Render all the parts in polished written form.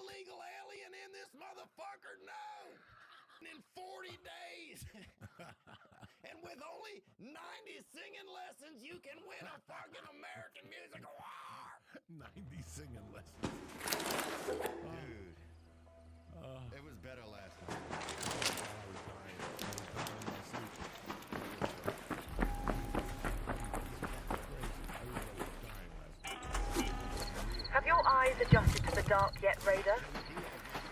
illegal alien in this motherfucker? No. In 40 days. And with only 90 singing lessons, you can win a fucking American Music Award. 90 singing lessons. Dude. It was better last night. I was dying. I was dying in my sleep. Have your eyes adjusted to the dark yet, Raider?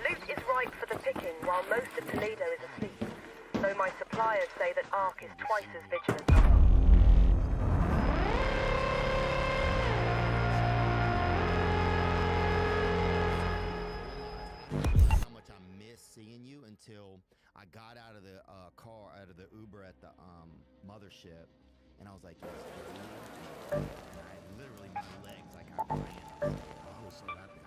Loot is ripe for the picking while most of Toledo is asleep, though my suppliers say that Ark is twice as vigilant. How much I miss seeing you until I got out of the car, out of the Uber at the mothership, and I was like, and I literally, my legs, like I ran. I was so happy.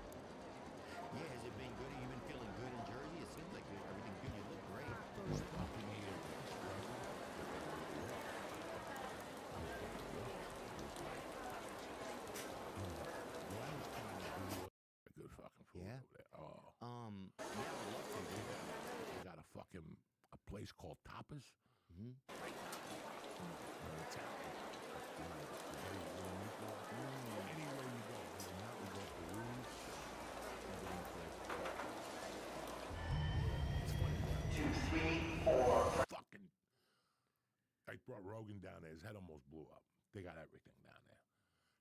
Yeah, has it been good? Have you been feeling good in Jersey? It seems like everything's good. You look great. First fucking year. Good fucking food Yeah? over there. Oh, Yeah, I'd love to, dude. they got a place called Tapas. Mm-hmm. Anywhere you go, in the mountain, go to rooms. It's funny. 2, 3, 4. Fucking. I brought Rogan down there. His head almost blew up. They got everything down there.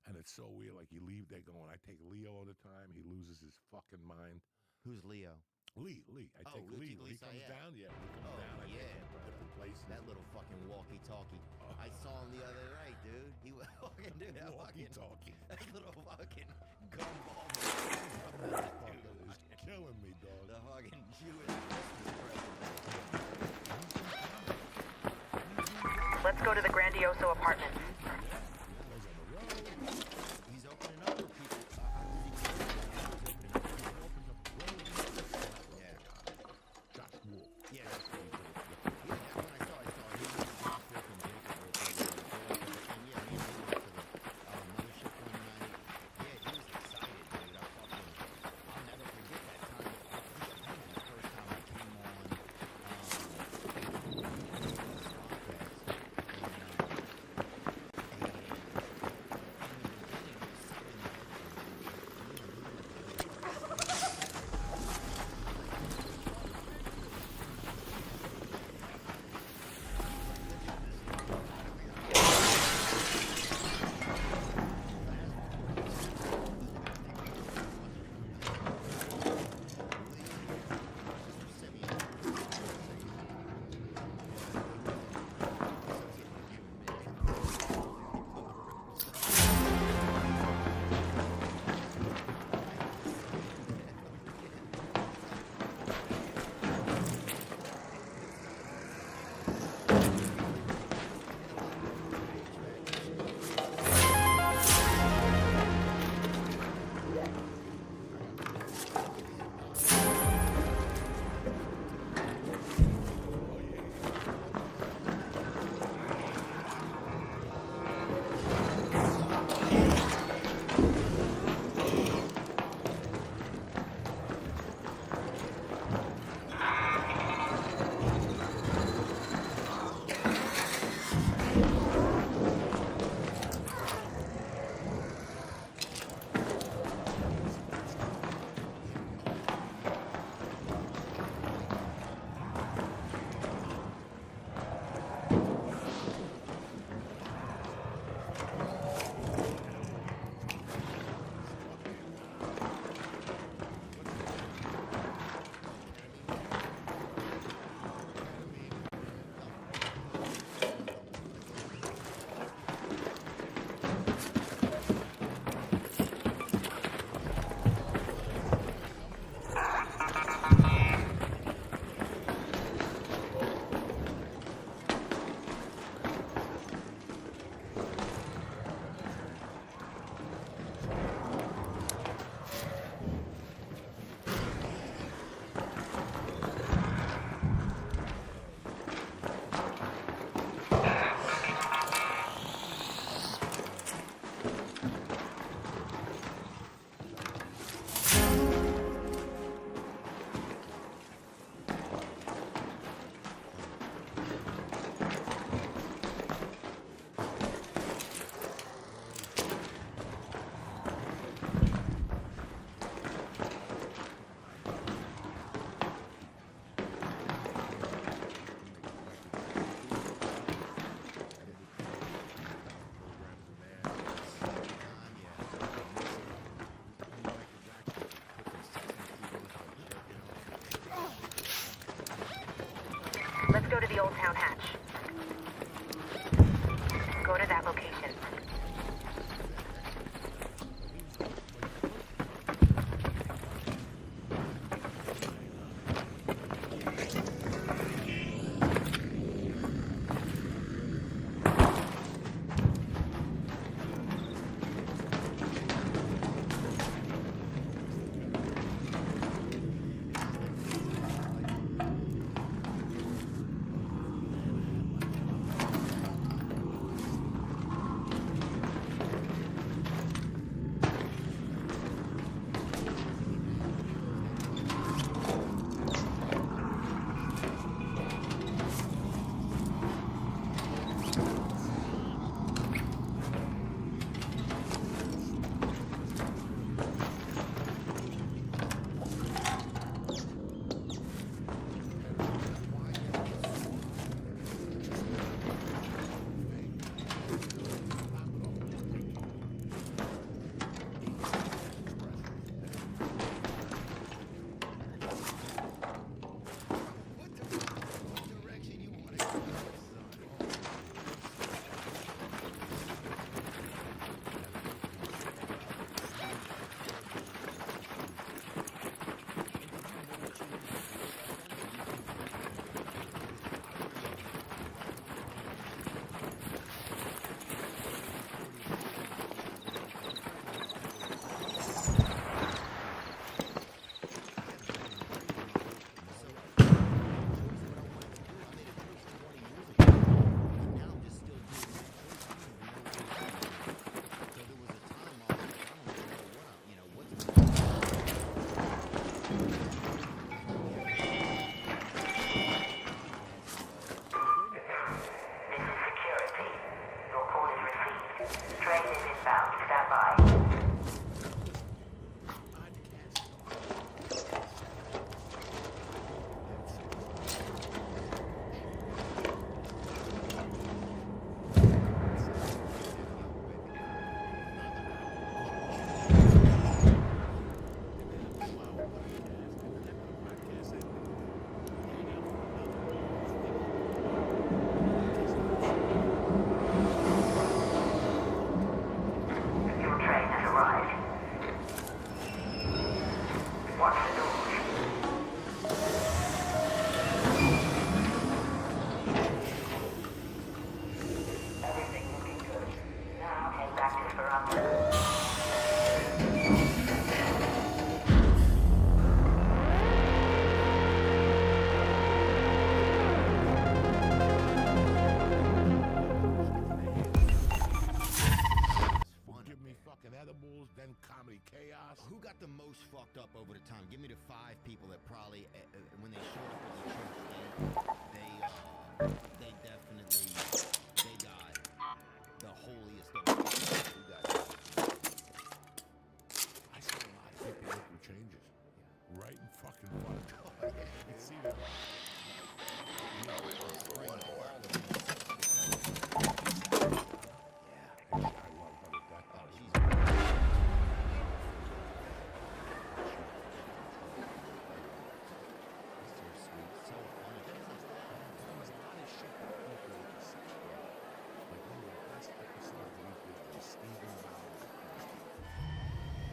And it's so weird. Like, you leave there going, I take Leo all the time. He loses his fucking mind. Who's Leo? Lee. I take Lee. When he comes Sayed. down, when he comes down, I take him to different places. That little fucking walkie-talkie. I saw him the other night, dude. He was fucking dude. That Walkie-talkie. That little fucking gumball. Motherfucker is killing me, dog. The fucking Jewish Christmas present. Let's go to the Grandioso apartment. He's opening up for people. Yeah. Josh Wolf. Yeah, that's what he did. Yeah, that's when I saw him. He was just fucking Jacob real quick. And yeah, he went to the mothership one night. Yeah, he was excited, dude. I'll never forget that time. I think that was the first time I came on this podcast. And the Old Town hatch. Go to that location.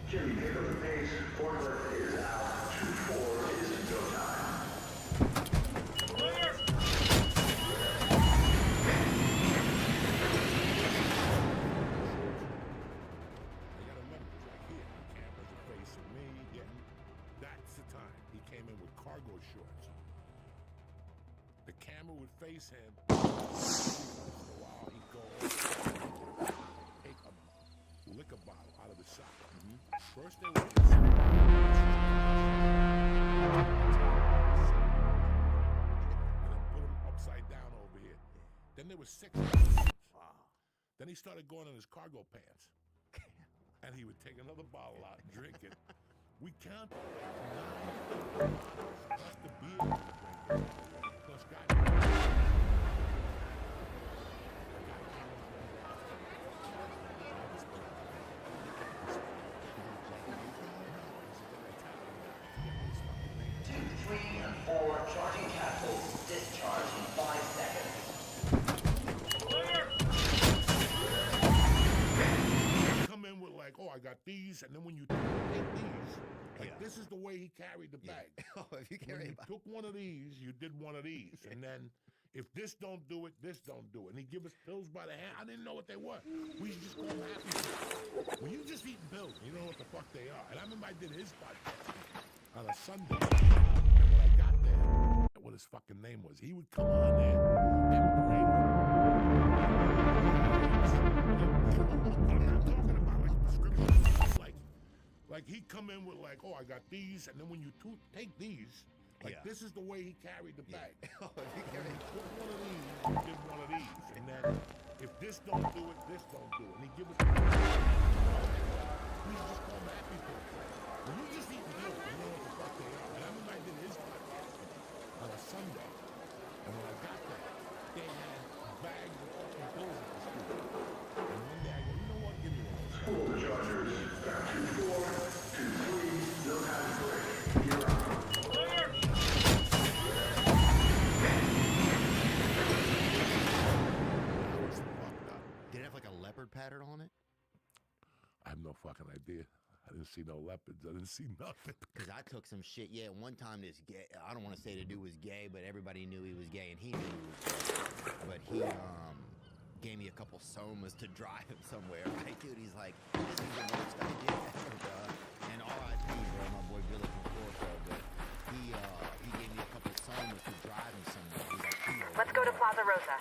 Jimmy, pick up the pace. Forklift is out. 2-4 is go time. Cargo shorts. The camera would face him. While he'd go take a liquor bottle out of the sock. First they would and then put him upside down over here. Then there was 6 bottles. Then he started going in his cargo pants. And he would take another bottle out and drink it. We count 9 plus the beer he would drink, plus Two, 3, and 4 charging capsules. Discharge in 5 seconds. these, and then when you take these, like Yeah. this is the way he carried the Yeah. bag. Oh, if you When carry you it by- took one of these, you did one of these, and then if this don't do it, this don't do it. And he'd give us pills by the hand. I didn't know what they were. We used to just call them happy pills. When you just eating pills, you don't know what the fuck they are. And I remember I did his podcast on a Sunday, and when I got there, what his fucking name was, he would come on there and bring. I'm not talking about like prescription, like he'd come in with like, oh, I got these, and then when you take these. Like Yeah. this is the way he carried the Yeah. bag. Oh, if you carry When it. he took one of these, you did one of these, and then if this don't do it, this don't do it. And he give us. We used to just call them happy pills. When you just eat pills, you know what the fuck they are. And I remember I did his podcast on a Sunday, and when I got there, they had bags of fucking pills at the school. And one day I go, you know what? Give me one of those. Pull the Chargers back to 4, to 3, no time to break. You're up. I was fucked up. Did it have like a leopard pattern on it? I have no fucking idea. I didn't see no leopards. I didn't see nothing. Because I took some shit. Yeah, one time this gay, I don't want to say the dude was gay, but everybody knew he was gay, and he knew he was gay. But he gave me a couple somas to drive him somewhere, right? Dude, he's like, this is the worst idea ever, dog. And R.I.P., bro, my boy Billy from Corso, but he gave me a couple somas to drive him somewhere. He's like, "Kilo, Let's go to bro." Plaza Rosa.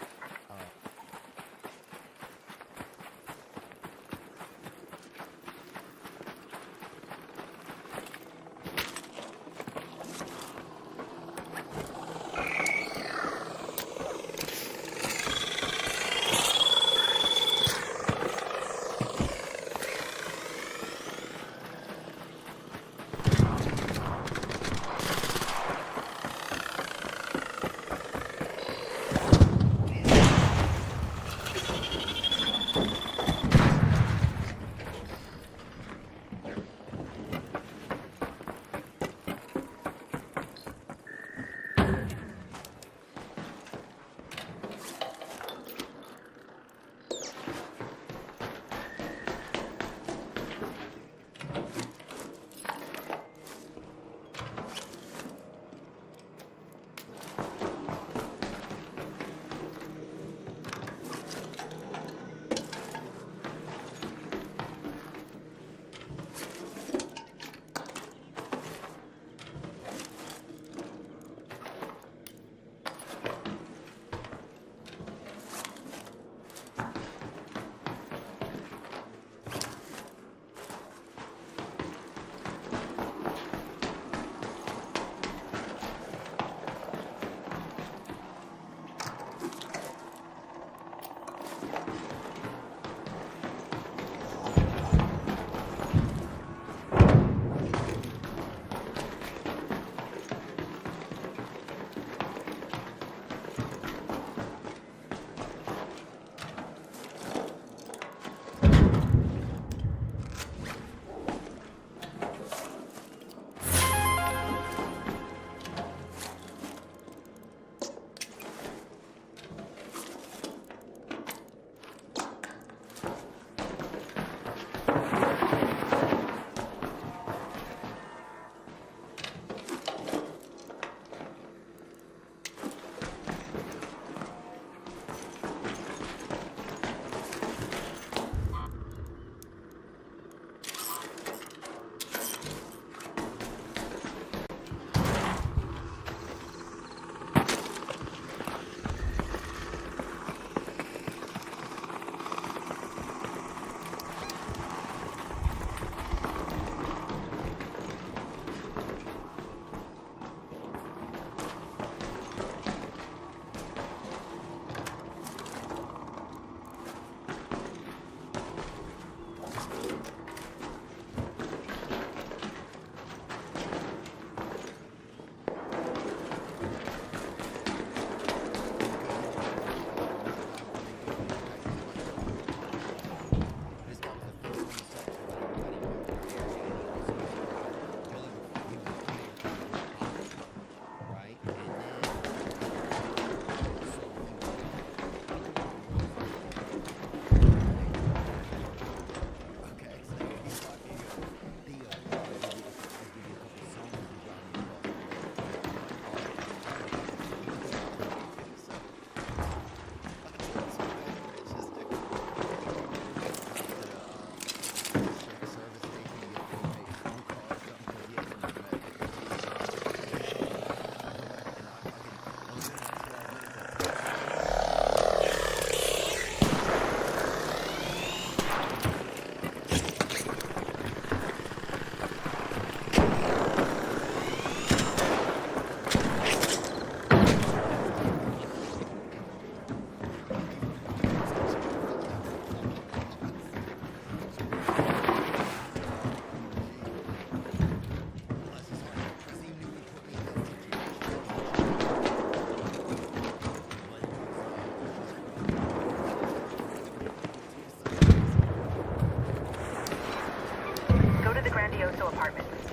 Apartments.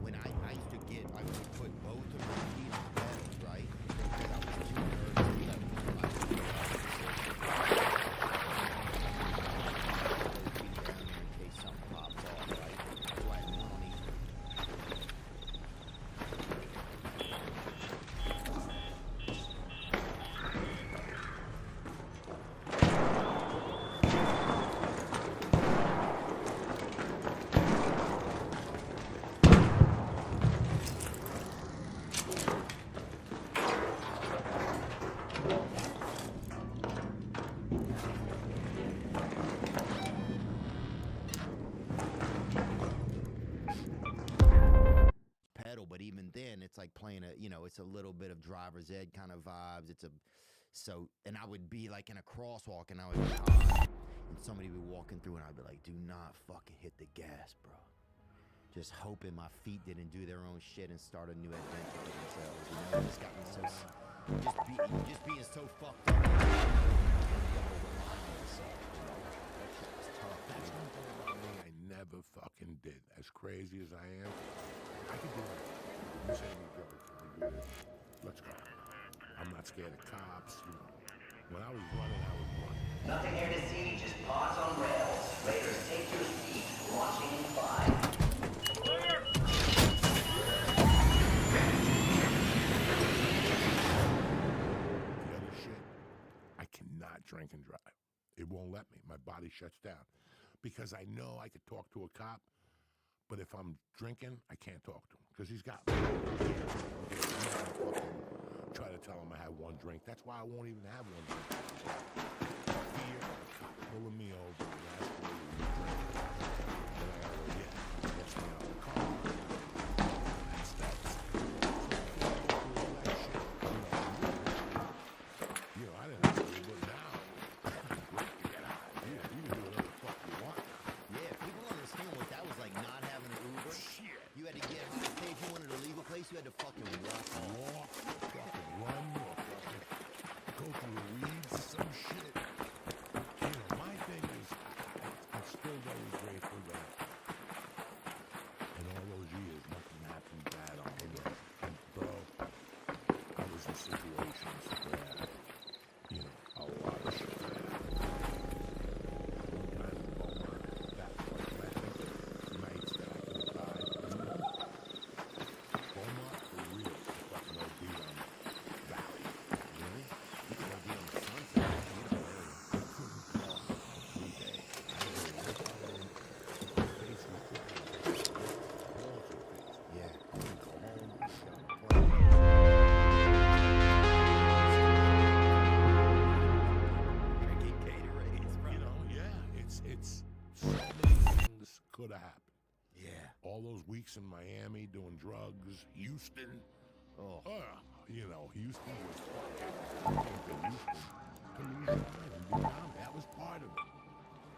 When I used to get, I would put both of my feet on the pedals, right? Because I was too nervous to let one of my feet down there in case something pops off, right? That's why I had one on each. Pedal, but even then it's like playing a, it's a little bit of driver's ed kind of vibes. And I would be like in a crosswalk and I would be high and somebody would be walking through and I'd be like, do not fucking hit the gas, bro. Just hoping my feet didn't do their own shit and start a new adventure for themselves. It just got me so, just being so fucked up. That's one thing about me I never fucking did. As crazy as I am, I could do it. You say me go, can we do this? Let's go. I'm not scared of cops, When I was running, I was running. Nothing here to see, just pause on rails. Raiders, take your seat. Launching in 5. The other shit, I cannot drink and drive. It won't let me. My body shuts down. Because I know I could talk to a cop, but if I'm drinking, I can't talk to him. Because he's got me. Try to tell him I had one drink. That's why I won't even have one drink. Fear, cop pulling me over, and asking me to drink. Then I gotta go, yeah, gets me out of the car. That's that shit. I didn't have to Uber now. Get out of here. You can do whatever the fuck you want. Yeah, people don't understand what that was like, not having an Uber. Shit. You had to get high. Say if you wanted a legal place, you had to fucking walk. Walk, fucking run, or fucking go through the weeds or some shit. My thing is, I'm still very grateful that in all those years, nothing happened bad on the road. And bro, I was in situations where, a lot of shit happened. One time in Beaumont, that was, I think, nights that I could have died. Beaumont, for real, fucking OD on Valley. Really? You could OD on the sunset. I couldn't walk for 3 days. I was my face was balls were face. Yeah. I couldn't go home. Shut up. Drinking Gatorades, bro. Yeah, it's so many things could have happened. Yeah. All those weeks in Miami doing drugs, Houston. Oh. Houston was fucking Houston to lose your mind and be down. That was part of it.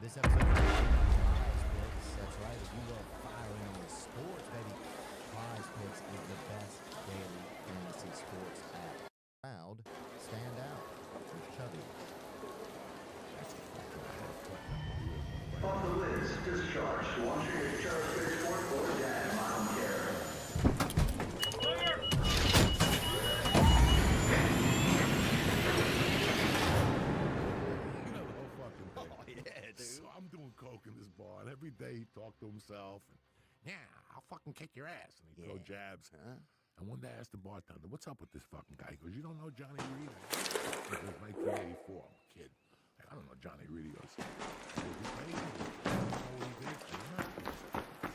This episode is Prize Picks. That's right. If you love firing on sports, baby, Prize Picks is the best daily fantasy sports app. Proud, stand out with Chubby. That's the fucking head fucking wheels. On the list, discharge. Launching at Charles Spaceport for Dan Mile Care. The whole fucking thing. Oh, yeah, dude. So I'm doing coke in this bar, and every day he talked to himself. And, I'll fucking kick your ass. And he'd throw jabs. Huh? And one day I asked the bartender, what's up with this fucking guy? He goes, you don't know Johnny Reed? It was 1984. I'm a kid. Like, I don't know Johnny Reed. He goes, "Well, he played? I don't know what he did.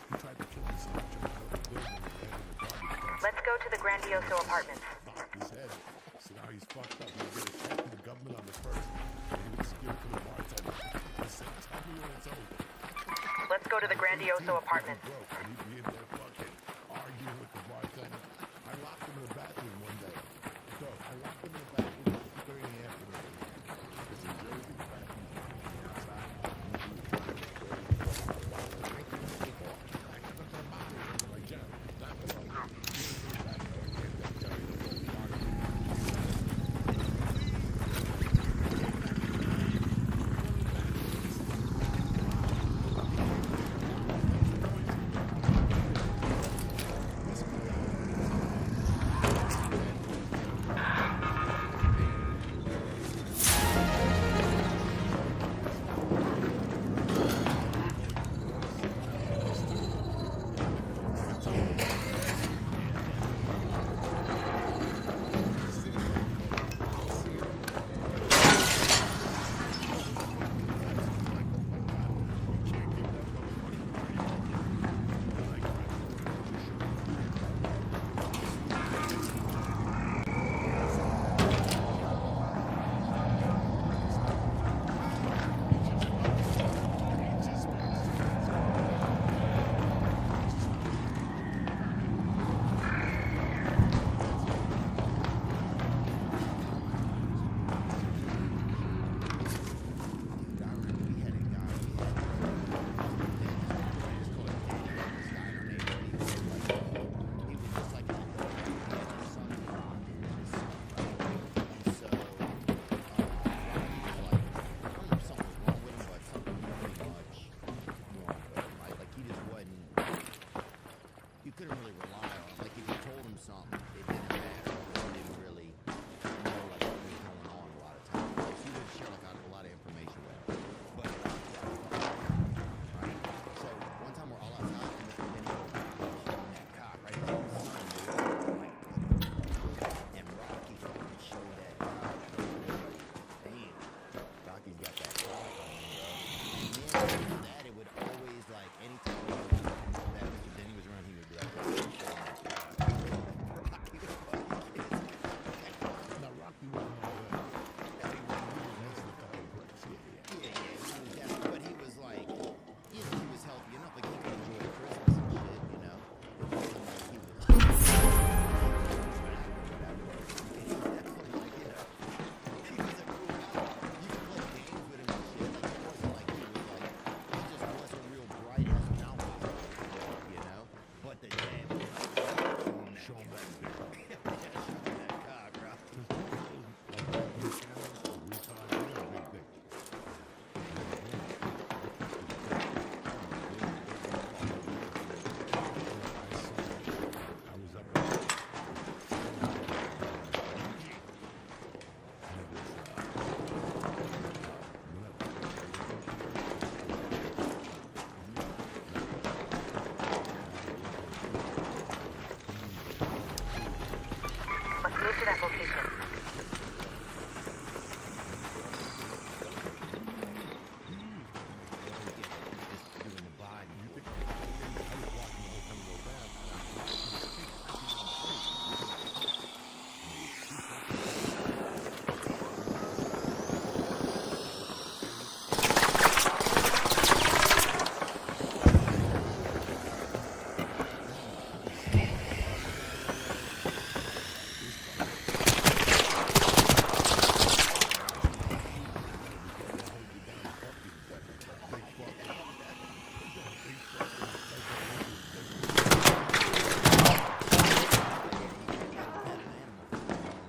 He tried to kill himself jumping out of the building and landed in the garbage can. Let's go to the Grandioso Apartments. Knocked his head. So now he's fucked up. He get a check from the government on the first. And he would give it to the bartender. I said, tell me when it's over. Let's go to the Grandioso Apartments. Broke, and he'd be in there fucking arguing with the bartender. I locked him in the bathroom one day. So I locked him in the bathroom at 2:30 in the afternoon. Because in Jersey, the bathroom's not on the outside. I got to the bottom. I'm like, John, stop it. That cock, bro. Must move to that location. Doing the body.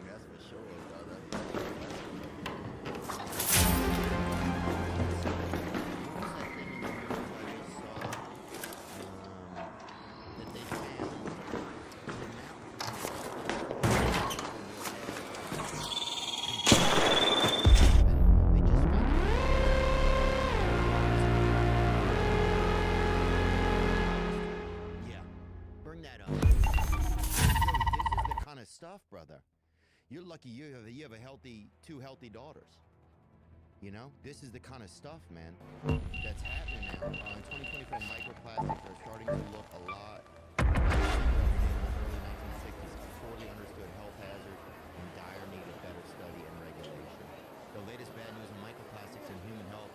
That's for sure, brother. That they found they just yeah, bring that up. Yo, this is the kind of stuff, brother. You're lucky you have a healthy, 2 healthy daughters. You know, this is the kind of stuff, man, that's happening now. In 2024, microplastics are starting to look a lot like in the early 1960s, a poorly understood health hazard in dire need of better study and regulation. The latest bad news on microplastics and human health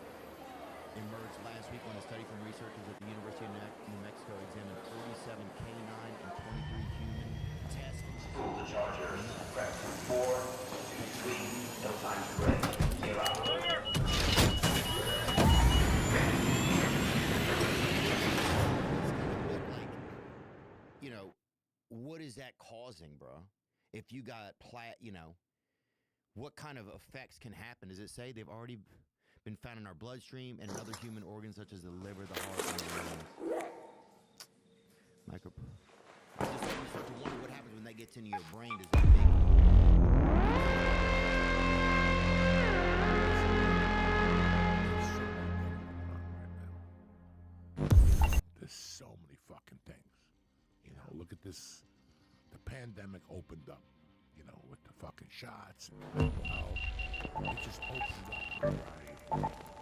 emerged last week when a study from researchers at the University of New Mexico examined 47 canine and 23 human tests. Pull the chargers. Prep 4, 2, 3, no time to break. Gear up. But like, you know, what is that causing, bro? If you got what kind of effects can happen? Does it say they've already been found in our bloodstream and in other human organs such as the liver, the heart, and the lungs? I just start to wonder what happens when that gets into your brain. Does it make There's so many fucking things. You know, look at this. The pandemic opened up, you know, with the fucking shots and mental health. It just opened up a variety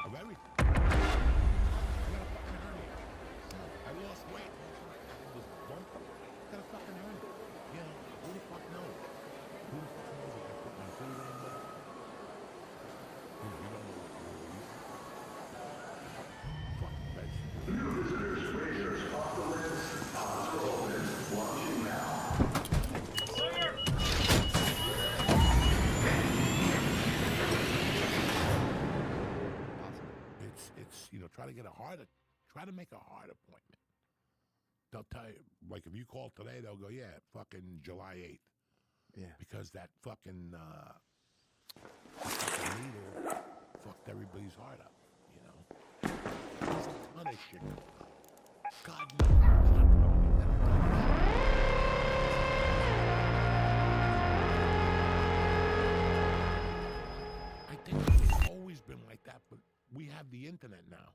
of everything. I got a fucking hernia. I lost weight. It was one. Got a fucking hernia. You know, who the fuck knows? Who the fuck knows if I put my food on there? You know, you don't know what to do. Fucking vegetables. New visitors, Raiders off the list. Hospital is launching now. It's you know, try to make a heart appointment. They'll tell you, like if you call today, they'll go, yeah, fucking July 8th. Yeah. Because that fucking needle fucked everybody's heart up, you know. There's a ton of shit going on. God knows. They're not telling me that. I think it's always been like that, but we have the internet now.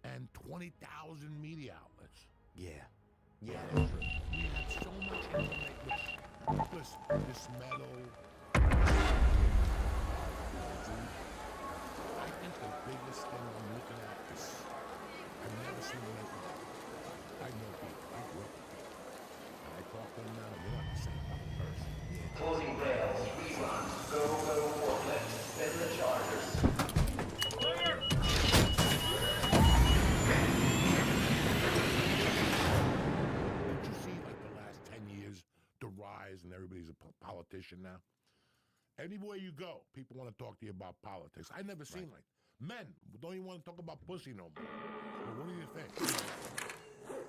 And 20,000 media outlets. Yeah. Yeah, that's true. We have so much information. Listen, this metal. I think the biggest thing I'm looking at is I've never seen anything. I know people. I grew up with people. And I talk to them now. We're not the same fucking person. Closing rails. Rerun. Go, go, forklift. Spin the chargers. Did you see like the last 10 years, the rise and everybody's a politician now? Anywhere you go, people want to talk to you about politics. I never seen like men don't even want to talk about pussy no more. Well, what do you think?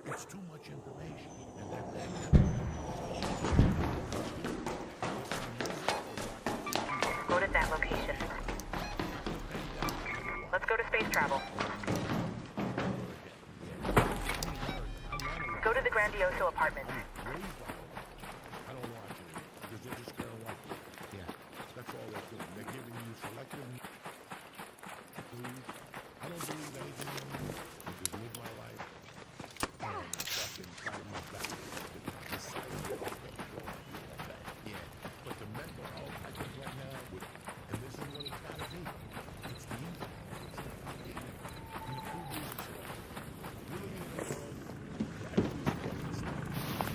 It's too much information. And that Go to that location. Let's go to space travel. Go to the Grandioso apartment. I don't want you because they're just gonna want you. Yeah. That's all they're doing. They're giving you selective clues. I don't believe anything in them. I just live my life and fucking fight my battles. The science of Yeah. but the mental health, I think right now, and this is what it's gotta be. It's the internet. It's the fucking, and the food business. We're living in a world where everybody's fucking stuff.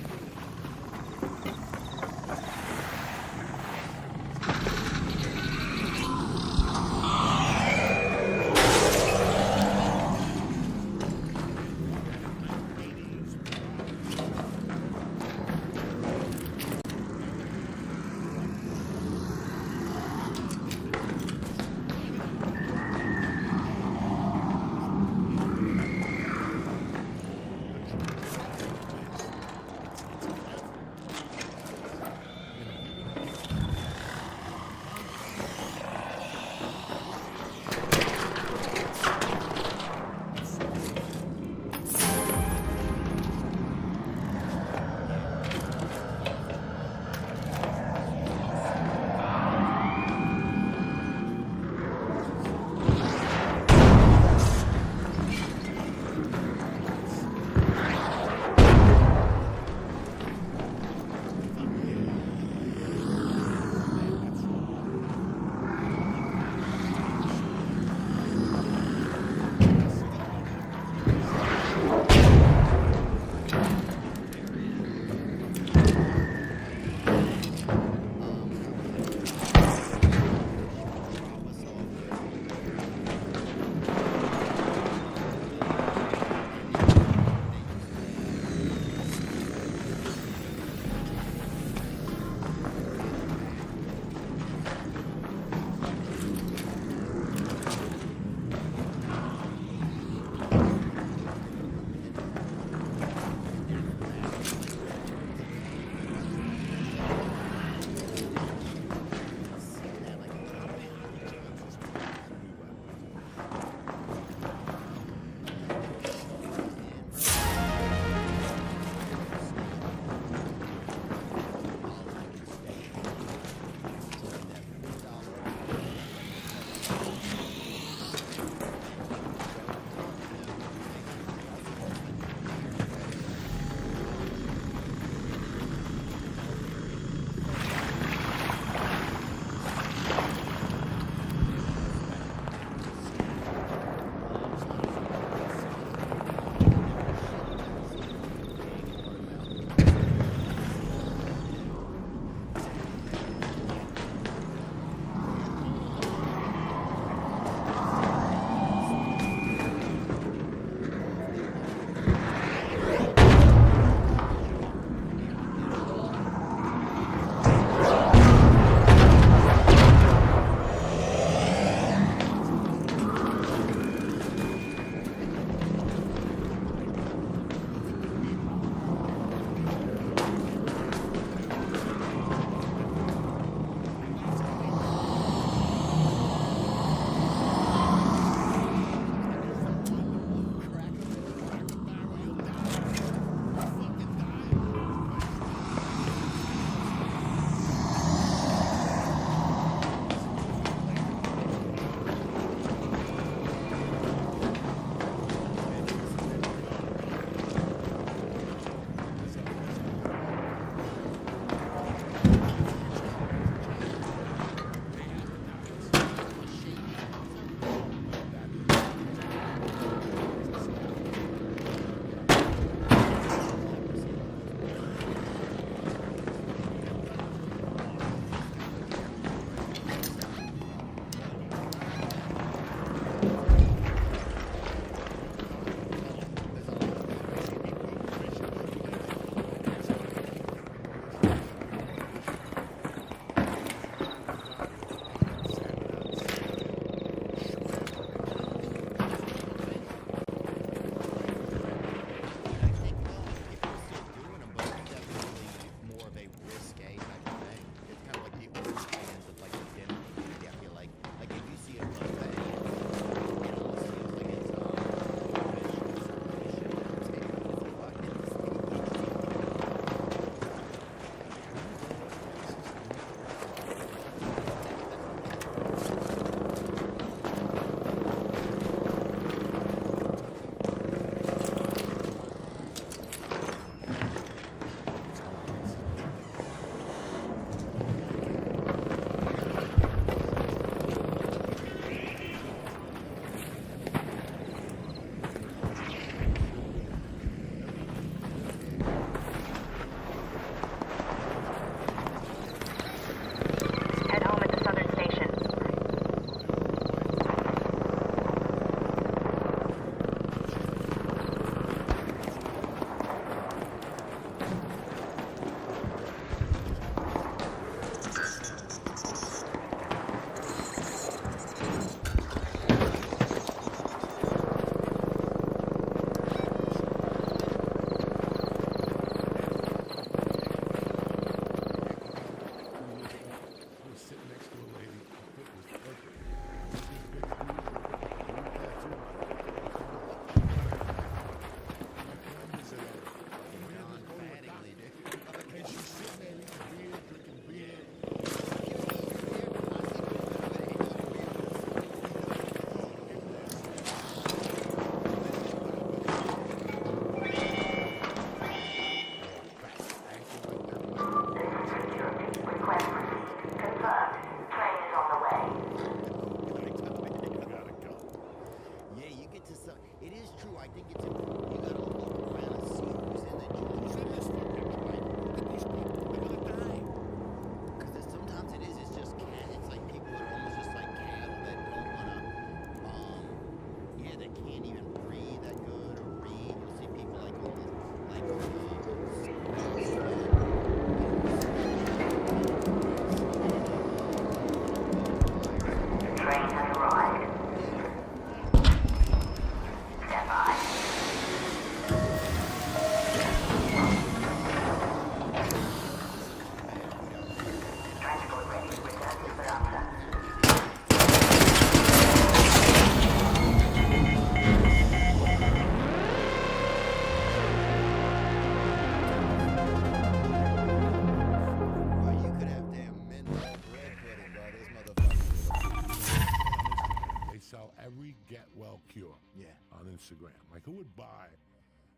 well cure. Yeah. On Instagram. Like, who would buy,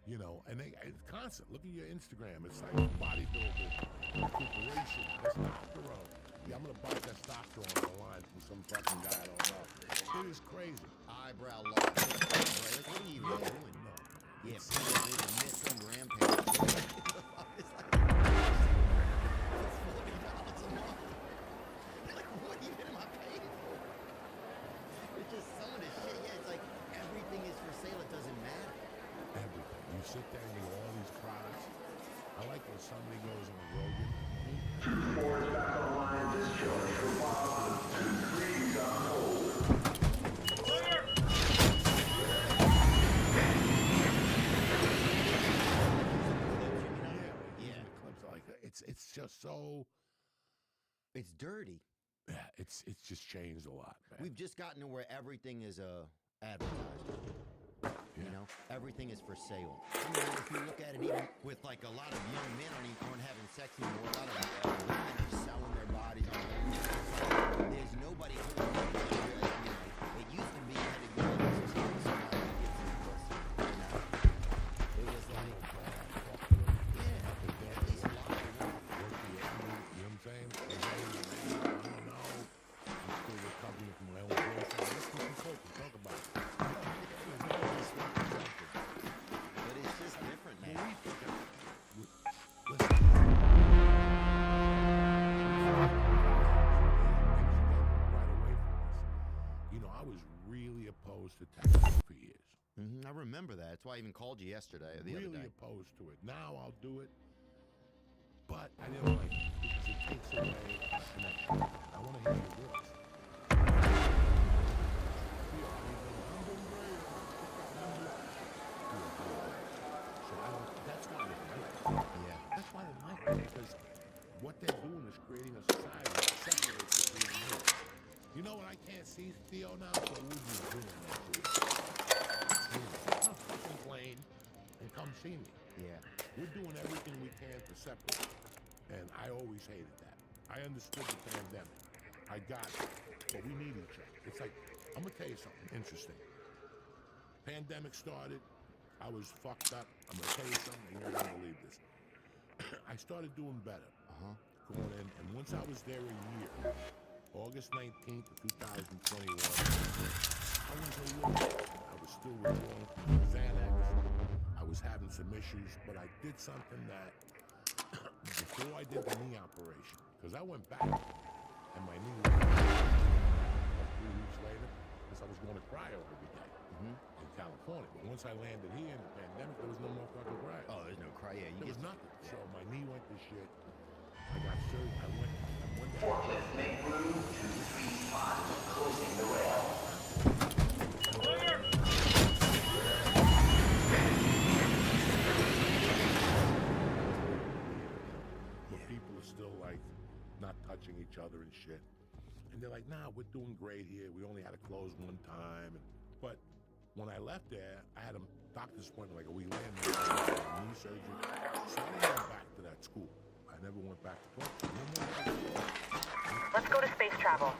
you know, and it's constant. Look at your Instagram. It's like bodybuilding, recuperation, testosterone. Yeah, I'm going to buy testosterone online from some fucking guy I don't know. It is crazy. Eyebrow loss. Right? Like, what are you even doing? No. Yeah, people need to miss some rampage. It's like $40 a month. Like, what even am I paying for? It's just some of this shit. Yeah, it's like everything is for sale. It doesn't matter. Everything. You sit there and you get all these products. I like when somebody goes on Rogan. 2-4 is back online. Discharge for Bob. 2-3 is on hold. Yeah. The clips are like it's just so. It's dirty. Yeah, it's just changed a lot, man. We've just gotten to where everything is advertised. You know, everything is for sale. I mean, if you look at it, even with like a lot of young men aren't having sex anymore. A lot of women are selling their bodies on the internet. There's nobody who, you know, it used to be you had to go to the system to somebody to get some pussy. You know, it was like, yeah, at least a lot of them. You know what I'm saying? I don't know. I'm still recovering from my own boyfriend. Let's do some coke and talk about it. But it's just different now. Listen. Right away from this. You know, I was really opposed to texting for years. I remember that. That's why I even called you yesterday or the Really other day. opposed to it. Now I'll do it, but I didn't like it because it takes away the connection. I want to hear your voice. So that's why I didn't like it. Yeah. That's why I didn't like it, because what they're doing is creating a society that separates the three and me. You know what I can't see, Theo, now? So we'll be doing that to it. Come fucking plane and come see me. Yeah. We're doing everything we can to separate. And I always hated that. I understood the pandemic. I got it. But we need each other. It's like, I'm going to tell you something interesting. Pandemic started. I was fucked up. I'm going to tell you something. You're not going to believe this. I started doing better. Going in. And once I was there a year, August 19th of 2021, I was a little, I was still withdrawing from Xanax. I was having some issues, but I did something that before I did the knee operation, because I went back and my knee was 3 weeks later, because I was going to cryo every day in California. But once I landed here in the pandemic, there was no more fucking cryo. Oh, there's no cry. Yeah, you There get was nothing. So my knee went to shit. I got surgery. I went down. Forklift make room, 2-3 spots, closing the rail. But people are still like not touching each other and shit. And they're like, nah, we're doing great here. We only had to close one time. But when I left there, I had a doctor's appointment like a week later, knee surgery. So I didn't go back to that school. I never went back to talk. Let's go to space travel.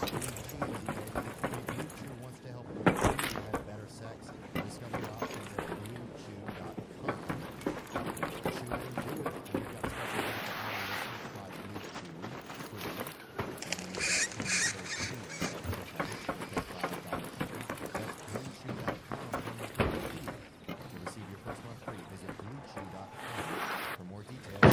Chew wants to help you have better sex. Discover your options at BlueChew.com. Chew and do it. And we've got a special offer for our listeners. Try BlueChew free. That's BlueChew.com. To receive your first month free, visit BlueChew.com for more details.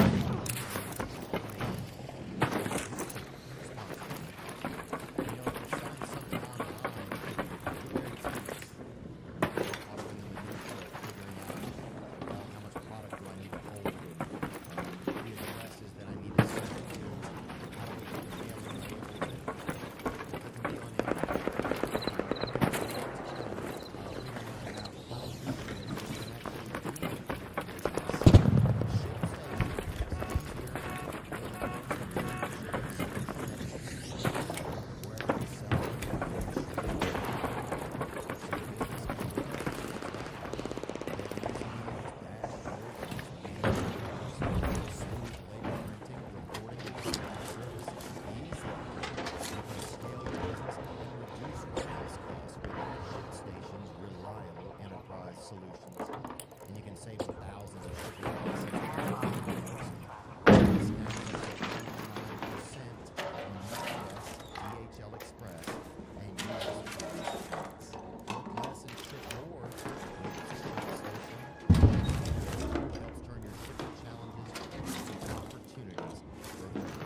Solutions, and you can save thousands of shipping costs and DHL Express and US Look less and ship more with ShipStation. Helps turn your shipping challenges into opportunities for growth.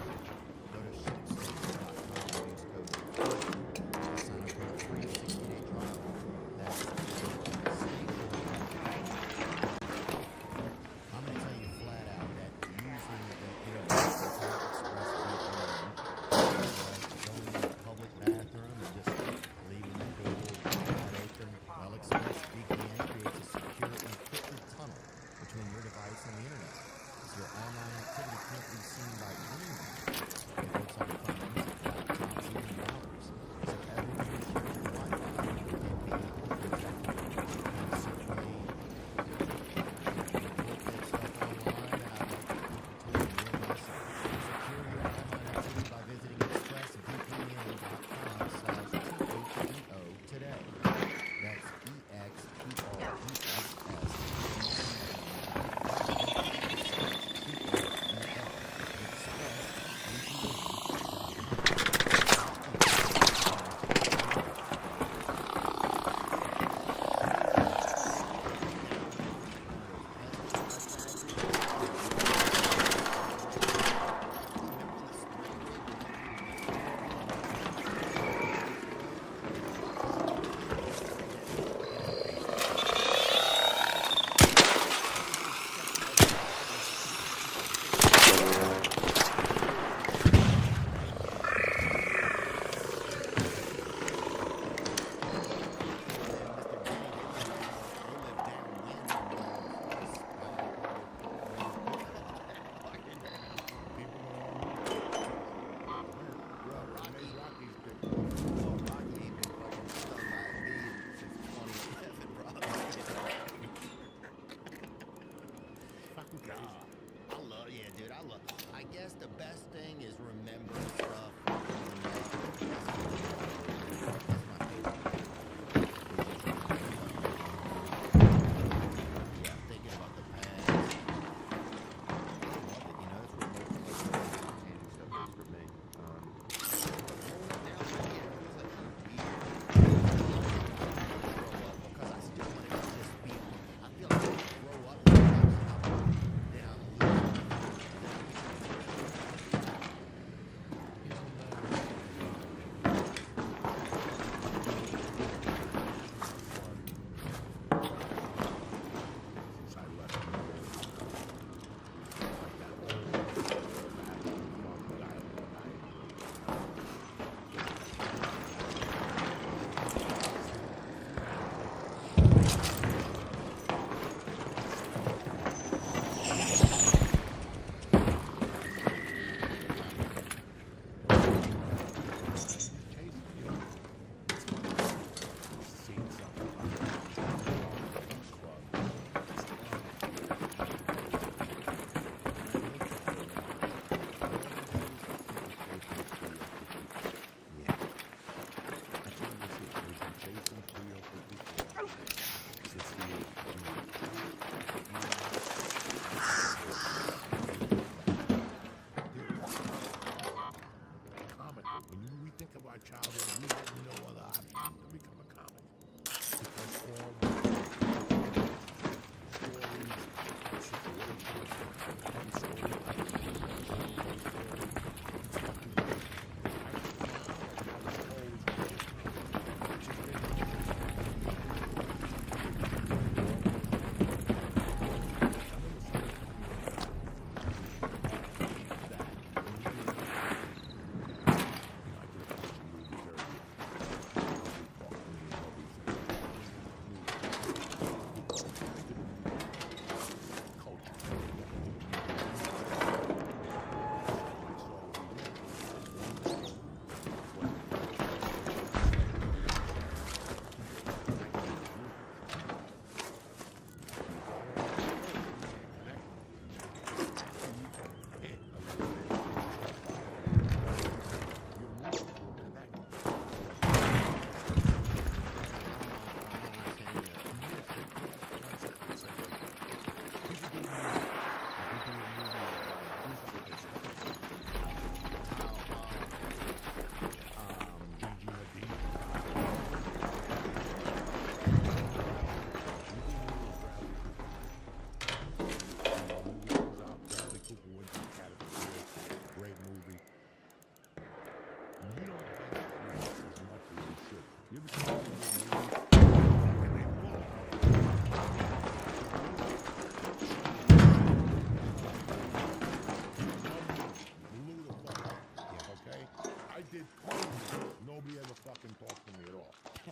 Go to ShipStation.com and use code to sign up for a free 60-day trial. That's I'm going to tell you flat out that using the Express VPN, going to the public bathroom and just leaving the door wide open, well, Express VPN creates a secure encrypted tunnel between your device and the internet. So your online activity can't be seen by anyone. It works on phones, laptops, even routers.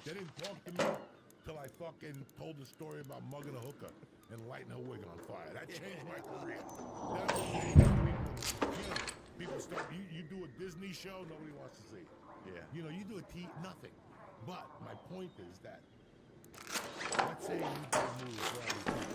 They didn't talk to me till I fucking told the story about mugging a hooker and lighting her wig on fire. That changed my career. That people start. You do a Disney show, nobody wants to see. Yeah. You know, you do nothing. But my point is that, let's say you do a movie for all these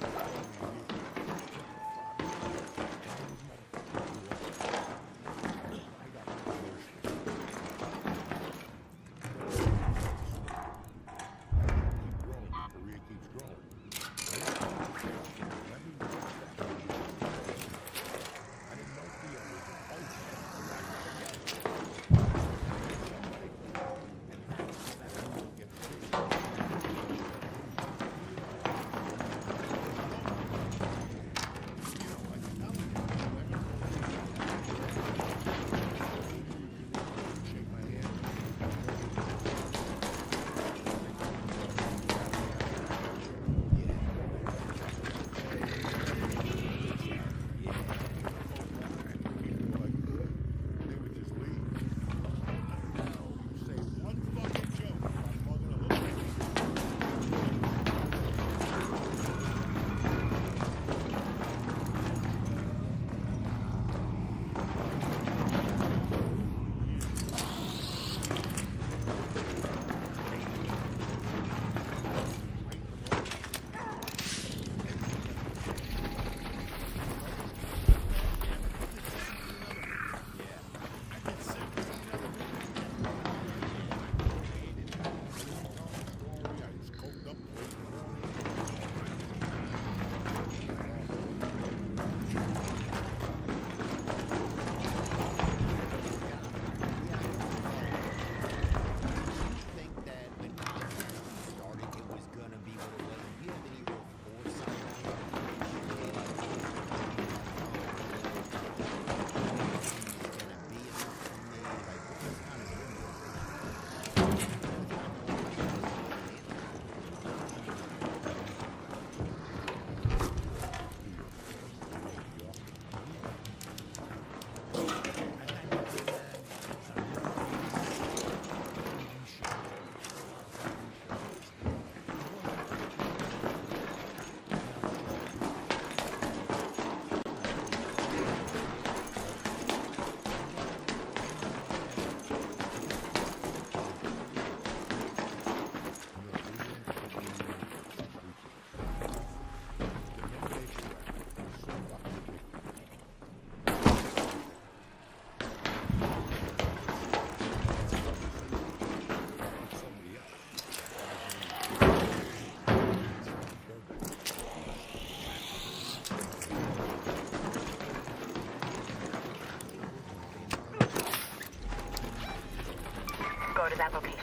Go to that location.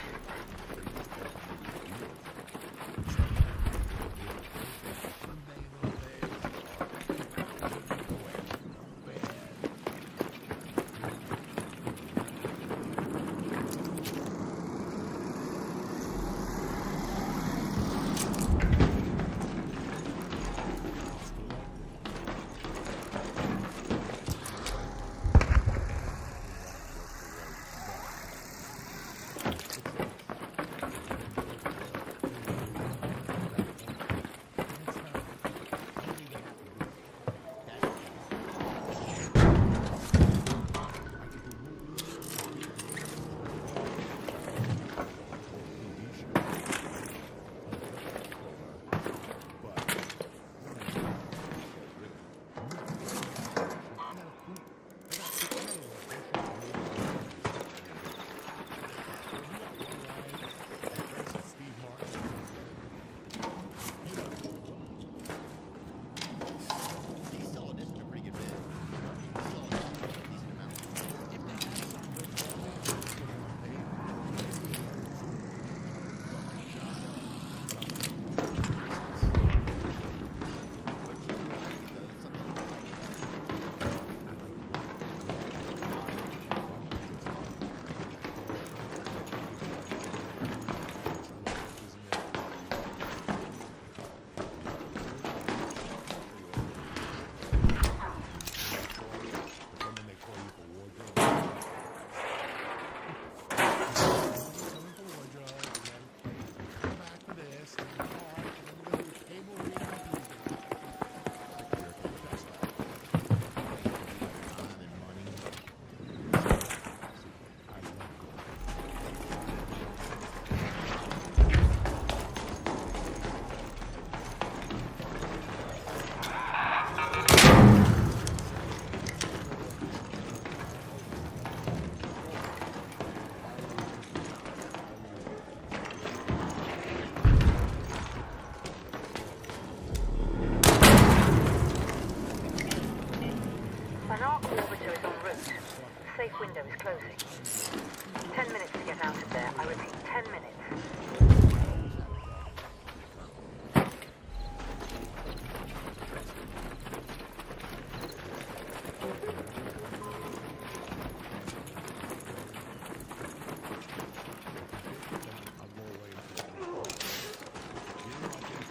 It's 10 minutes to get out of there. I repeat, 10 minutes. I'll go away and see. You know, I think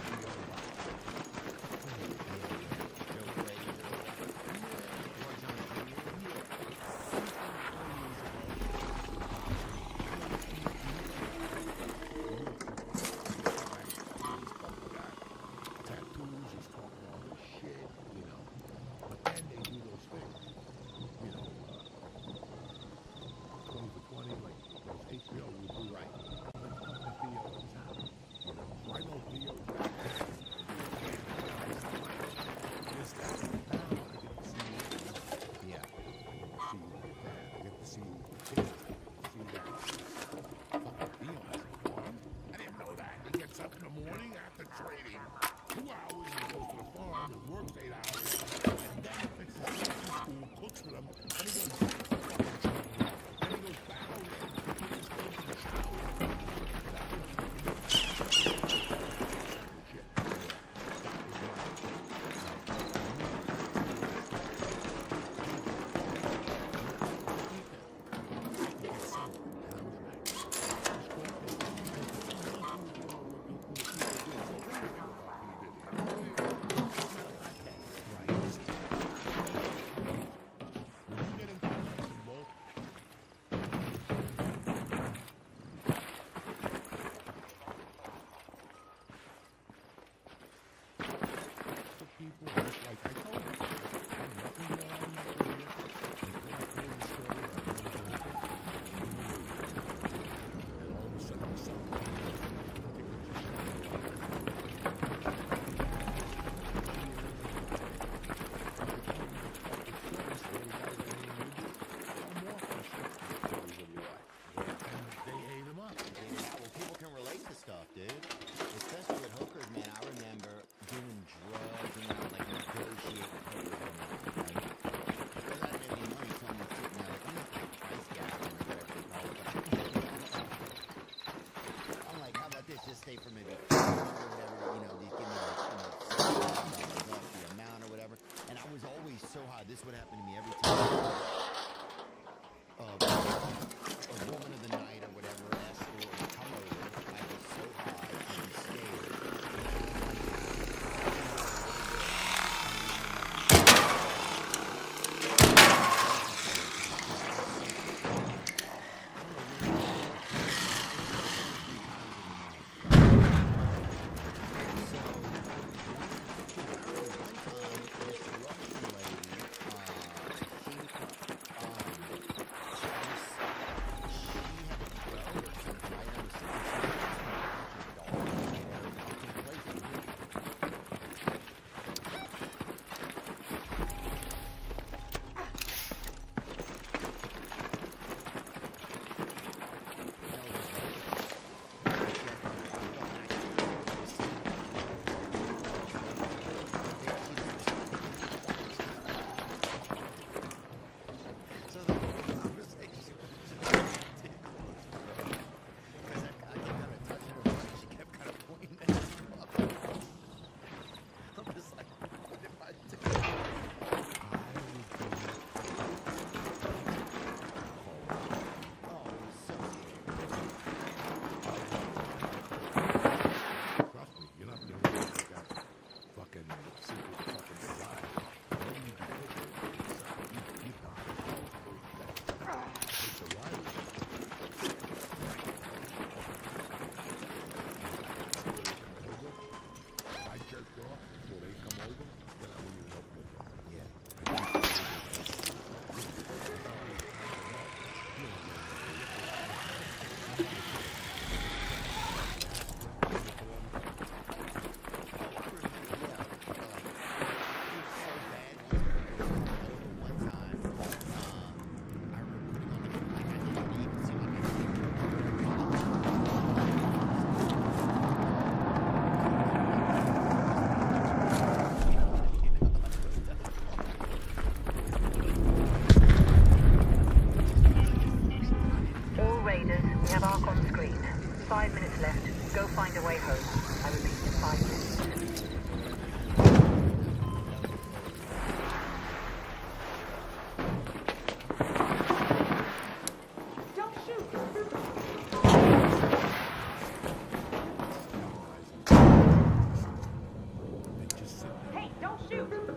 tattoos, he's talking all this shit, you know. But then they do those things, you know, 20 for 20, like those HBO would do. Right. But fucking Theo is out, you know. So I know Theo's back there. This guy, now I get to see you. Yeah. See you like that. I get to see you with the kids. See that. Fucking Theo has a farm. I didn't know that. He gets up in the morning after trading, 2 hours, he goes to the farm and works 8 hours, and then fixes his kids in school, cooks for them, and he goes back to the fucking trade. Then he goes back over there to put his kids in the shower. Shit. People, like I told you, I'm nothing more on my career. Until I told the story, I never did it. And all of a sudden, something they ate him up. Yeah, well, people can relate to stuff, dude. Especially with hookers, man. I remember doing drugs and like negotiating with hookers and that, right? Because I didn't have any money, someone was sitting there like, you know, price gouging or whatever they call it. I'm like, how about this? Just stay for maybe $2 or whatever, you know, just give me like, you know, $7 off the amount or whatever. And I was always so high. This would happen to me every time. A woman of the night or whatever, escort would come over. I was so high, I'd be scared. 5 minutes left. Go find a way home. I repeat, 5 minutes. Hey, don't shoot!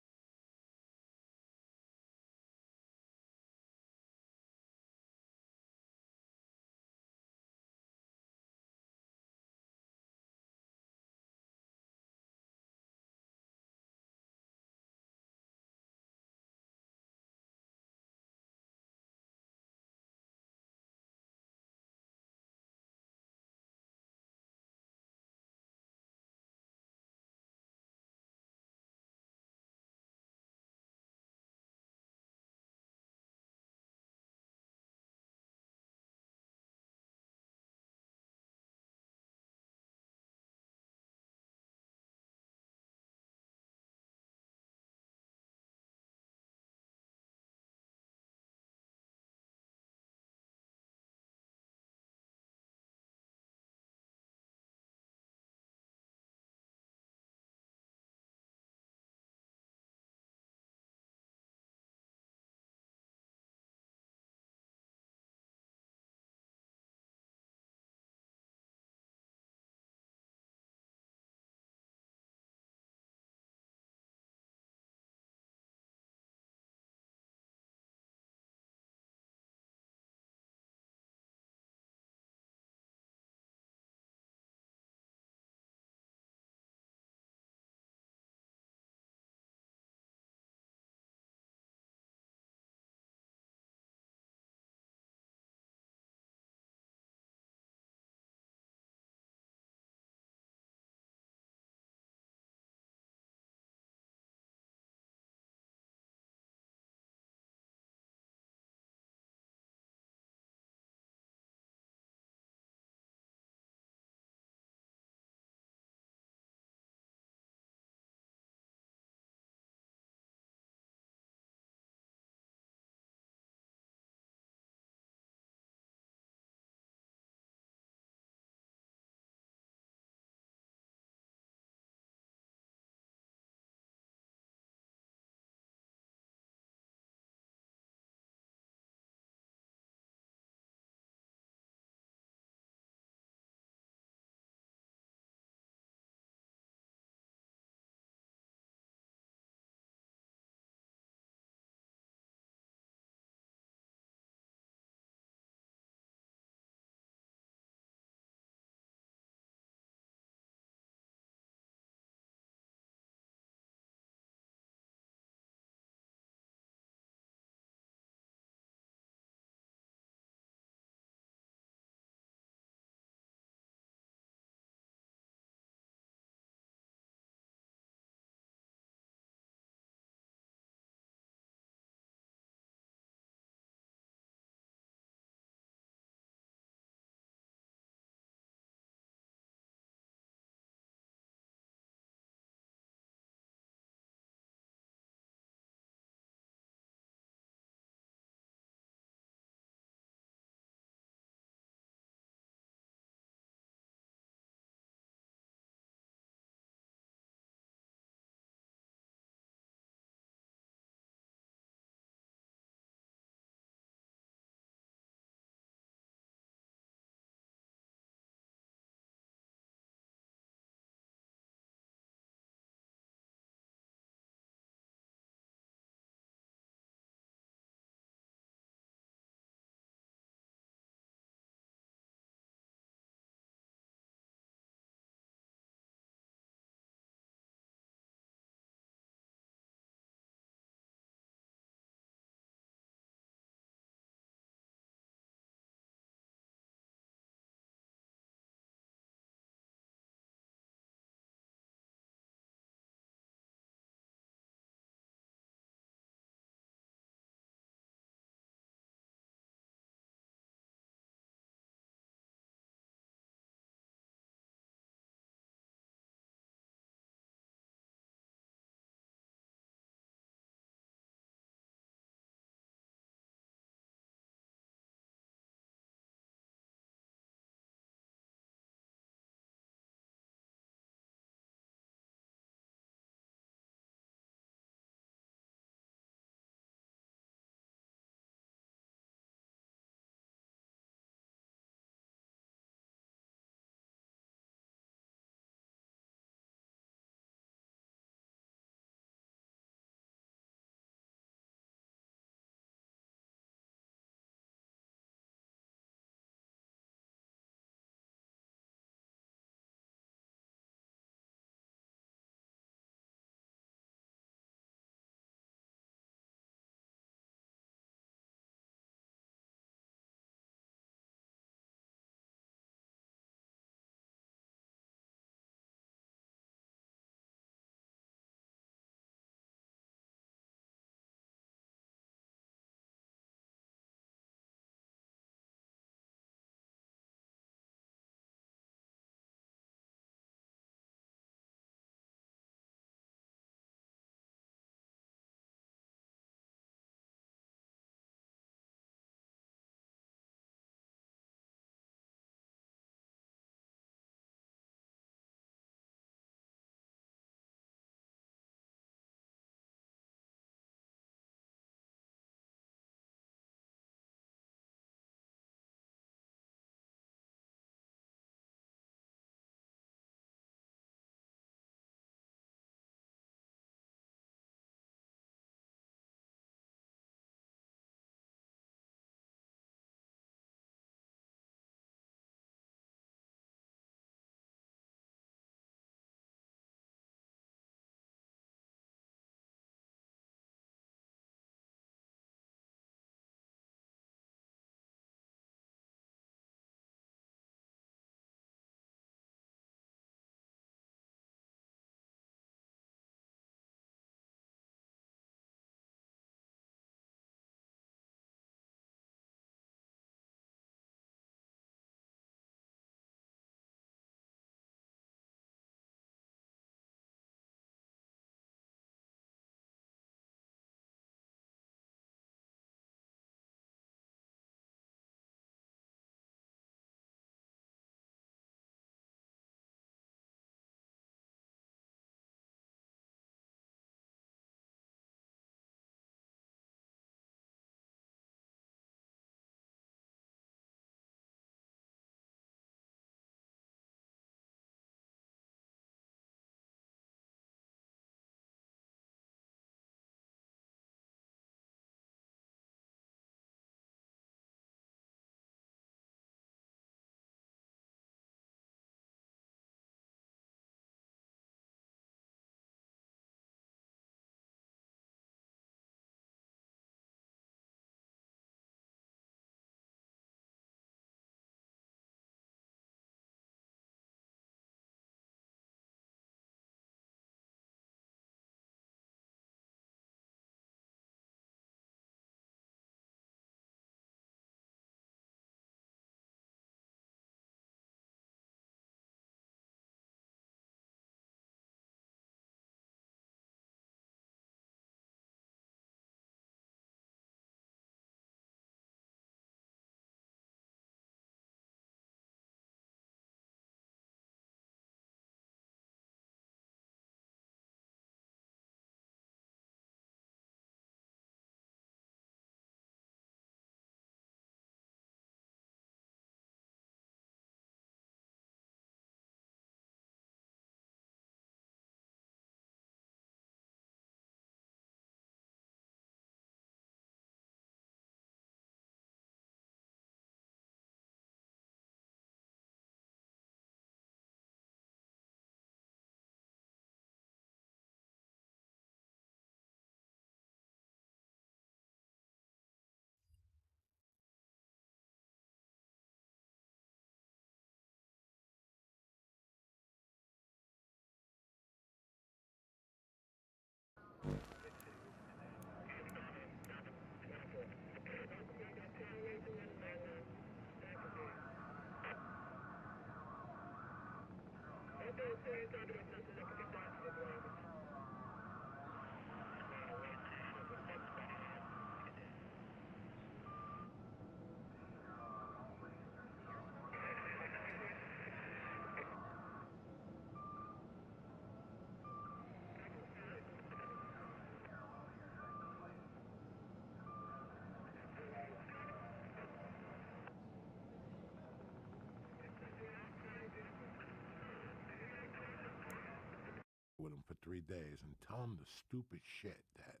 With him for 3 days and tell him the stupid shit that,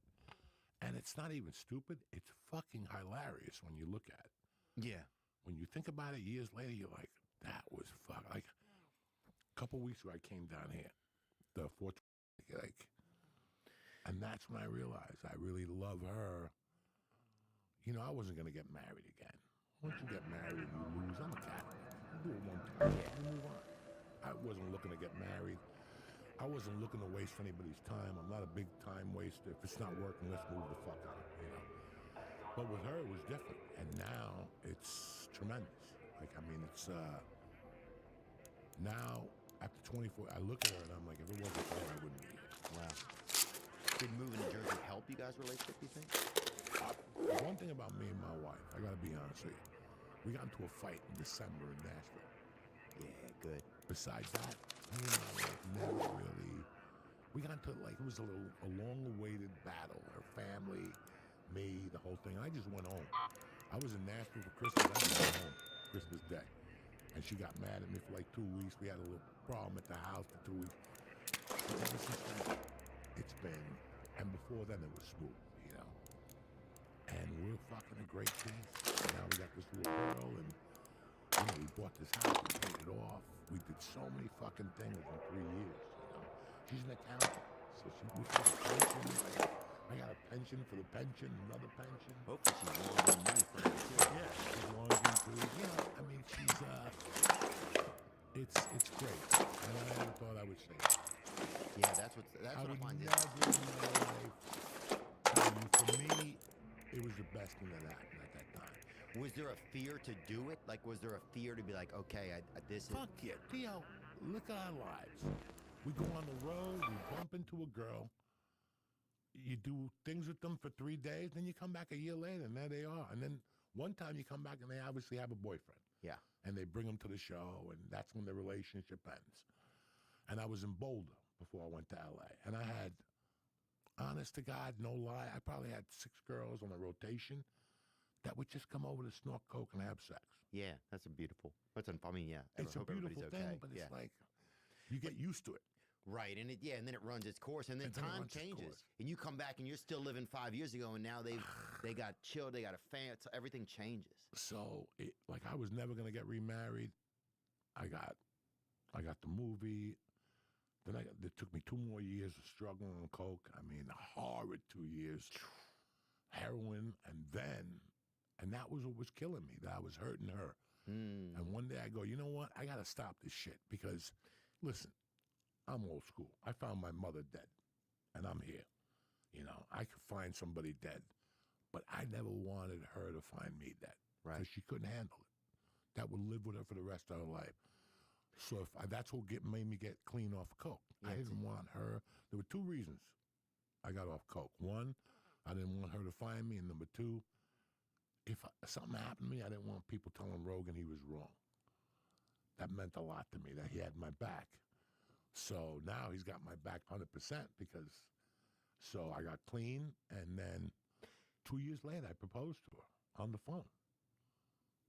and it's not even stupid, it's fucking hilarious when you look at it. Yeah. When you think about it years later, you're like, that was fuck. Like, a couple weeks ago, I came down here, the 420, like, and that's when I realized I really love her. You know, I wasn't going to get married again. Once you get married and you lose, I'm a Catholic. You do it one time, you move on. I wasn't looking to get married. I wasn't looking to waste anybody's time. I'm not a big time waster. If it's not working, let's move the fuck on, you know. But with her, it was different. And now it's tremendous. Like, I mean, it's, now, after 24, I look at her and I'm like, if it wasn't for her, I wouldn't be here. Wow. Did moving to Jersey help you guys' relationship, you think? One thing about me and my wife, I gotta be honest with you. We got into a fight in December in Nashville. Yeah, good. Besides that, me and my wife never really. We got into like it was a long-awaited battle. Her family, me, the whole thing. I just went home. I was in Nashville for Christmas. I just went home Christmas Day, and she got mad at me for like 2 weeks. We had a little problem at the house for 2 weeks. But ever since then, it's been, and before then it was smooth, you know. And we're fucking a great team. Now we got this little girl, and you know, we bought this house, we paid it off. We did so many fucking things in 3 years, you know. She's an accountant, so we got a pension. I got a pension for the pension, another pension. Hopefully she's laundering money for you, too. Yeah, she's laundering too. You know, I mean, she's, it's great. And I never thought I would say that. Yeah, that's what I would find never it. in my life. I mean, for me, it was the best thing that happened at that time. Was there a fear to do it? Like, was there a fear to be like, okay, this is... Fuck yeah, Theo, look at our lives. We go on the road, we bump into a girl, you do things with them for 3 days, then you come back a year later, and there they are. And then one time you come back and they obviously have a boyfriend. Yeah. And they bring them to the show, and that's when the relationship ends. And I was in Boulder before I went to LA, and I had, honest to God, no lie, I probably had 6 girls on a rotation that would just come over to snort coke and have sex. Yeah, that's a beautiful... I mean, yeah. It's a hope everybody's beautiful thing, okay. but it's Yeah. like, you get used to it. Right, and then it runs its course, and then And then it time runs its changes, course. and you come back and you're still living 5 years ago, and now they got chilled, they got a fan, so everything changes. So, like, I was never going to get remarried. I got the movie. Then it took me 2 more years of struggling on coke. I mean, a horrid 2 years. Heroin, and that was what was killing me, that I was hurting her. And one day I go, you know what? I got to stop this shit because, listen, I'm old school. I found my mother dead, and I'm here. You know, I could find somebody dead, but I never wanted her to find me dead. Right. Because she couldn't handle it. That would live with her for the rest of her life. So that's what made me get clean off coke. Yeah, I didn't want her. There were 2 reasons I got off coke. 1, I didn't want her to find me, and number 2, if something happened to me, I didn't want people telling Rogan he was wrong. That meant a lot to me, that he had my back. So now he's got my back 100% because, so I got clean, and then 2 years later, I proposed to her on the phone.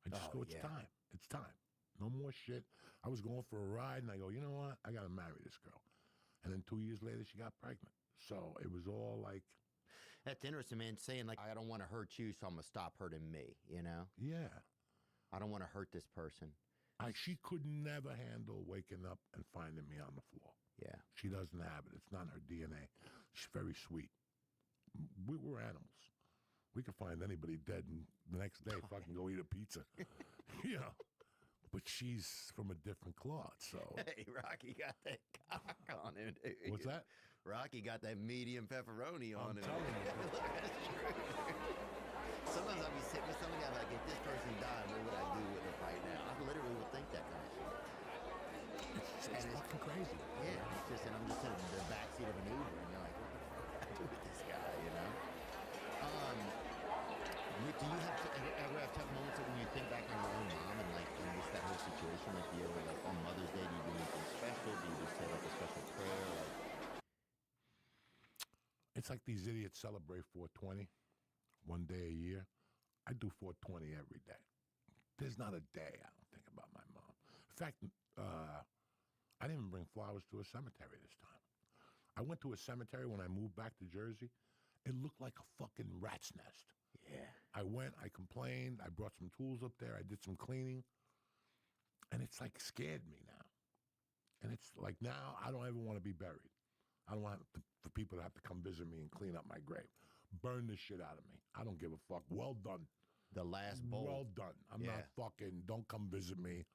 I just go, it's time. It's time. No more shit. I was going for a ride, and I go, you know what? I got to marry this girl. And then 2 years later, she got pregnant. So it was all like... That's interesting, man, saying, like, I don't want to hurt you, so I'm going to stop hurting me, you know? Yeah. I don't want to hurt this person. She could never handle waking up and finding me on the floor. Yeah. She doesn't have it. It's not in her DNA. She's very sweet. We're animals. We could find anybody dead and the next day fucking go eat a pizza. You know. But she's from a different cloth, so... Hey, Rocky got that cock on him, dude. What's that? Rocky got that medium pepperoni on I'm him. telling you. That's true. Sometimes I'll be sitting with somebody, I'm like, if this person died, what would I do with it right now? I literally would think that kind of shit. It's fucking crazy. Yeah. and I'm just in the backseat of an Uber, and you're like, what the fuck am I doing with this guy, you know? Do you have ever have tough moments when you think back on your own mom and like and just that whole situation? Like, do you ever like on Mother's Day, do you do anything special? Do you just say like a special prayer? Like, It's like these idiots celebrate 420 one day a year. I do 420 every day. There's not a day I don't think about my mom. In fact, I didn't even bring flowers to a cemetery this time. I went to a cemetery when I moved back to Jersey. It looked like a fucking rat's nest. yeah. I went, I complained, I brought some tools up there, I did some cleaning, and it's like scared me now. And it's like now I don't ever want to be buried. I don't want for people to have to come visit me and clean up my grave. Burn the shit out of me. I don't give a fuck. Well done. The last bowl. Well done. I'm Yeah. not fucking, don't come visit me.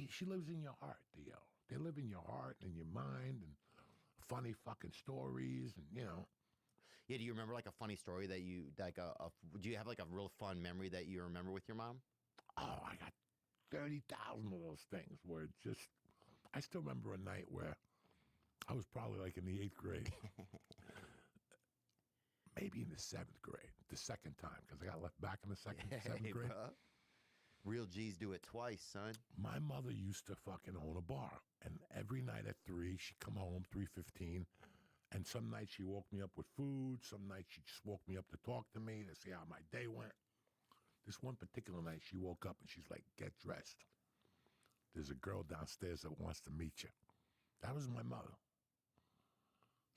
She lives in your heart, Theo. They live in your heart and your mind and funny fucking stories and, you know. Yeah, do you remember like a funny story that you like do you have like a real fun memory that you remember with your mom? Oh, I got 30,000 of those things where it's just, I still remember a night where I was probably like in the 8th grade. Maybe in the 7th grade, the second time, because I got left back in the seventh Hey, grade. bro. Real G's do it twice, son. My mother used to fucking own a bar, and every night at 3, she'd come home 3:15, and some nights she woke me up with food, some nights she just woke me up to talk to me, to see how my day went. This one particular night, she woke up and she's like, get dressed. There's a girl downstairs that wants to meet you. That was my mother.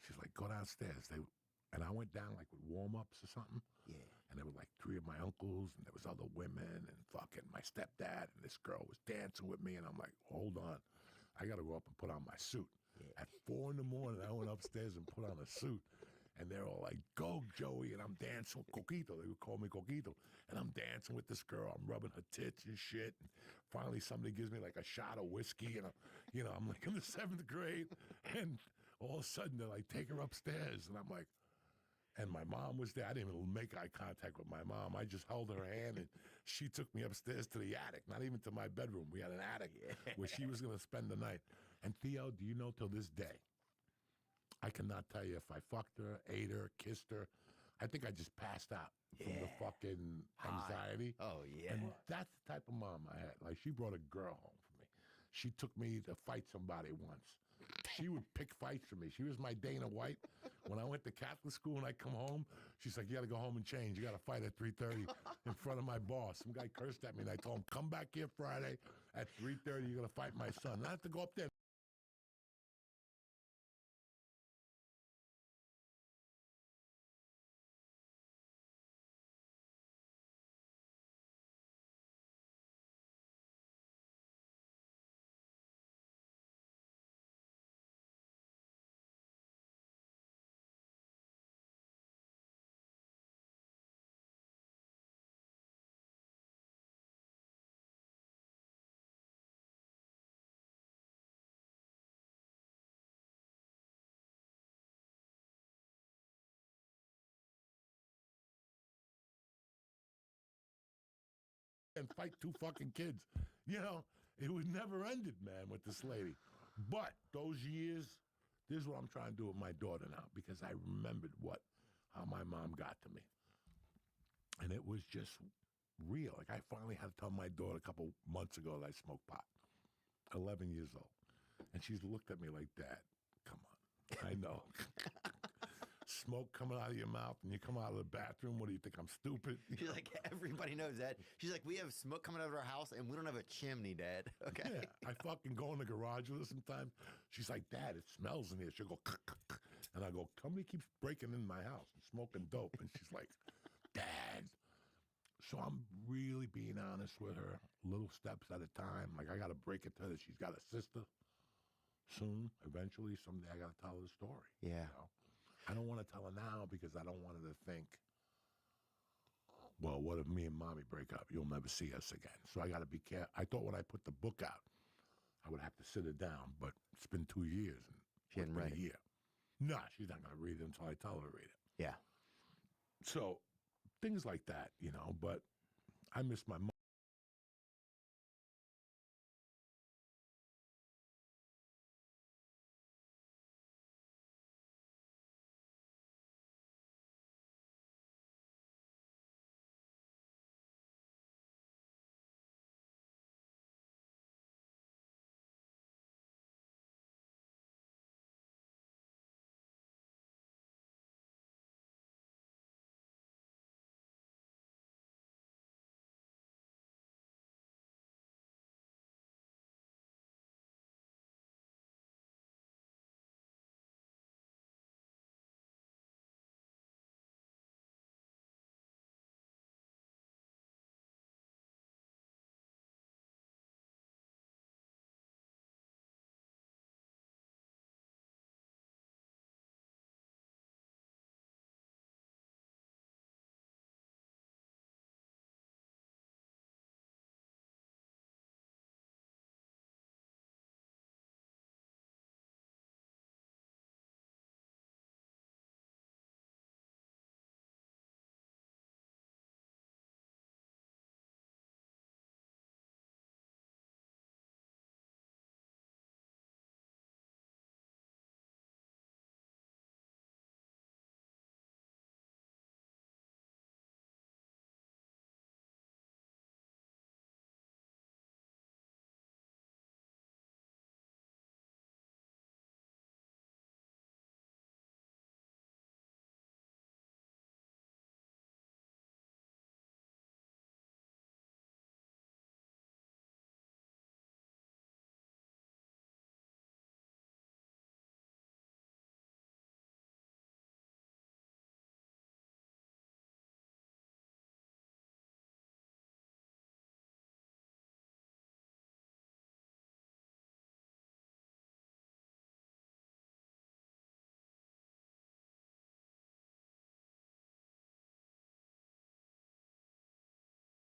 She's like, go downstairs. And I went down like with warm-ups or something. Yeah. And there were like 3 of my uncles, and there was other women, and fucking my stepdad, and this girl was dancing with me, and I'm like, hold on. I got to go up and put on my suit. Yeah. At 4 in the morning, I went upstairs and put on a suit. And they're all like, go, Joey. And I'm dancing with Coquito. They would call me Coquito. And I'm dancing with this girl. I'm rubbing her tits and shit. And finally, somebody gives me like a shot of whiskey. And, I'm like in the 7th grade. And all of a sudden, they're like, take her upstairs. And I'm like, and my mom was there. I didn't even make eye contact with my mom. I just held her hand, and she took me upstairs to the attic, not even to my bedroom. We had an attic where she was going to spend the night. And Theo, do you know till this day, I cannot tell you if I fucked her, ate her, kissed her. I think I just passed out from the fucking anxiety. Oh, yeah. And that's the type of mom I had. Like, she brought a girl home for me. She took me to fight somebody once. She would pick fights for me. She was my Dana White. When I went to Catholic school and I come home, she's like, you got to go home and change. You got to fight at 3:30 in front of my boss. Some guy cursed at me, and I told him, come back here Friday at 3:30. You're going to fight my son. And I have to go up there. And fight 2 fucking kids. It was never ended, man, with this lady. But those years, this is what I'm trying to do with my daughter now, because I remembered how my mom got to me. And it was just real. Like, I finally had to tell my daughter a couple months ago that I smoke pot. 11 years old. And she's looked at me like, Dad, come on. I know. Smoke coming out of your mouth and you come out of the bathroom. What do you think? I'm stupid? She's like, everybody knows that. She's like, we have smoke coming out of our house and we don't have a chimney, Dad. Okay. Yeah, I fucking go in the garage with her sometimes. She's like, Dad, it smells in here. She'll go, and I go, somebody keeps breaking in my house and smoking dope. And she's like, Dad. So I'm really being honest with her, little steps at a time. Like, I got to break it to her that she's got a sister soon, eventually. Someday I got to tell her the story. Yeah. I don't want to tell her now because I don't want her to think, well, what if me and Mommy break up? You'll never see us again. So I got to be careful. I thought when I put the book out, I would have to sit her down, but it's been 2 years. And She hadn't read a it. year. No, she's not going to read it until I tell her to read it. Yeah. So things like that, but I miss my mom.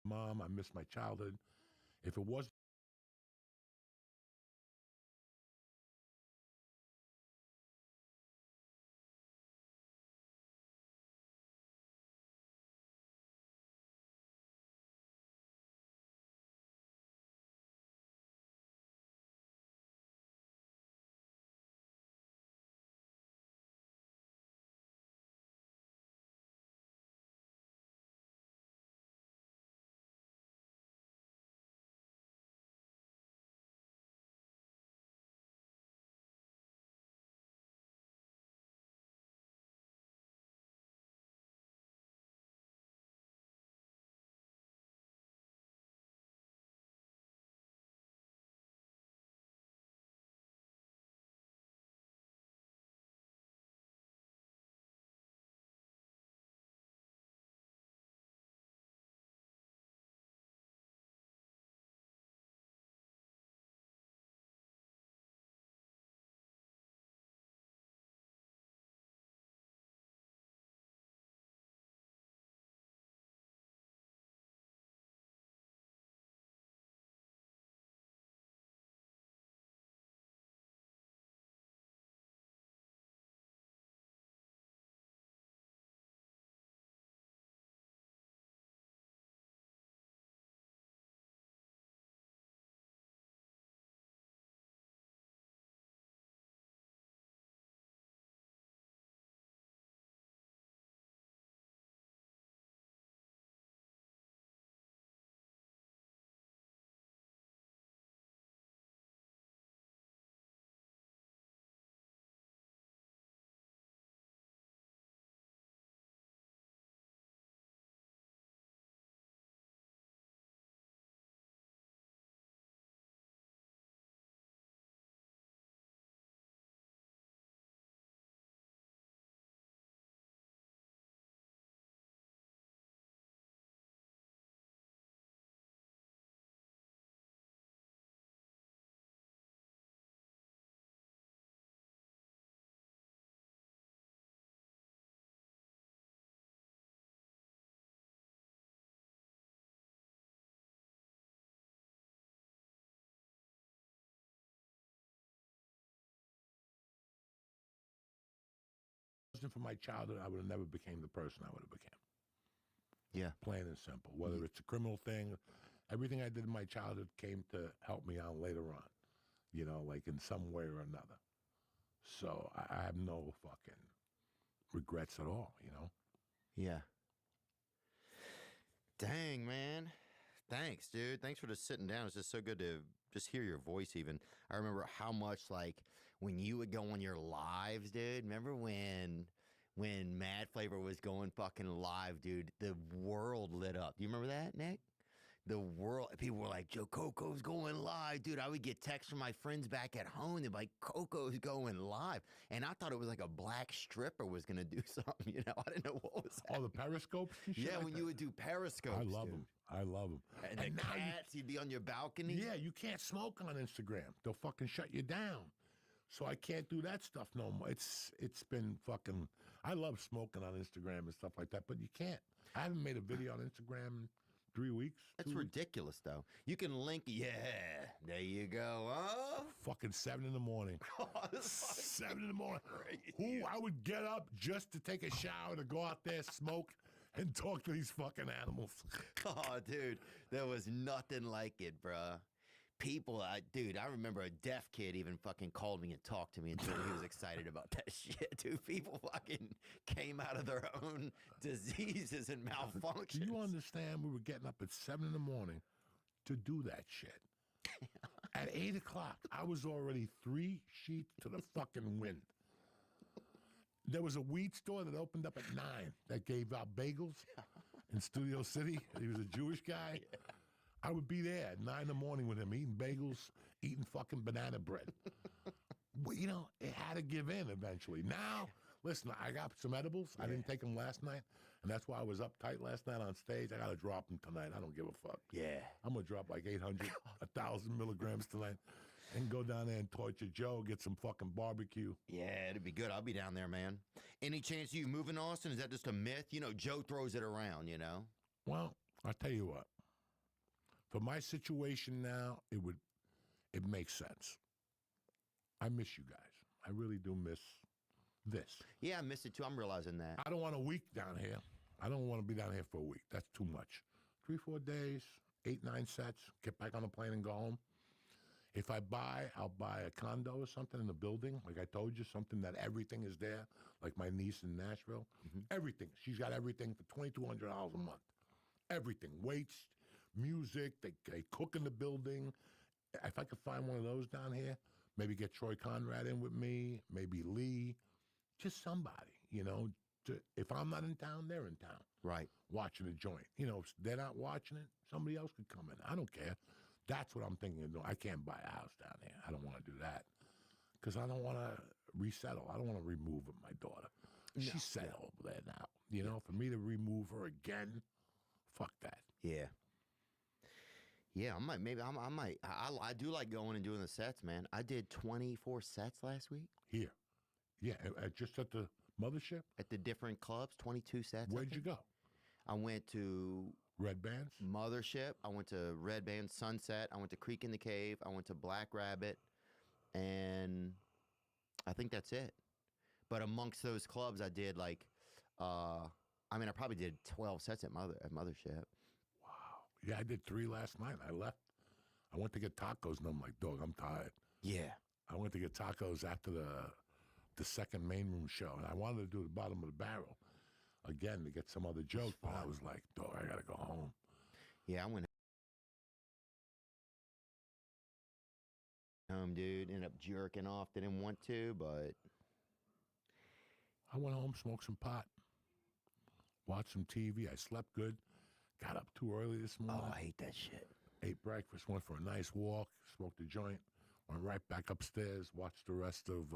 Mom, I miss my childhood. If it was wasn't for my childhood, I would have never became the person I would have become. Yeah. Plain and simple. Whether it's a criminal thing, everything I did in my childhood came to help me out later on, you know, like in some way or another. So I have no fucking regrets at all, you know? Yeah. Dang, man. Thanks, dude. Thanks for just sitting down. It's just so good to just hear your voice even. I remember how much, like, when you would go on your lives, dude. Remember when Mad Flavor was going fucking live, dude? The world lit up. Do you remember that, Nick? The world, people were like, Joe Coco's going live, dude. I would get texts from my friends back at home. They'd be like, Coco's going live. And I thought it was like a black stripper was going to do something, you know? I didn't know what was All happening. the periscopes and shit Yeah, like when that. you would do periscopes. I love dude. them. I love them. And the now cats, you'd be on your balcony. yeah, you can't smoke on Instagram. They'll fucking shut you down. So I can't do that stuff no more. It's been fucking. I love smoking on Instagram and stuff like that, but you can't. I haven't made a video on Instagram in 3 weeks. That's 2 weeks. ridiculous, though. You can link. Yeah, there you go. Oh, Fucking 7 in the morning. this is 7 in the morning. crazy. Who I would get up just to take a shower to go out there, smoke, and talk to these fucking animals. Oh, dude, there was nothing like it, bruh. People, dude, I remember a deaf kid even fucking called me and talked to me and told me he was excited about that shit, dude. People fucking came out of their own diseases and malfunctions. Do you understand? We were getting up at 7 in the morning to do that shit. At 8 o'clock, I was already 3 sheets to the fucking wind. There was a weed store that opened up at 9 that gave out bagels in Studio City. He was a Jewish guy. I would be there at 9 in the morning with him, eating bagels, eating fucking banana bread. Well, you know, it had to give in eventually. Now, listen, I got some edibles. I didn't take them last night, and that's why I was uptight last night on stage. I got to drop them tonight. I don't give a fuck. Yeah. I'm going to drop like 800, 1,000 milligrams tonight and go down there and torture Joe, get some fucking barbecue. Yeah, it'd be good. I'll be down there, man. Any chance you moving, Austin? Is that just a myth? You know, Joe throws it around, you know? Well, I'll tell you what. For my situation now, it makes sense. I miss you guys. I really do miss this. Yeah, I miss it too. I'm realizing that. I don't want a week down here. I don't want to be down here for a week. That's too much. 3-4 days, 8-9 sets, get back on the plane and go home. If I buy, I'll buy a condo or something in the building. Like I told you, something that everything is there. Like my niece in Nashville. Everything. She's got everything for $2,200 a month. Everything. Weights, music, they cook in the building. If I could find one of those down here, maybe get Troy Conrad in with me, maybe Lee, just somebody, you know. If I'm not in town, they're in town Right. watching the joint. You know, if they're not watching it, somebody else could come in. I don't care. That's what I'm thinking of doing. I can't buy a house down here. I don't want to do that because I don't want to resettle. I don't want to remove my daughter. She's settled over there now. You know, for me to remove her again, fuck that. Yeah. Yeah, I do like going and doing the sets, man. I did 24 sets last week Here. Yeah, just at the mothership. at the different clubs, 22 sets. I Where'd you think. go? I went to Red Bands? Mothership. I went to Red Band Sunset. I went to Creek in the Cave. I went to Black Rabbit. And I think that's it. But amongst those clubs, I did like, I probably did 12 sets at Mothership. Yeah, I did 3 last night. I left. I went to get tacos, and I'm like, dog, I'm tired. Yeah. I went to get tacos after the second main room show, and I wanted to do the bottom of the barrel again to get some other joke, but I was like, dog, I got to go home. Yeah, I went home, dude. Ended up jerking off. Didn't want to, but I went home, smoked some pot, watched some TV. I slept good. Got up too early this morning. oh, I hate that shit. Ate breakfast, went for a nice walk, smoked a joint, went right back upstairs, watched the rest of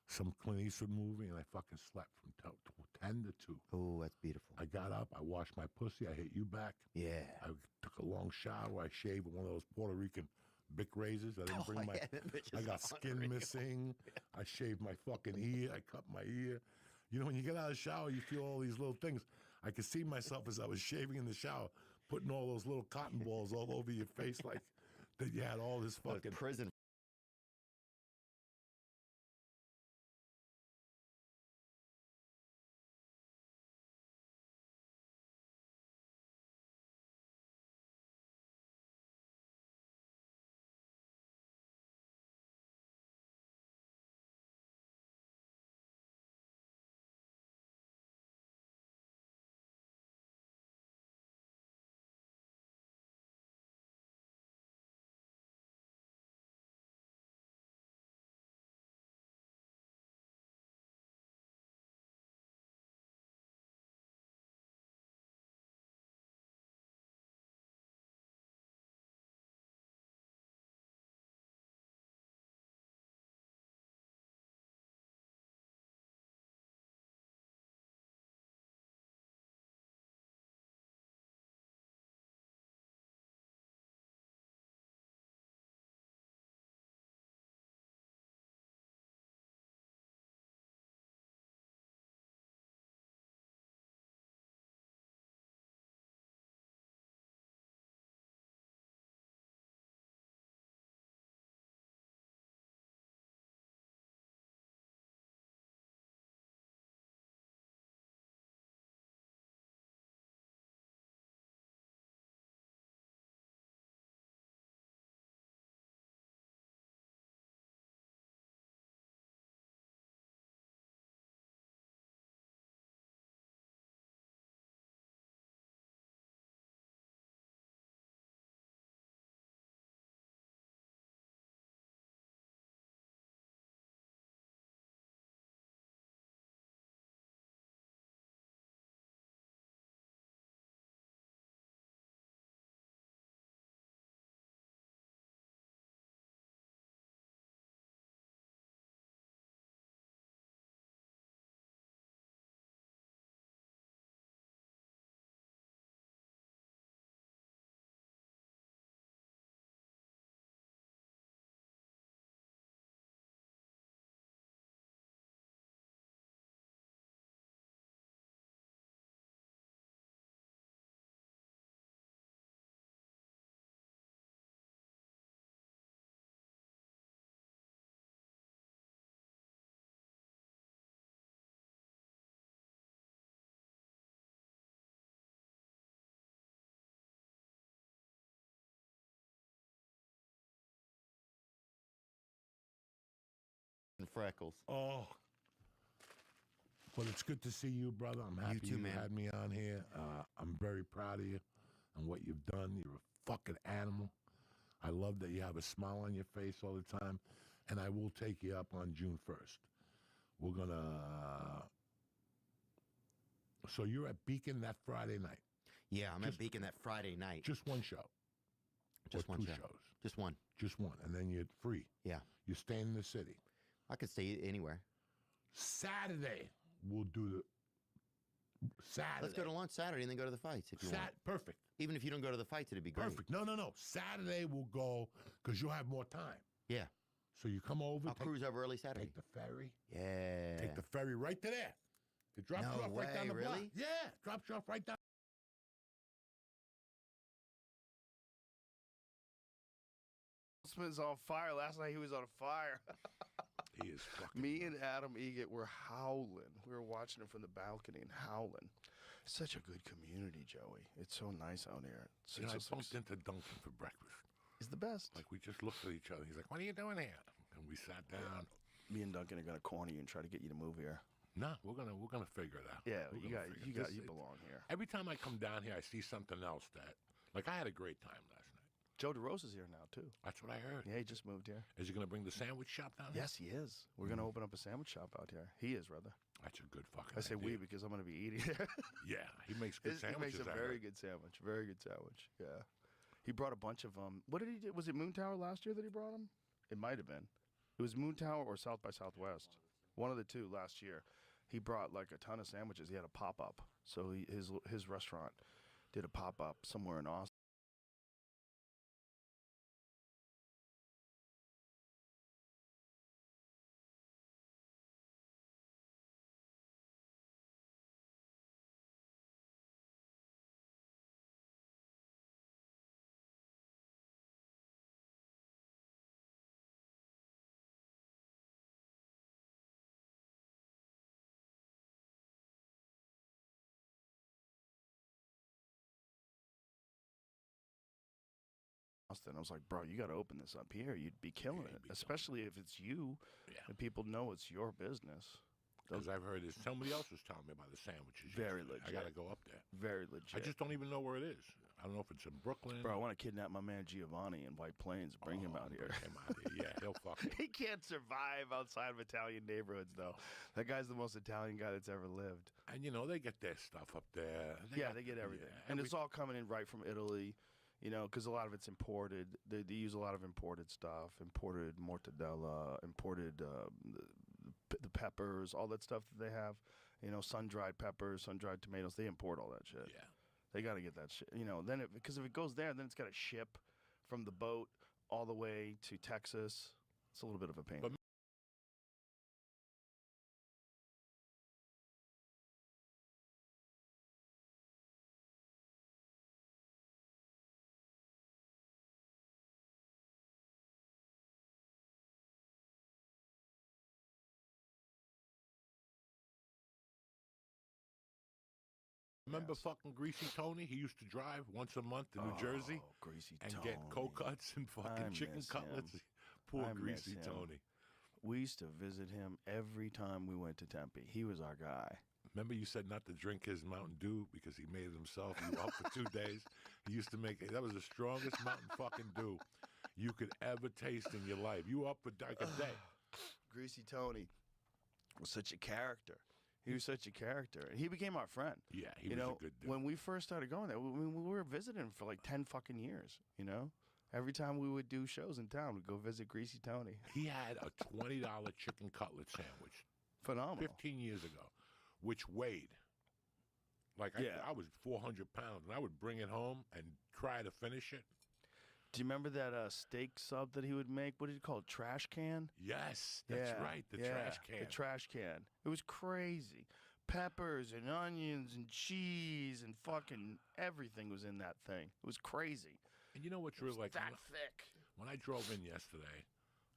some Clint Eastwood movie, and I fucking slept from 10 to 2. Oh, that's beautiful. I got up, I washed my pussy, I hit you back. Yeah. I took a long shower, I shaved with one of those Puerto Rican Bic razors. I didn't bring my, yeah, that bitch I is got skin unreal. missing. I shaved my fucking ear, I cut my ear. You know, when you get out of the shower, you feel all these little things. I could see myself as I was shaving in the shower, putting all those little cotton balls all over your face like that you had all this Those fucking prison freckles. Oh. But it's good to see you, brother. I'm happy too, you man. had me on here. I'm very proud of you and what you've done. You're a fucking animal. I love that you have a smile on your face all the time. And I will take you up on June 1st. We're going to... So you're at Beacon that Friday night. Yeah, I'm at Beacon that Friday night. Just one show. Just or one two show. shows. Just one. Just one. And then you're free. Yeah. You're staying in the city. I could stay anywhere. Saturday, we'll do the... Saturday. Let's go to lunch Saturday and then go to the fights if you want. Perfect. Even if you don't go to the fights, it'd be great. Perfect. No. Saturday we'll go because you'll have more time. Yeah. So you come over. I'll cruise over early Saturday. Take the ferry. Yeah. Take the ferry right to there. It drops No you off right down way, the block. really? Yeah, drops you off right down. Announcements on fire. Last night he was on fire. He is fucking. Me and Adam Egett were howling. We were watching him from the balcony and howling. Such a good community, Joey. It's so nice out here. You know, I bumped into Duncan for breakfast. He's the best. Like, we just looked at each other. He's like, "What are you doing here?" And we sat down. Me and Duncan are gonna corner you and try to get you to move here. No, we're gonna figure it out. Yeah, We're you gonna got figure you it. got This- you belong here. Every time I come down here, I see something else that, like, I had a great time last night. Joe DeRosa's here now too. That's what I heard. Yeah, he just moved here. Is he gonna bring the sandwich shop down here? Yes, he is. We're gonna open up a sandwich shop out here. He is, rather. That's a good fucking. I say we idea. because I'm gonna be eating there. Yeah, he makes good He sandwiches. makes a I very heard. good sandwich. Very good sandwich. Yeah. He brought a bunch of What did he do? Was it Moon Tower last year that he brought them? It might have been. It was Moon Tower or South by Southwest. One of the two last year. He brought like a ton of sandwiches. He had a pop up. So his restaurant did a pop up somewhere in Austin. I was like, bro, you got to open this up here. You'd be killing Yeah, it, you'd be especially if it's you Yeah. and people know it's your business. Because I've heard this. Somebody else was telling me about the sandwiches. Very yesterday. I legit. gotta go up there. Very legit. I just don't even know where it is. I don't know if it's in Brooklyn. Bro, I want to kidnap my man Giovanni in White Plains. Bring him out here. Bring him out here. Yeah, he'll fucking. He can't survive outside of Italian neighborhoods, though. That guy's the most Italian guy that's ever lived. And you know they get their stuff up there. They get everything, and it's all coming in right from Italy. You know, because a lot of it's imported. They use a lot of imported stuff, imported mortadella, imported the peppers, all that stuff that they have. You know, sun-dried peppers, sun-dried tomatoes. They import all that shit. Yeah. They got to get that shit. You know, then because if it goes there, then it's got to ship from the boat all the way to Texas. It's a little bit of a pain. But remember fucking Greasy Tony? He used to drive once a month to New Jersey Greasy and Tony. get cold cuts and fucking I chicken miss cutlets. him. Poor I miss Greasy him. Tony. We used to visit him every time we went to Tempe. He was our guy. Remember you said not to drink his Mountain Dew because he made it himself. You up for 2 days. He used to make it. That was the strongest Mountain fucking Dew you could ever taste in your life. You up for like a day. Greasy Tony was such a character. He was such a character. And he became our friend. Yeah, he you was know, a good dude. when we first started going there, we were visiting him for like 10 fucking years, you know? Every time we would do shows in town, we'd go visit Greasy Tony. He had a $20 chicken cutlet sandwich Phenomenal. 15 years ago, which weighed. Like, I was 400 pounds, and I would bring it home and try to finish it. Do you remember that steak sub that he would make? What did he call it? Trash can? Yes, that's right, the trash can. The trash can. It was crazy. Peppers and onions and cheese and fucking everything was in that thing. It was crazy. And you know what's real like that thick. when I drove in yesterday,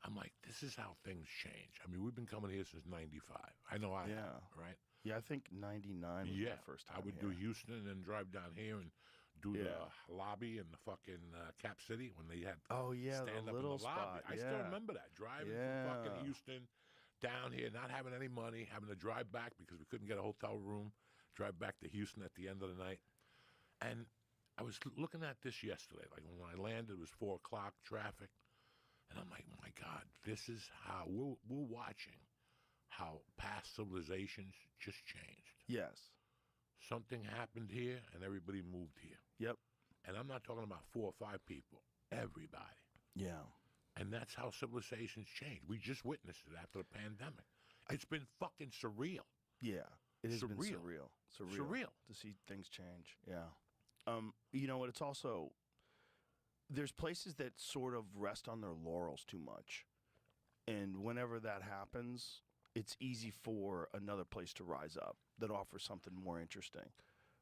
I'm like, this is how things change. I mean, we've been coming here since '95. I know I have, right? Yeah, I think 99 was Yeah, my first time I would here. do Houston and then drive down here and do the lobby in the fucking Cap City when they had Oh, yeah, stand the up little in the lobby. spot. I still remember that driving from fucking Houston down here, not having any money, having to drive back because we couldn't get a hotel room, drive back to Houston at the end of the night. And I was looking at this yesterday. Like when I landed, it was 4 o'clock, traffic. And I'm like, my God, this is how we're watching how past civilizations just changed. Yes. Something happened here and everybody moved here. Yep. And I'm not talking about 4 or 5 people, everybody. Yeah. And that's how civilizations change. We just witnessed it after the pandemic. It's been fucking surreal. Yeah. It has been Surreal. surreal to see things change. Yeah. You know what? It's also, there's places that sort of rest on their laurels too much. And whenever that happens, it's easy for another place to rise up that offers something more interesting.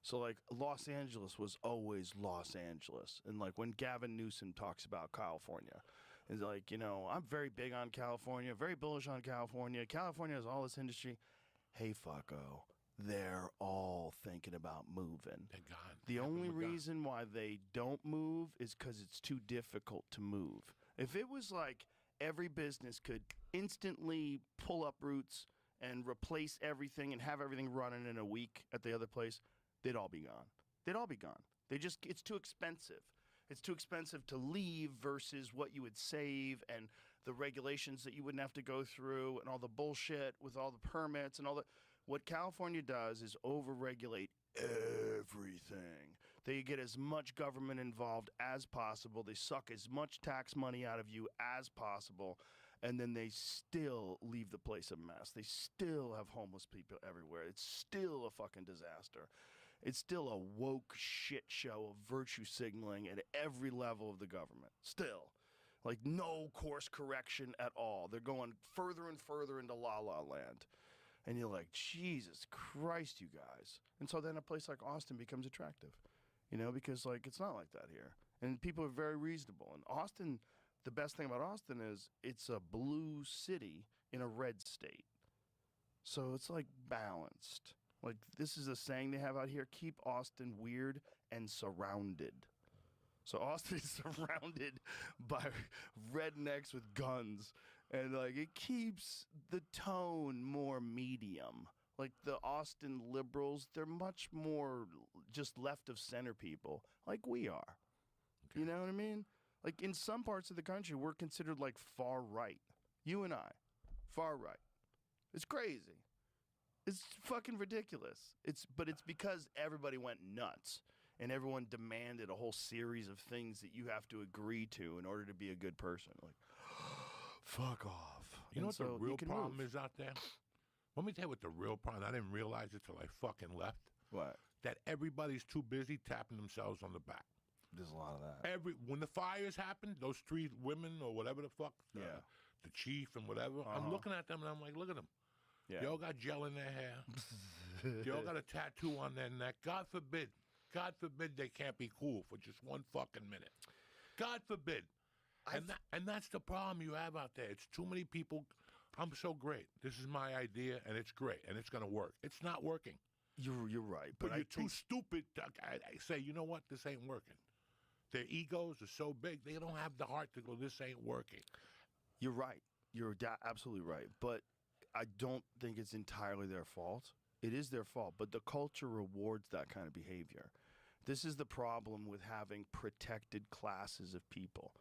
So, like, Los Angeles was always Los Angeles. And, like, when Gavin Newsom talks about California, it's like, you know, I'm very big on California, very bullish on California. California has all this industry. Hey, fucko, they're all thinking about moving. They're gone. The Half of only them are gone. reason why they don't move is because it's too difficult to move. If it was like every business could instantly pull up roots and replace everything and have everything running in a week at the other place, they'd all be gone. They'd all be gone. It's too expensive. It's too expensive to leave versus what you would save and the regulations that you wouldn't have to go through and all the bullshit with all the permits and all the. What California does is overregulate everything. They get as much government involved as possible. They suck as much tax money out of you as possible. And then they still leave the place a mess. They still have homeless people everywhere. It's still a fucking disaster. It's still a woke shit show of virtue signaling at every level of the government. Still. Like, no course correction at all. They're going further and further into La La Land. And you're like, Jesus Christ, you guys. And so then a place like Austin becomes attractive, you know, because, like, it's not like that here. And people are very reasonable. And Austin, the best thing about Austin is it's a blue city in a red state. So it's, like, balanced. Like, this is a saying they have out here, keep Austin weird and surrounded. So Austin is surrounded by rednecks with guns. And, like, it keeps the tone more medium. Like, the Austin liberals, they're much more just left of center people, like we are. You know what I mean? Like, in some parts of the country, we're considered, like, far right. You and I, far right. It's crazy. It's fucking ridiculous. But it's because everybody went nuts. And everyone demanded a whole series of things that you have to agree to in order to be a good person. Like, fuck off. You know And what the so real you can problem move. is out there? Let me tell you what the real problem. I didn't realize it till I fucking left. What? That everybody's too busy tapping themselves on the back. There's a lot of that. When the fires happened, those 3 women or whatever the fuck, Yeah. the chief and whatever, I'm looking at them and I'm like, look at them. Yeah. They all got gel in their hair. They all got a tattoo on their neck. God forbid they can't be cool for just one fucking minute. God forbid. And that's the problem you have out there. It's too many people. I'm so great. This is my idea, and it's great, and it's going to work. It's not working. You're right. But I you're too think stupid to I say, you know what? This ain't working. Their egos are so big, they don't have the heart to go, this ain't working. you're right. You're absolutely right. But I don't think it's entirely their fault. It is their fault, but the culture rewards that kind of behavior. This is the problem with having protected classes of people,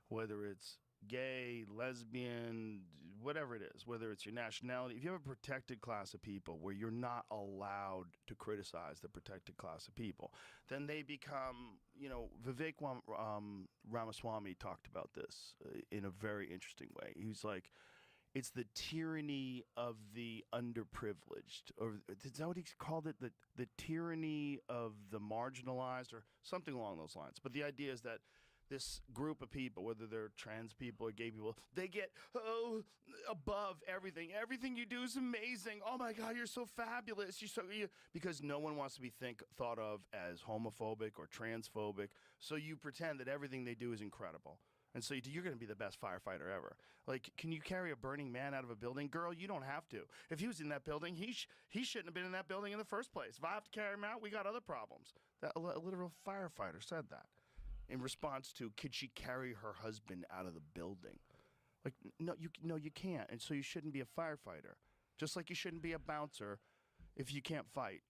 whether it's gay, lesbian, whatever it is, whether it's your nationality. If you have a protected class of people where you're not allowed to criticize the protected class of people, then they become, Vivek Ramaswamy talked about this in a very interesting way. He was like, it's the tyranny of the underprivileged, or is that what he called it? The tyranny of the marginalized, or something along those lines. But the idea is that this group of people, whether they're trans people or gay people, they get above everything. Everything you do is amazing. Oh my God, you're so fabulous. Because no one wants to be thought of as homophobic or transphobic. So you pretend that everything they do is incredible. And so you're going to be the best firefighter ever. Like, can you carry a burning man out of a building? Girl, you don't have to. If he was in that building, he shouldn't have been in that building in the first place. If I have to carry him out, we got other problems. A literal firefighter said that in response to, could she carry her husband out of the building? Like, no, you can't. And so you shouldn't be a firefighter. Just like you shouldn't be a bouncer if you can't fight.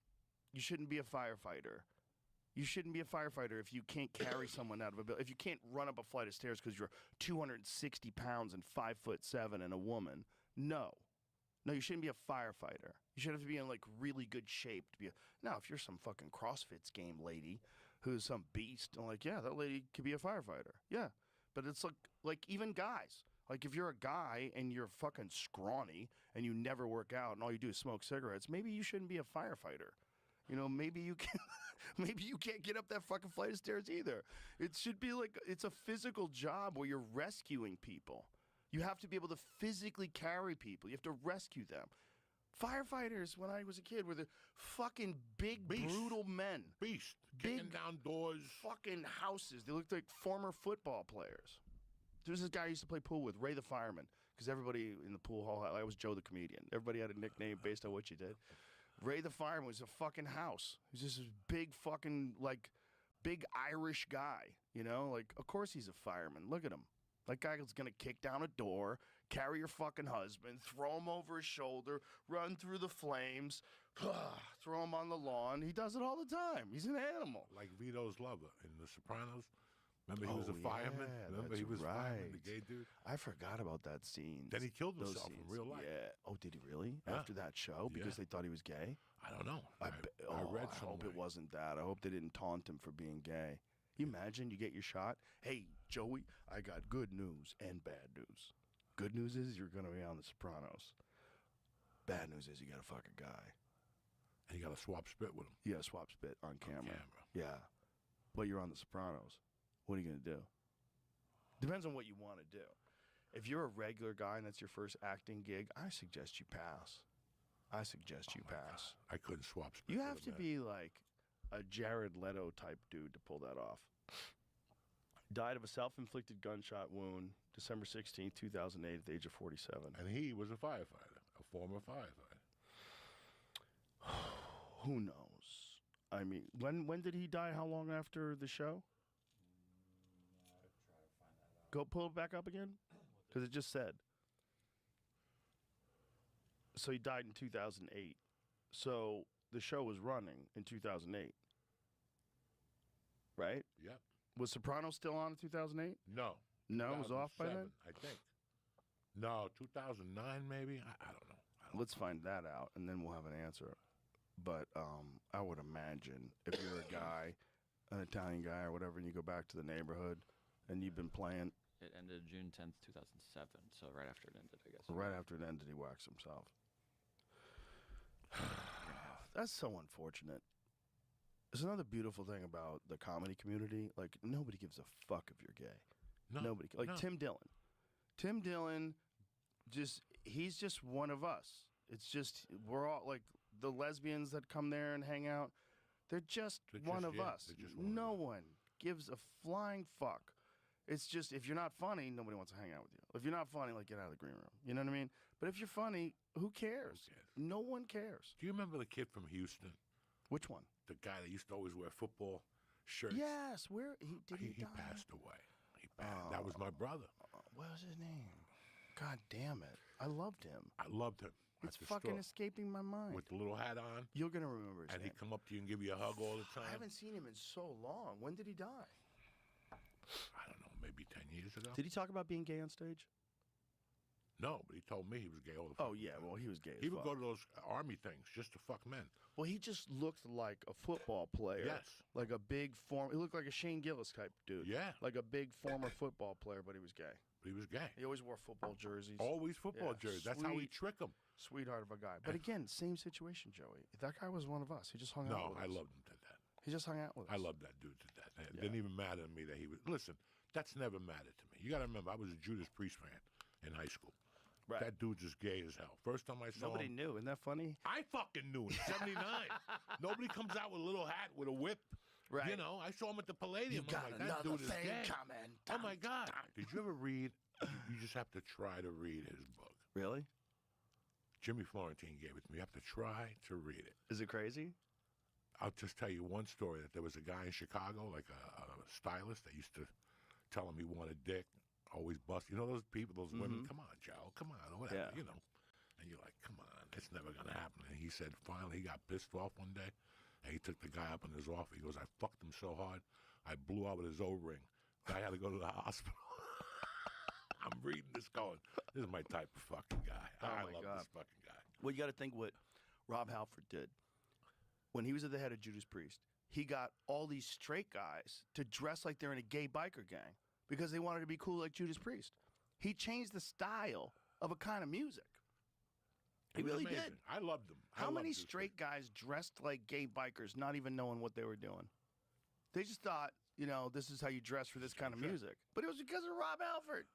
You shouldn't be a firefighter. You shouldn't be a firefighter if you can't carry someone out of a building. If you can't run up a flight of stairs because you're 260 pounds and 5'7" and a woman. No, you shouldn't be a firefighter. You should have to be in like really good shape to be. Now, if you're some fucking CrossFit game lady who's some beast, I'm like, yeah, that lady could be a firefighter. Yeah, but it's like even guys. Like if you're a guy and you're fucking scrawny and you never work out and all you do is smoke cigarettes, maybe you shouldn't be a firefighter. You know, maybe you can, maybe you can't get up that fucking flight of stairs either. It should be like it's a physical job where you're rescuing people. You have to be able to physically carry people. You have to rescue them. Firefighters, when I was a kid, were the fucking big, brutal men. Beast. Kicking down doors. Fucking houses. They looked like former football players. There was this guy I used to play pool with, Ray the Fireman, because everybody in the pool hall, I was Joe the Comedian. Everybody had a nickname based on what you did. Ray the Fireman was a fucking house. He was just this big fucking, like, big Irish guy, you know? Like, of course he's a fireman. Look at him. That guy is going to kick down a door, carry your fucking husband, throw him over his shoulder, run through the flames, throw him on the lawn. He does it all the time. He's an animal. Like Vito's lover in The Sopranos. Remember he was a fireman? Remember he was fireman, the gay dude? I forgot about that scene. Then he killed himself in real life. Yeah. Oh, did he really? Yeah. After that show? Because they thought he was gay? I don't know. I read I somewhere. hope it wasn't that. I hope they didn't taunt him for being gay. You imagine you get your shot? Hey, Joey, I got good news and bad news. Good news is you're going to be on The Sopranos. Bad news is you got to fuck a guy. And you got to swap spit with him. You got to swap spit on camera. Yeah. But you're on The Sopranos. What are you going to do? Depends on what you want to do. If you're a regular guy and that's your first acting gig, I suggest you pass. I suggest you pass. I couldn't swap spit You with have him, to man. be like a Jared Leto type dude to pull that off. Died of a self-inflicted gunshot wound December 16, 2008 at the age of 47. And he was a firefighter, a former firefighter. Who knows? I mean, when did he die? How long after the show? Go pull it back up again? Because it just said. So he died in 2008. So the show was running in 2008. Right? Yep. Was Sopranos still on in 2008? No. No, it was off by then? 2007, I think. No, 2009 maybe? I don't know. Let's find that out, and then we'll have an answer. But I would imagine if you're a guy, an Italian guy or whatever, and you go back to the neighborhood, and you've been playing. It ended June 10th, 2007, so right after it ended, I guess. Right after it ended, he waxed himself. That's so unfortunate. There's another beautiful thing about the comedy community. Like, nobody gives a fuck if you're gay. No. Nobody. Like, no. Tim Dillon. Tim Dillon, he's just one of us. It's just, we're all, like, the lesbians that come there and hang out, they're just one of us. they're just one No of us. one gives a flying fuck. It's just, if you're not funny, nobody wants to hang out with you. If you're not funny, like, get out of the green room. You know what I mean? But if you're funny, who cares? No one cares. Do you remember the kid from Houston? Which one? The guy that used to always wear football shirts? Yes. Where did he die? He passed away. He passed. That was my brother. What was his name? God damn it. I loved him. I loved him. It's at the fucking store, escaping my mind. with the little hat on, You're going to remember his and name. he'd come up to you and give you a hug all the time. I haven't seen him in so long. When did he die? I don't know, maybe 10 years ago. Did he talk about being gay on stage? No, but he told me he was gay all the Oh, fucking yeah. time. Well, he was gay He as would fuck. go to those army things just to fuck men. Well, he just looked like a football player. Yes. Like a big He looked like a Shane Gillis type dude. Yeah. Like a big former football player, but he was gay. But he was gay. He always wore football jerseys. Always football Yeah, jerseys. That's how we sweet. trick them. Sweetheart of a guy. But again, same situation, Joey. That guy was one of us. He just hung out No, with I us. loved him to death. He just hung out with us. I loved that dude to death. It didn't even matter to me that he was. Listen, that's never mattered to me. You got to remember, I was a Judas Priest fan in high school. Right. That dude's as gay as hell. First time I saw Nobody him, knew. Isn't that funny? I fucking knew in '79. Nobody comes out with a little hat with a whip. Right. You know, I saw him at the Palladium. I'm like, that dude is gay. coming. Oh my God! Did you ever read? You just have to try to read his book. Really? Jimmy Florentine gave it to me. You have to try to read it. Is it crazy? I'll just tell you one story. That there was a guy in Chicago, like a stylist, that used to tell him he wanted dick. always bust. You know those people, those women. Mhm. Come on, Joe. Come on, or whatever. Yeah. You know. And you're like, come on, it's never gonna happen. And he said finally he got pissed off one day, and he took the guy up in his office. He goes, I fucked him so hard, I blew out with his O-ring. Guy had to go to the hospital. I'm reading this going, this is my type of fucking guy. I my love God. this fucking guy. Well, you got to think what Rob Halford did. When he was at the head of Judas Priest, he got all these straight guys to dress like they're in a gay biker gang because they wanted to be cool like Judas Priest. He changed the style of a kind of music. He was really amazing. did. I loved him. I How loved many this straight guys dressed like gay bikers, not even knowing what they were doing? They just thought, this is how you dress for this kind of music. But it was because of Rob Halford.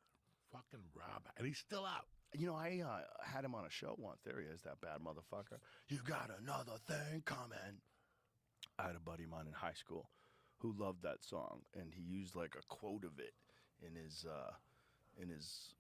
Fucking Rob, and he's still out. I had him on a show once. There he is, that bad motherfucker. You got another thing coming. I had a buddy of mine in high school who loved that song, and he used like a quote of it in his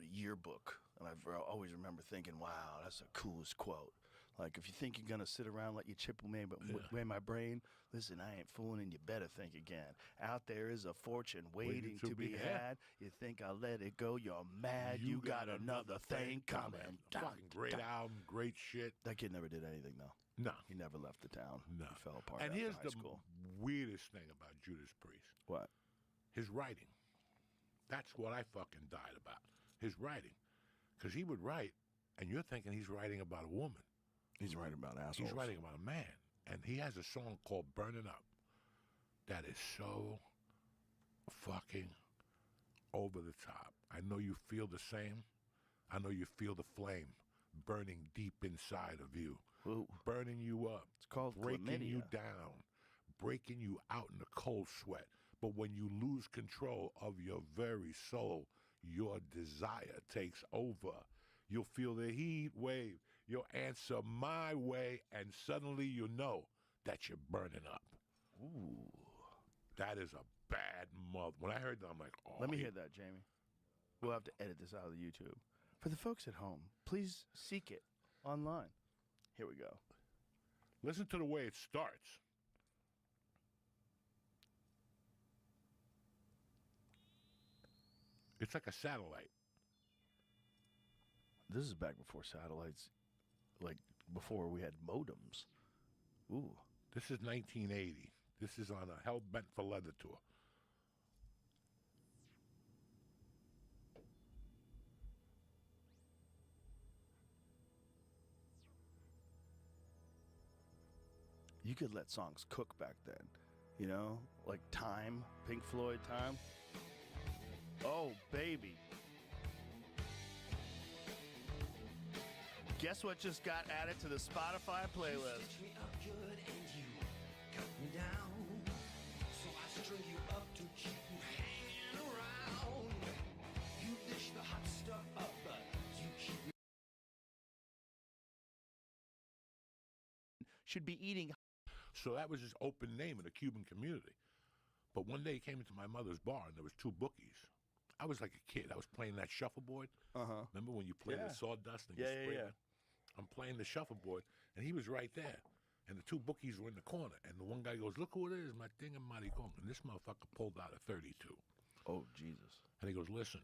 yearbook. And I always remember thinking, wow, that's the coolest quote. Like, if you think you're going to sit around, let your chip away my brain, listen, I ain't fooling, and you better think again. Out there is a fortune waiting to be had. You think I'll let it go, you're mad. You got another thing coming. Fucking great album, great shit. That kid never did anything, though. No. He never left the town. No. He fell apart And after here's high the school. weirdest thing about Judas Priest. What? His writing. That's what I fucking died about. His writing. Because he would write, and you're thinking he's writing about a woman. He's writing about assholes. He's writing about a man. And he has a song called Burning Up that is so fucking over the top. I know you feel the same. I know you feel the flame burning deep inside of you. Ooh. Burning you up. It's called breaking you chlamydia. down. Breaking you out in a cold sweat. But when you lose control of your very soul, your desire takes over. You'll feel the heat wave. You'll answer my way, and suddenly you know that you're burning up. Ooh. That is a bad mother. When I heard that, I'm like, oh. Let me hear that, Jamie. We'll have to edit this out of the YouTube. For the folks at home, please seek it online. Here we go. Listen to the way it starts. It's like a satellite. This is back before satellites, like before we had modems. Ooh. This is 1980. This is on a Hell Bent for Leather tour. You could let songs cook back then, like Time, Pink Floyd Time. Oh, baby. Guess what just got added to the Spotify playlist? Stitch me up good and you cut me down. So I string you up to keep you hanging around. You dish the hot stuff up, but you keep me. Should be eating. So that was his open name in the Cuban community. But one day he came into my mother's bar, and there was two bookies. I was like a kid. I was playing that shuffleboard. Uh-huh. Remember when you played Yeah. the sawdust and Yeah, you yeah, sprayed yeah. it? I'm playing the shuffleboard, and he was right there. And the two bookies were in the corner. And the one guy goes, look who it is, my thing and maricon. And this motherfucker pulled out a 32. Oh, Jesus. And he goes, listen,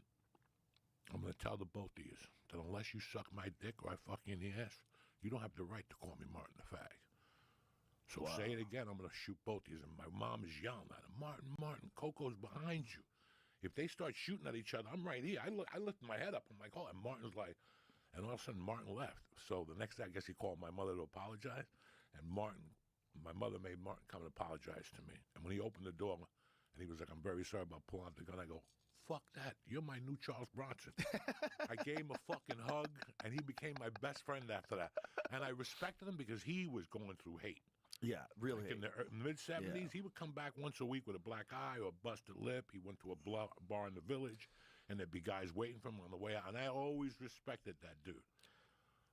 I'm going to tell the both of you that unless you suck my dick or I fuck you in the ass, you don't have the right to call me Martin the Fag. So Wow. say it again, I'm going to shoot both of you. And my mom is yelling at him, Martin, Martin, Coco's behind you. If they start shooting at each other, I'm right here. I lift my head up. I'm like, oh, and Martin's like, and all of a sudden Martin left. So the next day, I guess he called my mother to apologize. And my mother made Martin come and apologize to me. And when he opened the door, and he was like, I'm very sorry about pulling out the gun, I go, fuck that. You're my new Charles Bronson. I gave him a fucking hug, and he became my best friend after that. And I respected him because he was going through hate. Yeah, really. Like in the mid-'70s, Yeah. he would come back once a week with a black eye or a busted lip. He went to a bar in the village, and there'd be guys waiting for him on the way out. And I always respected that dude.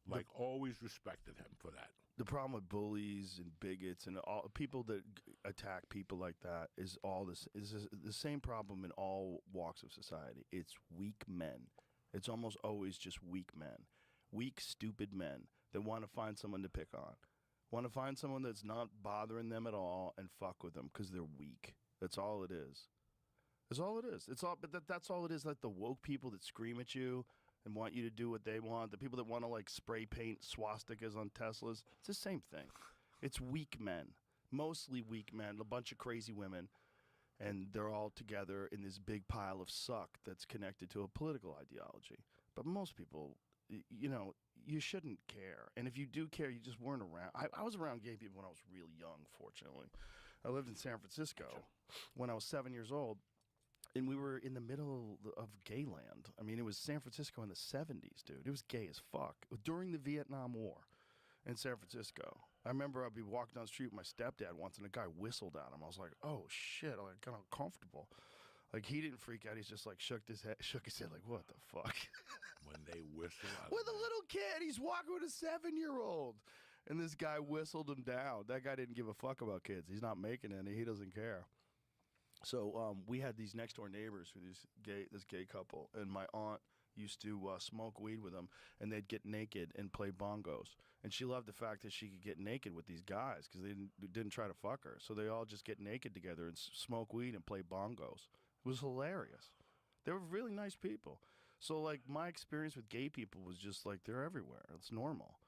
Like, always respected him for that. The problem with bullies and bigots and all people that attack people like that is all this is the same problem in all walks of society. It's weak men. It's almost always just weak men, weak, stupid men that want to find someone to pick on, want to find someone that's not bothering them at all and fuck with them because they're weak. That's all it is. That's all it is. It's all, but that's all it is. Like the woke people that scream at you and want you to do what they want. The people that want to like spray paint swastikas on Teslas. It's the same thing. It's weak men, mostly weak men, a bunch of crazy women, and they're all together in this big pile of suck that's connected to a political ideology. But most people, you know, you shouldn't care. And if you do care, you just weren't around. I was around gay people when I was really young, fortunately. I lived in San Francisco when I was 7 years old. And we were in the middle of gay land. I mean, it was San Francisco in the 70s, dude. It was gay as fuck. During the Vietnam War in San Francisco. I remember I'd be walking down the street with my stepdad once, and a guy whistled at him. I was like, oh, shit. I got uncomfortable. Like, he didn't freak out. He's just, like, shook his head like, what the fuck? When they whistle. With a little kid. He's walking with a 7-year-old. And this guy whistled him down. That guy didn't give a fuck about kids. He's not making any. He doesn't care. So we had these next door neighbors who this gay couple, and my aunt used to smoke weed with them, and they'd get naked and play bongos. And she loved the fact that she could get naked with these guys because they didn't try to fuck her. So they all just get naked together and smoke weed and play bongos. It was hilarious. They were really nice people. So like my experience with gay people was just like they're everywhere. It's normal.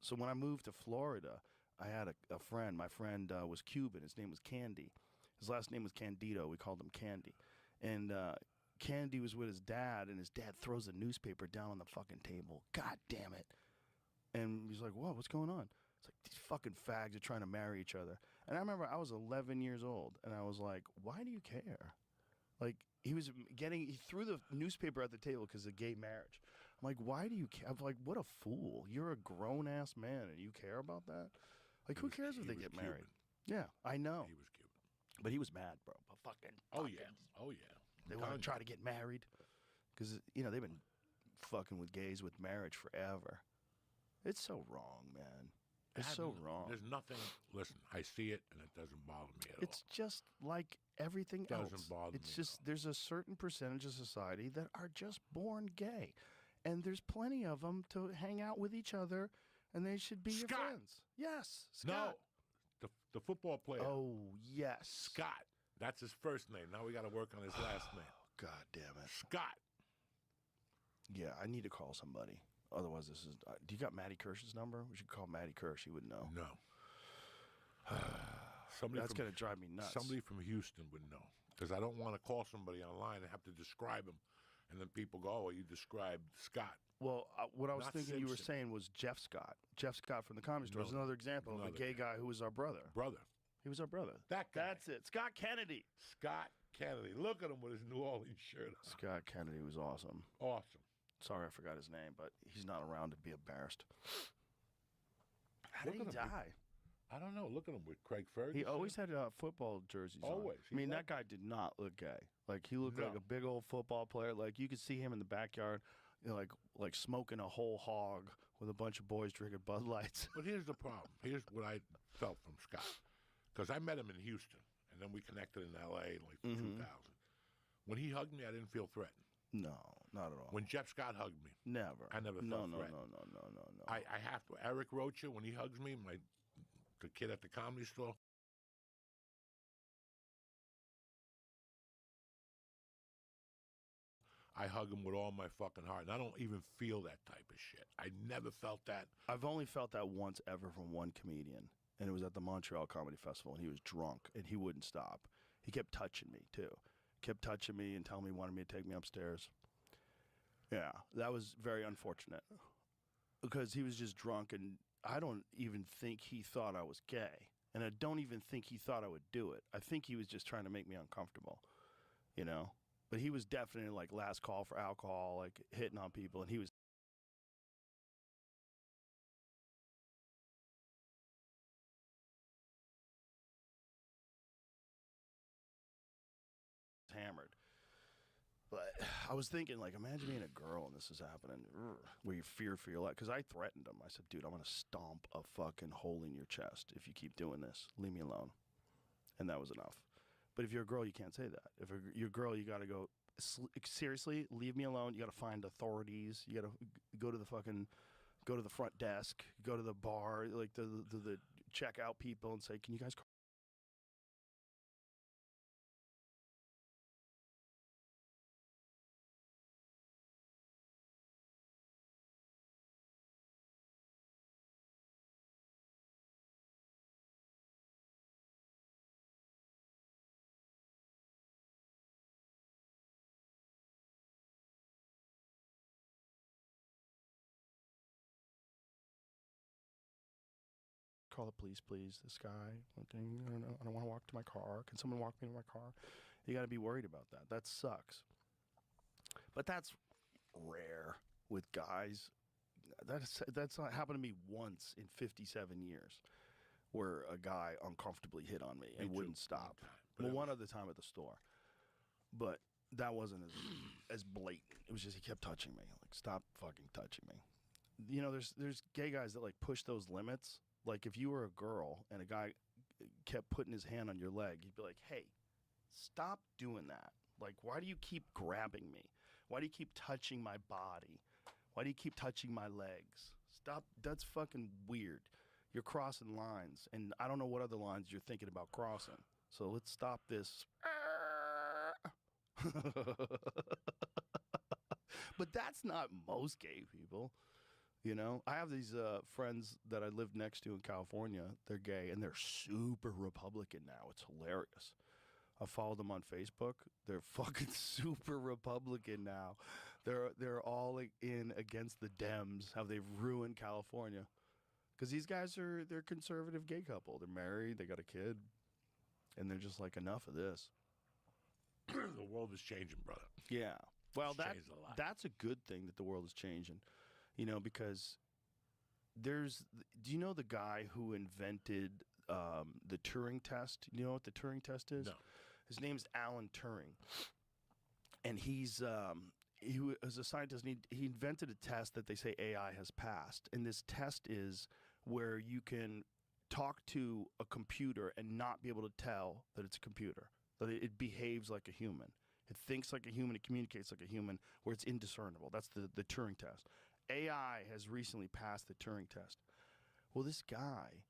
So when I moved to Florida, I had a friend. My friend was Cuban. His name was Candy. His last name was Candido. We called him Candy. And Candy was with his dad, and his dad throws a newspaper down on the fucking table. God damn it. And he's like, whoa, what's going on? It's like, these fucking fags are trying to marry each other. And I remember I was 11 years old, and I was like, why do you care? Like, he threw the newspaper at the table because of gay marriage. I'm like, why do you care? I'm like, what a fool. You're a grown-ass man, and you care about that? Like, who cares if they get married? Yeah, I know. He was Cuban. But he was mad, bro. But fucking. Oh, yeah. They want to try to get married. Because, you know, they've been fucking with gays with marriage forever. It's so wrong, man. It's so wrong. There's nothing. Listen, I see it, and it doesn't bother me at It's just like everything all. else. Doesn't bother It's me. just, there's a certain percentage of society that are just born gay. And there's plenty of them to hang out with each other, and they should be your Scott. friends. Yes, No. Scott. The football player. Oh, yes. Scott. That's his first name. Now we got to work on his last name. God damn it. Scott. Yeah, I need to call somebody. Otherwise, this is. Do you got Matty Kirsch's number? We should call Matty Kirsch. He would know. No. That's going to drive me nuts. Somebody from Houston would know. Because I don't want to call somebody online and have to describe him. And then people go, oh, you described Scott. Well, what I was Not thinking you were Simpson. saying was Jeff Scott. Jeff Scott from the Comedy Store is No, another example of a another gay guy who was our brother. Brother. He was our brother. That guy. That's it. Scott Kennedy. Scott Kennedy. Look at him with his New Orleans shirt on. Scott Kennedy was awesome. Awesome. Sorry, I forgot his name, but he's not around to be embarrassed. How Look did he at him. die? I don't know. Look at him with Craig Ferguson. He always had football jerseys on. Always. I mean, that guy did not look gay. Like, he looked like No. a big old football player. Like, you could see him in the backyard, you know, like smoking a whole hog with a bunch of boys drinking Bud Lights. But here's the problem. Here's what I felt from Scott. Because I met him in Houston, and then we connected in L.A. in like 2000. When he hugged me, I didn't feel threatened. No, not at all. When Jeff Scott hugged me, Never. I never no, felt no, threatened. no. I have to. Eric Rocha, when he hugs me, the kid at the Comedy Store, I hug him with all my fucking heart. And I don't even feel that type of shit. I never felt that. I've only felt that once ever from one comedian, and it was at the Montreal Comedy Festival, and he was drunk, and he wouldn't stop. He kept touching me, too. Kept touching me and telling me he wanted me to take me upstairs. Yeah, that was very unfortunate. Because he was just drunk, and I don't even think he thought I was gay. And I don't even think he thought I would do it. I think he was just trying to make me uncomfortable, you know? But he was definitely like last call for alcohol, like hitting on people, and he was hammered. But I was thinking, like, imagine being a girl and this is happening, where you fear for your life. Because I threatened him. I said, dude, I'm going to stomp a fucking hole in your chest if you keep doing this. Leave me alone. And that was enough. But if you're a girl, you can't say that. If you're a girl, you got to go, seriously, leave me alone. You got to find authorities. You got to go to the front desk, go to the bar, like the checkout people and say, can you guys call the police, please? This guy, one thing, I don't want to walk to my car. Can someone walk me to my car? You got to be worried about that. That sucks. But that's rare with guys. That's not happened to me once in 57 years, where a guy uncomfortably hit on me and Me wouldn't too. stop. But Well, it one was- other time at the store, but that wasn't as blatant. It was just he kept touching me. Like, stop fucking touching me. You know, there's gay guys that like push those limits. Like, if you were a girl and a guy kept putting his hand on your leg, you'd be like, hey, stop doing that. Like, why do you keep grabbing me? Why do you keep touching my body? Why do you keep touching my legs? Stop. That's fucking weird. You're crossing lines, and I don't know what other lines you're thinking about crossing. So let's stop this. But that's not most gay people. You know, I have these friends that I lived next to in California. They're gay, and they're super Republican now. It's hilarious. I follow them on Facebook. They're fucking super Republican now. They're all like, in against the Dems. How they've ruined California. Because these guys they're conservative gay couple. They're married. They got a kid, and they're just like, enough of this. The world is changing, brother. Yeah. Well, It's changed a lot. that's a good thing that the world is changing, you know, because do you know the guy who invented the Turing test? You know what the Turing test is? No. His name's Alan Turing, and he was a scientist. And he invented a test that they say AI has passed, and this test is where you can talk to a computer and not be able to tell that it's a computer, that it behaves like a human. It thinks like a human, it communicates like a human, where it's indiscernible. That's the Turing test. AI has recently passed the Turing test. Well, this guy,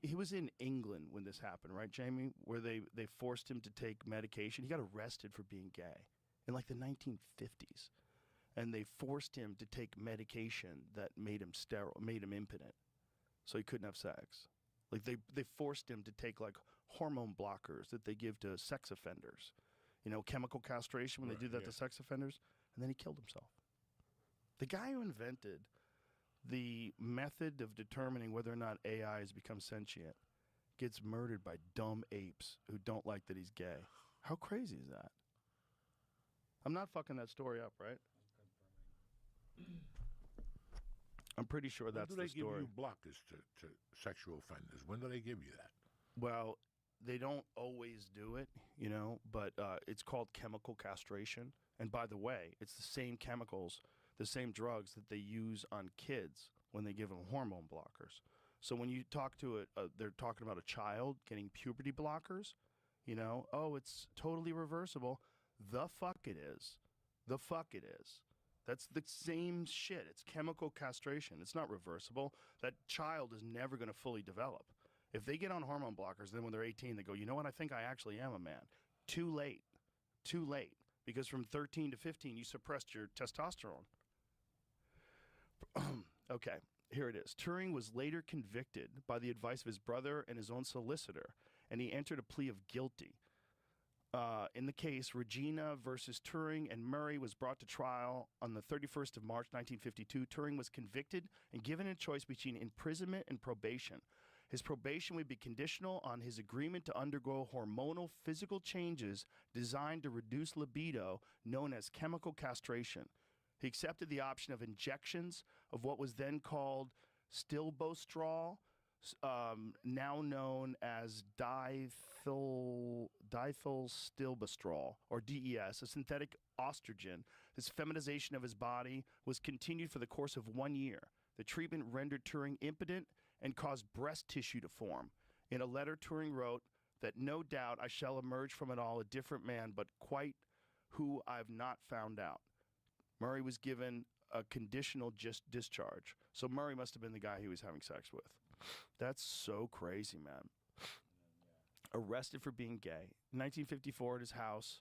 he was in England when this happened, right, Jamie? Where they forced him to take medication. He got arrested for being gay in like the 1950s. And they forced him to take medication that made him sterile, made him impotent. So he couldn't have sex. Like they forced him to take like hormone blockers that they give to sex offenders. You know, chemical castration when they do that yeah. to sex offenders. And then he killed himself. The guy who invented the method of determining whether or not AI has become sentient gets murdered by dumb apes who don't like that he's gay. How crazy is that? I'm not fucking that story up, right? I'm pretty sure When that's do the they story. give you blockers to sexual offenders? When do they give you that? Well, they don't always do it, you know, but it's called chemical castration. And by the way, it's the same chemicals, the same drugs that they use on kids when they give them hormone blockers. So when you talk to they're talking about a child getting puberty blockers, you know, oh, it's totally reversible. The fuck it is. The fuck it is. That's the same shit. It's chemical castration. It's not reversible. That child is never going to fully develop. If they get on hormone blockers, then when they're 18, they go, you know what? I think I actually am a man. Too late. Too late. Because from 13 to 15, you suppressed your testosterone. Okay, here it is. Turing was later convicted by the advice of his brother and his own solicitor, and he entered a plea of guilty. In the case, Regina versus Turing and Murray was brought to trial on the 31st of March, 1952. Turing was convicted and given a choice between imprisonment and probation. His probation would be conditional on his agreement to undergo hormonal physical changes designed to reduce libido, known as chemical castration. He accepted the option of injections of what was then called stilbostrol, now known as dithylstilbestrol, or DES, a synthetic estrogen. This feminization of his body was continued for the course of 1 year. The treatment rendered Turing impotent and caused breast tissue to form. In a letter, Turing wrote that, no doubt I shall emerge from it all a different man, but quite who I've not found out. Murray was given a conditional discharge. So Murray must have been the guy he was having sex with. That's so crazy, man. Arrested for being gay. In 1954 at his house,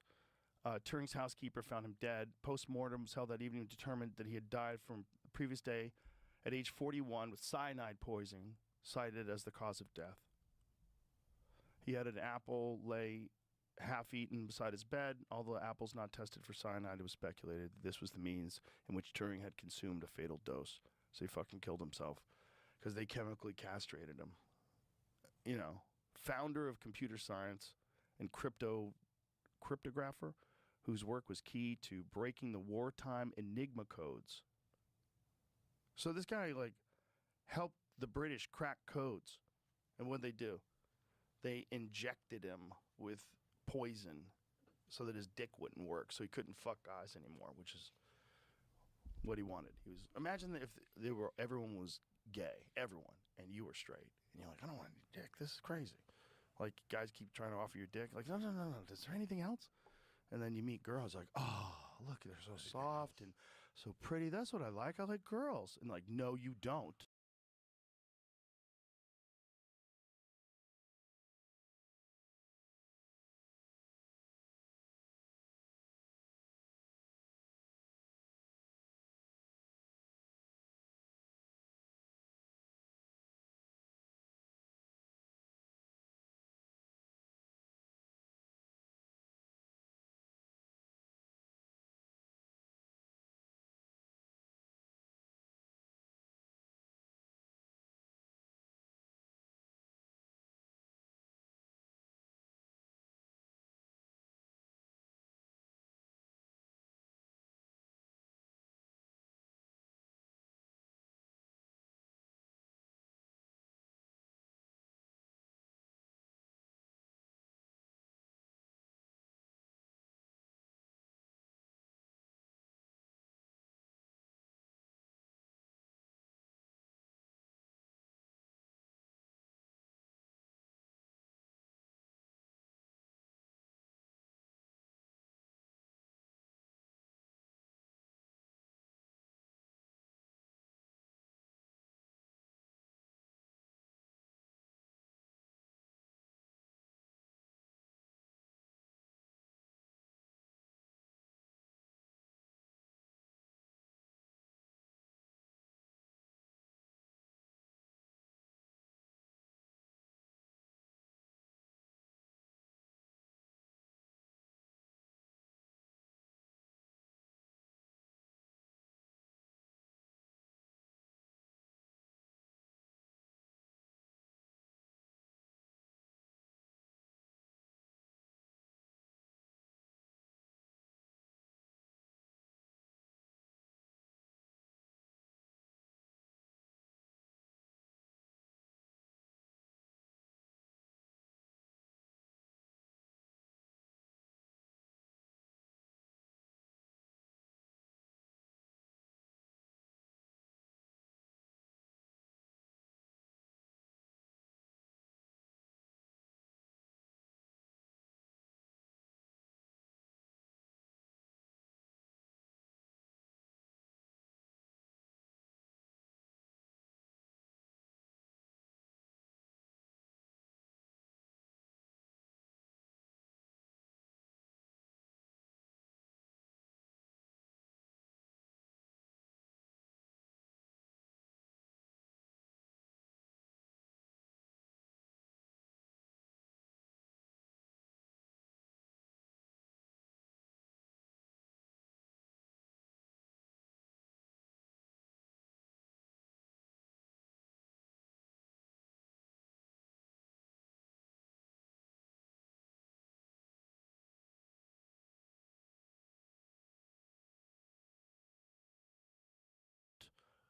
Turing's housekeeper found him dead. Post-mortem was held that evening and determined that he had died from the previous day at age 41 with cyanide poisoning, cited as the cause of death. He had an apple lay half-eaten beside his bed. Although apples not tested for cyanide, it was speculated that this was the means in which Turing had consumed a fatal dose. So he fucking killed himself. because they chemically castrated him. You know, founder of computer science and cryptographer, whose work was key to breaking the wartime Enigma codes. So this guy, like, helped the British crack codes. And what'd they do? They injected him with poison so that his dick wouldn't work, so he couldn't fuck guys anymore, which is what he wanted. He was, imagine if everyone was gay, everyone, and you were straight, and you're like, I don't want any dick. This is crazy. Like, guys keep trying to offer your dick. Like, no. Is there anything else? And then you meet girls like, oh, look, they're so soft and so pretty. That's what I like. I like girls. And like, no, you don't.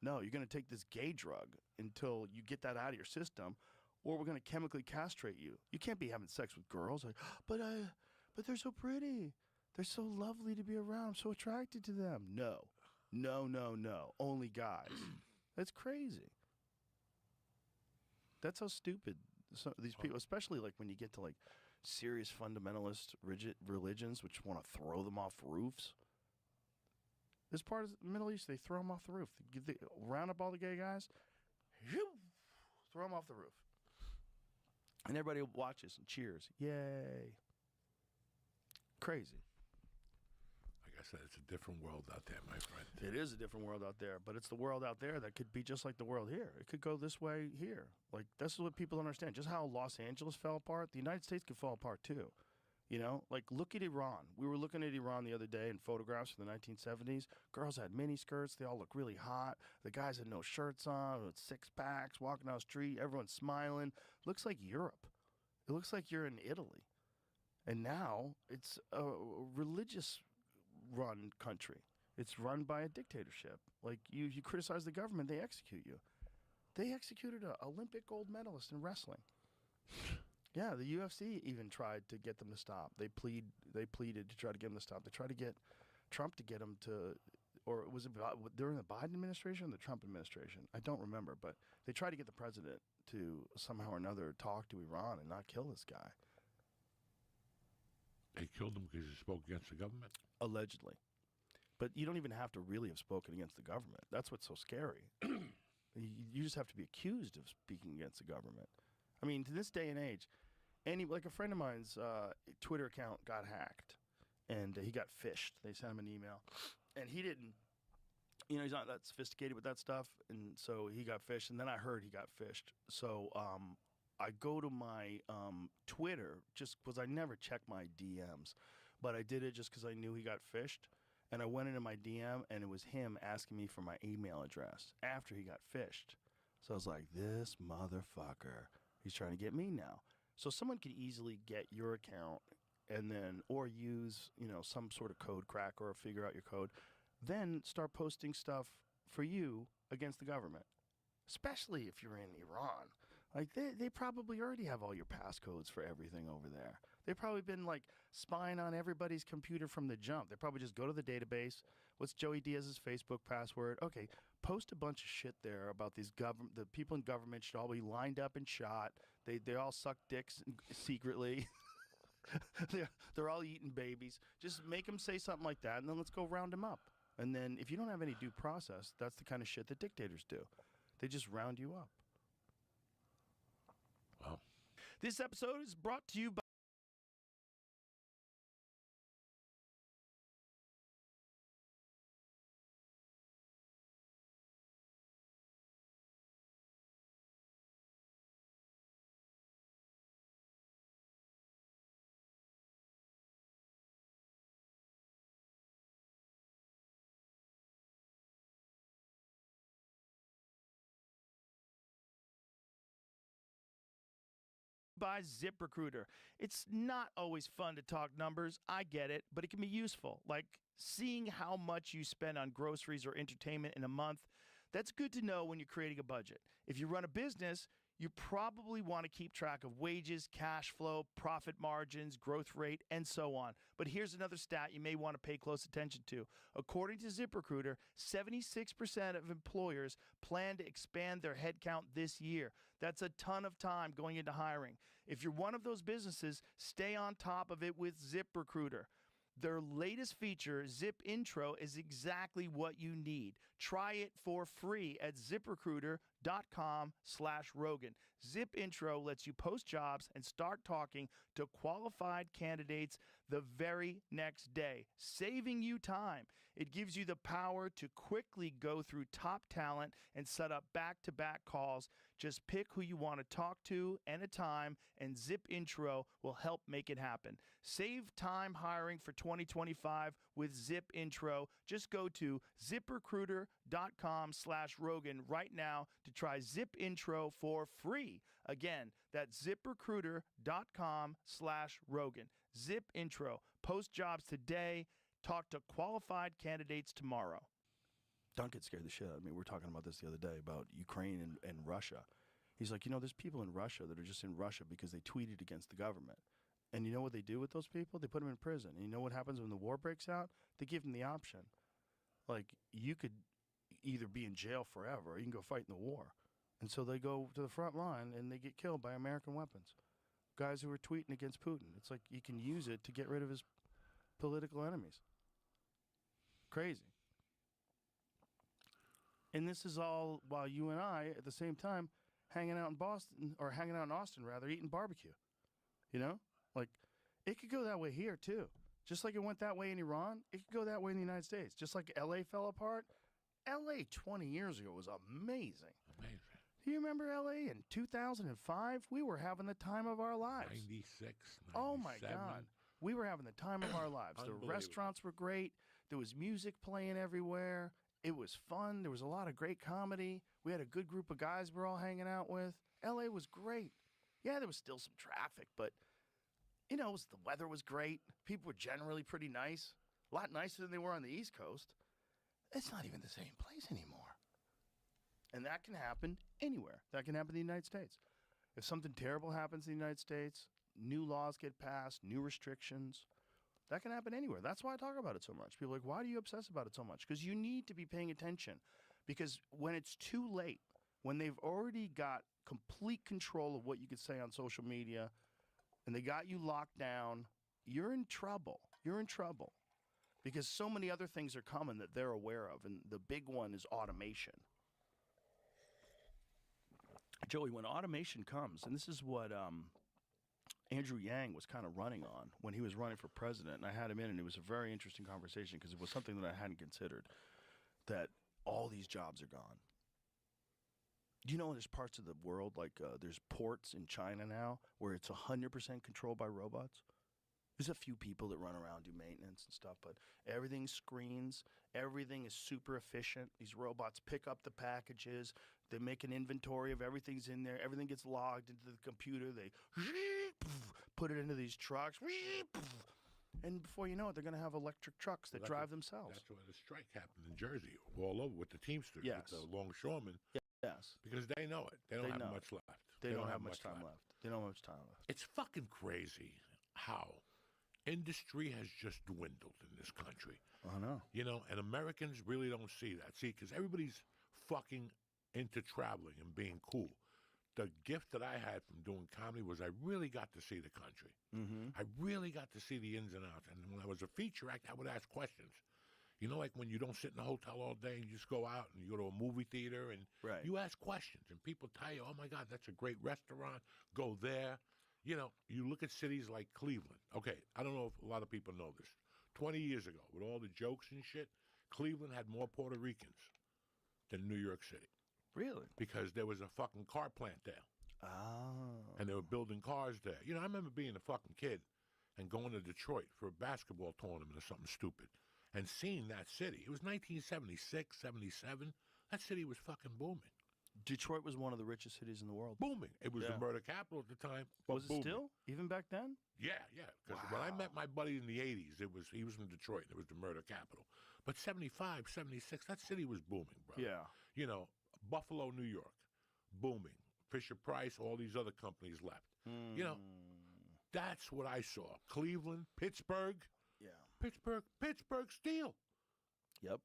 No, you're going to take this gay drug until you get that out of your system, or we're going to chemically castrate you. You can't be having sex with girls. Like, but they're so pretty. They're so lovely to be around. I'm so attracted to them. No. Only guys. That's crazy. That's how stupid these people, especially like when you get to like serious fundamentalist rigid religions, which want to throw them off roofs. This part of the Middle East, they throw them off the roof. They round up all the gay guys, throw them off the roof. And everybody watches and cheers. Yay. Crazy. Like I said, it's a different world out there, my friend. It is a different world out there, but it's the world out there that could be just like the world here. It could go this way here. Like, this is what people don't understand. Just how Los Angeles fell apart, the United States could fall apart too. You know, like look at Iran. We were looking at Iran the other day in photographs from the 1970s. Girls had mini skirts. They all look really hot. The guys had no shirts on, with six packs, walking down the street. Everyone's smiling. Looks like Europe. It looks like you're in Italy. And now it's a religious run country. It's run by a dictatorship. Like you criticize the government, they execute you. They executed an Olympic gold medalist in wrestling. Yeah, the UFC even tried to get them to stop. They pleaded to try to get them to stop. They tried to get Trump to get them to, or was it during the Biden administration or the Trump administration? I don't remember, but they tried to get the president to somehow or another talk to Iran and not kill this guy. They killed him because he spoke against the government? Allegedly. But you don't even have to really have spoken against the government. That's what's so scary. You just have to be accused of speaking against the government. I mean, to this day and age, like a friend of mine's Twitter account got hacked, and he got phished. They sent him an email, and he didn't, he's not that sophisticated with that stuff, and so he got phished, and then I heard he got phished. So I go to my Twitter, just because I never check my DMs, but I did it just because I knew he got phished. And I went into my DM, and it was him asking me for my email address after he got phished. So I was like, this motherfucker, he's trying to get me now. So someone could easily get your account and then, or use, some sort of code crack or figure out your code, then start posting stuff for you against the government, especially if you're in Iran. Like, they probably already have all your passcodes for everything over there. They've probably been, like, spying on everybody's computer from the jump. They probably just go to the database. What's Joey Diaz's Facebook password? Okay, post a bunch of shit there about these the people in government should all be lined up and shot. They all suck dicks secretly. they're all eating babies. Just make them say something like that, and then let's go round them up. And then if you don't have any due process, that's the kind of shit that dictators do. They just round you up. Wow. This episode is brought to you by ZipRecruiter. It's not always fun to talk numbers. I get it, but it can be useful. Like seeing how much you spend on groceries or entertainment in a month. That's good to know when you're creating a budget. If you run a business, you probably want to keep track of wages, cash flow, profit margins, growth rate, and so on. But here's another stat you may want to pay close attention to. According to ZipRecruiter, 76% of employers plan to expand their headcount this year. That's a ton of time going into hiring. If you're one of those businesses, stay on top of it with ZipRecruiter. Their latest feature, Zip Intro, is exactly what you need. Try it for free at ZipRecruiter.com/Rogan. Zip Intro lets you post jobs and start talking to qualified candidates the very next day, saving you time. It gives you the power to quickly go through top talent and set up back-to-back calls. Just pick who you want to talk to and a time, and Zip Intro will help make it happen. Save time hiring for 2025 with Zip Intro. Just go to ZipRecruiter.com/Rogan right now to try Zip Intro for free. Again, that's ZipRecruiter.com/Rogan. Zip Intro. Post jobs today. Talk to qualified candidates tomorrow. Duncan scared the shit out of me. We were talking about this the other day about Ukraine and Russia. He's like, there's people in Russia that are just in Russia because they tweeted against the government. And you know what they do with those people? They put them in prison. And you know what happens when the war breaks out? They give them the option. Like, you could either be in jail forever or you can go fight in the war. And so they go to the front line and they get killed by American weapons. Guys who are tweeting against Putin. It's like you can use it to get rid of his political enemies. Crazy. And this is all while you and I, at the same time, hanging out in Boston, or hanging out in Austin, rather, eating barbecue. Like, it could go that way here, too. Just like it went that way in Iran, it could go that way in the United States. Just like L.A. fell apart. L.A. 20 years ago was amazing. Amazing. Do you remember L.A. in 2005? We were having the time of our lives. 96, 97. Oh, my God. We were having the time of our lives. The Unbelievable. restaurants were great. There was music playing everywhere. It was fun. There was a lot of great comedy. We had a good group of guys we're all hanging out with. LA was great. Yeah, there was still some traffic, but you know, the weather was great. People were generally pretty nice. A lot nicer than they were on the East Coast. It's not even the same place anymore. And that can happen anywhere. That can happen in the United States. If something terrible happens in the United States, new laws get passed, new restrictions, that can happen anywhere. That's why I talk about it so much. People are like, why do you obsess about it so much? Because you need to be paying attention. Because when it's too late, when they've already got complete control of what you could say on social media, and they got you locked down, you're in trouble. You're in trouble. Because so many other things are coming that they're aware of, and the big one is automation. Joey, when automation comes, and this is what Andrew Yang was kind of running on when he was running for president, and I had him in, and it was a very interesting conversation because it was something that I hadn't considered, that all these jobs are gone. Do you know there's parts of the world, like there's ports in China now, where it's 100% controlled by robots? There's a few people that run around, do maintenance and stuff, but everything screens, everything is super efficient. These robots pick up the packages, they make an inventory of everything's in there, everything gets logged into the computer, they put it into these trucks, and before you know it, they're going to have electric trucks that drive themselves. That's why the strike happened in Jersey, all over with the Teamsters, Yes. with the longshoremen, Yes. because they know it. They don't have know much left. They don't have much time left. They don't have much time left. It's fucking crazy how industry has just dwindled in this country. I know. You know, and Americans really don't see that. See, because everybody's fucking into traveling and being cool. The gift that I had from doing comedy was I really got to see the country. Mm-hmm. I really got to see the ins and outs. And when I was a feature act, I would ask questions. You know, like when you don't sit in a hotel all day and you just go out and you go to a movie theater and Right. you ask questions and people tell you, oh my God, that's a great restaurant. Go there. You know, you look at cities like Cleveland. Okay, I don't know if a lot of people know this. 20 years ago, with all the jokes and shit, Cleveland had more Puerto Ricans than New York City Really? because there was a fucking car plant there. Oh. And they were building cars there. You know, I remember being a fucking kid and going to Detroit for a basketball tournament or something stupid and seeing that city. It was 1976, 77. That city was fucking booming. Detroit was one of the richest cities in the world. Booming. It was Yeah. the murder capital at the time. But Was it booming. still? Even back then? Yeah, yeah. Because when I met my buddy in the 80s, he was from Detroit. It was the murder capital. But 75, 76, that city was booming, bro. Yeah. You know, Buffalo, New York, booming. Fisher Price, all these other companies left. You know, that's what I saw. Cleveland, Pittsburgh, Yeah. Pittsburgh Steel. Yep.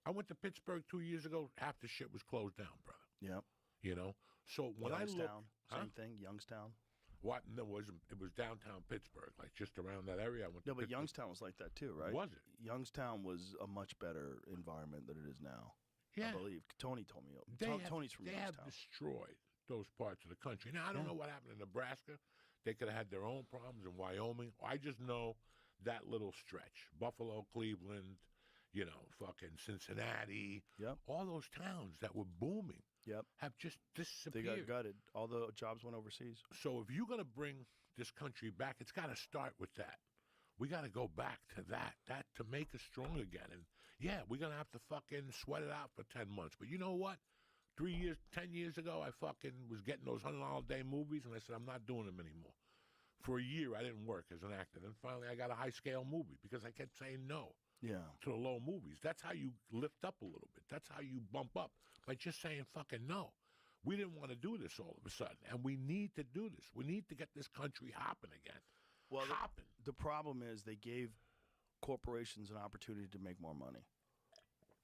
I went to Pittsburgh 2 years ago. Half the shit was closed down, brother. Yep. You know? So when I look... Youngstown. Huh? Same thing. Youngstown. What? No, it was downtown Pittsburgh, like just around that area. I went No, to but Pittsburgh. Youngstown was like that too, right? Was it? Youngstown was a much better environment than it is now. Yeah. I believe. Tony told me. Tony's from they have Youngstown. destroyed those parts of the country. Now, I don't know what happened in Nebraska. They could have had their own problems in Wyoming. I just know that little stretch. Buffalo, Cleveland, you know, fucking Cincinnati. Yep. All those towns that were booming Yep. have just They disappeared. got gutted. All the jobs went overseas. So if you're going to bring this country back, it's got to start with that. We got to go back to that to make us strong again. And yeah, we're going to have to fucking sweat it out for 10 months. But you know what? 10 years ago, I fucking was getting those $100 a day movies, and I said, I'm not doing them anymore. For a year, I didn't work as an actor. Then finally, I got a high-scale movie because I kept saying no Yeah. to the low movies. That's how you lift up a little bit. That's how you bump up, by just saying fucking no. We didn't want to do this all of a sudden, and we need to do this. We need to get this country hopping again. Well, hopping. The problem is they gave corporations an opportunity to make more money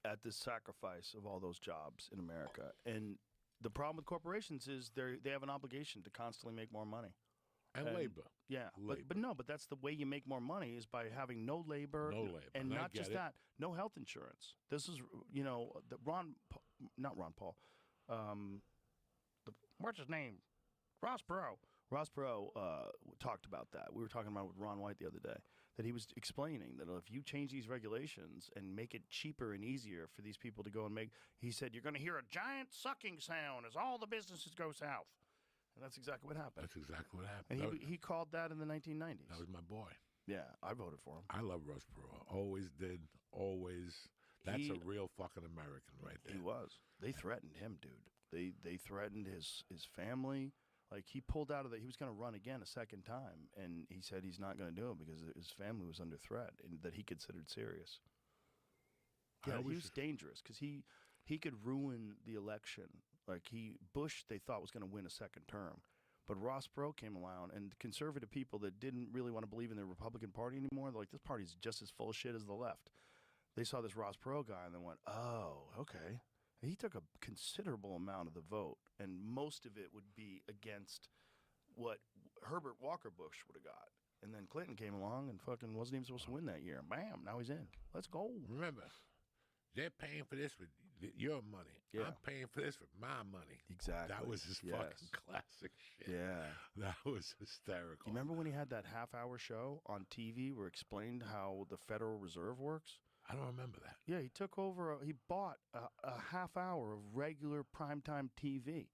at the sacrifice of all those jobs in America. And the problem with corporations is they have an obligation to constantly make more money. And labor. Yeah, Labor. but no, but that's the way you make more money is by having no labor. No labor, and and I not get just it. that, no health insurance. This is, you know, not Ron Paul. What's his name? Ross Perot. Ross Perot talked about that. We were talking about it with Ron White the other day, that he was explaining that if you change these regulations and make it cheaper and easier for these people to go and make, he said, you're going to hear a giant sucking sound as all the businesses go south. And that's exactly what happened. That's exactly what happened. And That was, he called that in the 1990s. that was my boy. Yeah, I voted for him. I love Ross Perot. Always did. Always. That's He- a real fucking American right there. He was. They threatened him, dude. They threatened his family. Like, he pulled out of the. He was going to run again a second time, and he said he's not going to do it because his family was under threat and that he considered serious. I Yeah, he always was dangerous because he could ruin the election. Like, Bush, they thought was going to win a second term. But Ross Perot came along, and conservative people that didn't really want to believe in the Republican Party anymore, they're like, this party's just as full of shit as the left. They saw this Ross Perot guy and then went, oh, okay. And he took a considerable amount of the vote, and most of it would be against what Herbert Walker Bush would have got. And then Clinton came along and fucking wasn't even supposed to win that year. Bam, now he's in. Let's go. Remember, they're paying for this with your money. Yeah. I'm paying for this with my money. Exactly. That was his fucking Yes. classic shit. Yeah. That was hysterical. You remember when he had that half-hour show on TV where he explained how the Federal Reserve works? I don't remember that. Yeah, he took over. He bought a half hour of regular primetime TV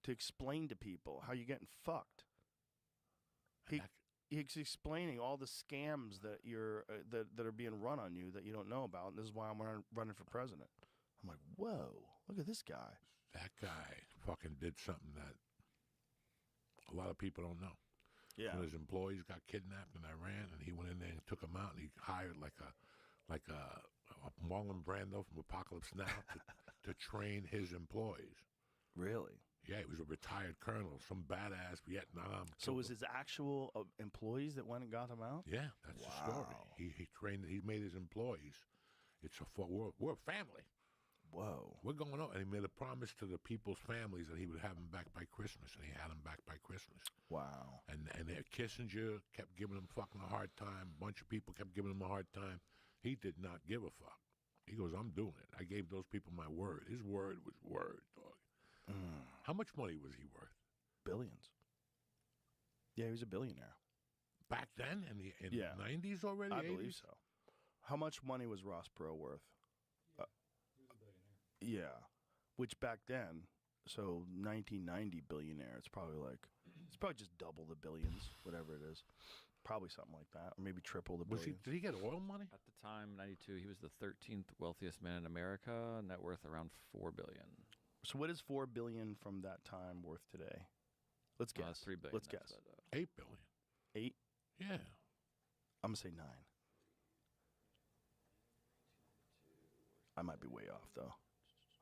to explain to people how you're getting fucked. And He's explaining all the scams that that are being run on you that you don't know about, and this is why I'm running for president. I'm like, whoa, look at this guy. that guy fucking did something that a lot of people don't know. Yeah, When his employees got kidnapped in Iran, and he went in there and took them out, and he hired like a Marlon Brando from Apocalypse Now to train his employees. really. Yeah, he was a retired colonel, some badass Vietnam. So killed was him. his actual employees that went and got him out? Yeah, that's the story. Wow. He trained. He made his employees. It's we're a family. Whoa. We're going on, and he made a promise to the people's families that he would have them back by Christmas, and he had them back by Christmas. Wow. And Kissinger kept giving him fucking a hard time. A bunch of people kept giving him a hard time. He did not give a fuck. He goes, I'm doing it. I gave those people my word. His word was word, dog. How much money was he worth? Billions. Yeah, he was a billionaire. Back then, in the Yeah. 90s already? I 80s? believe so. How much money was Ross Perot worth? Yeah, which back then, so 1990 billionaire, it's probably just double the billions, whatever it is. Probably something like that, or maybe triple the billions. Did he get oil money? At the time, 92, he was the 13th wealthiest man in America, net worth around $4 billion. So what is $4 billion from that time worth today? Let's guess. $3 billion. Let's that's guess. what, 8 billion. 8. Yeah. I'm gonna say 9. I might be way off though.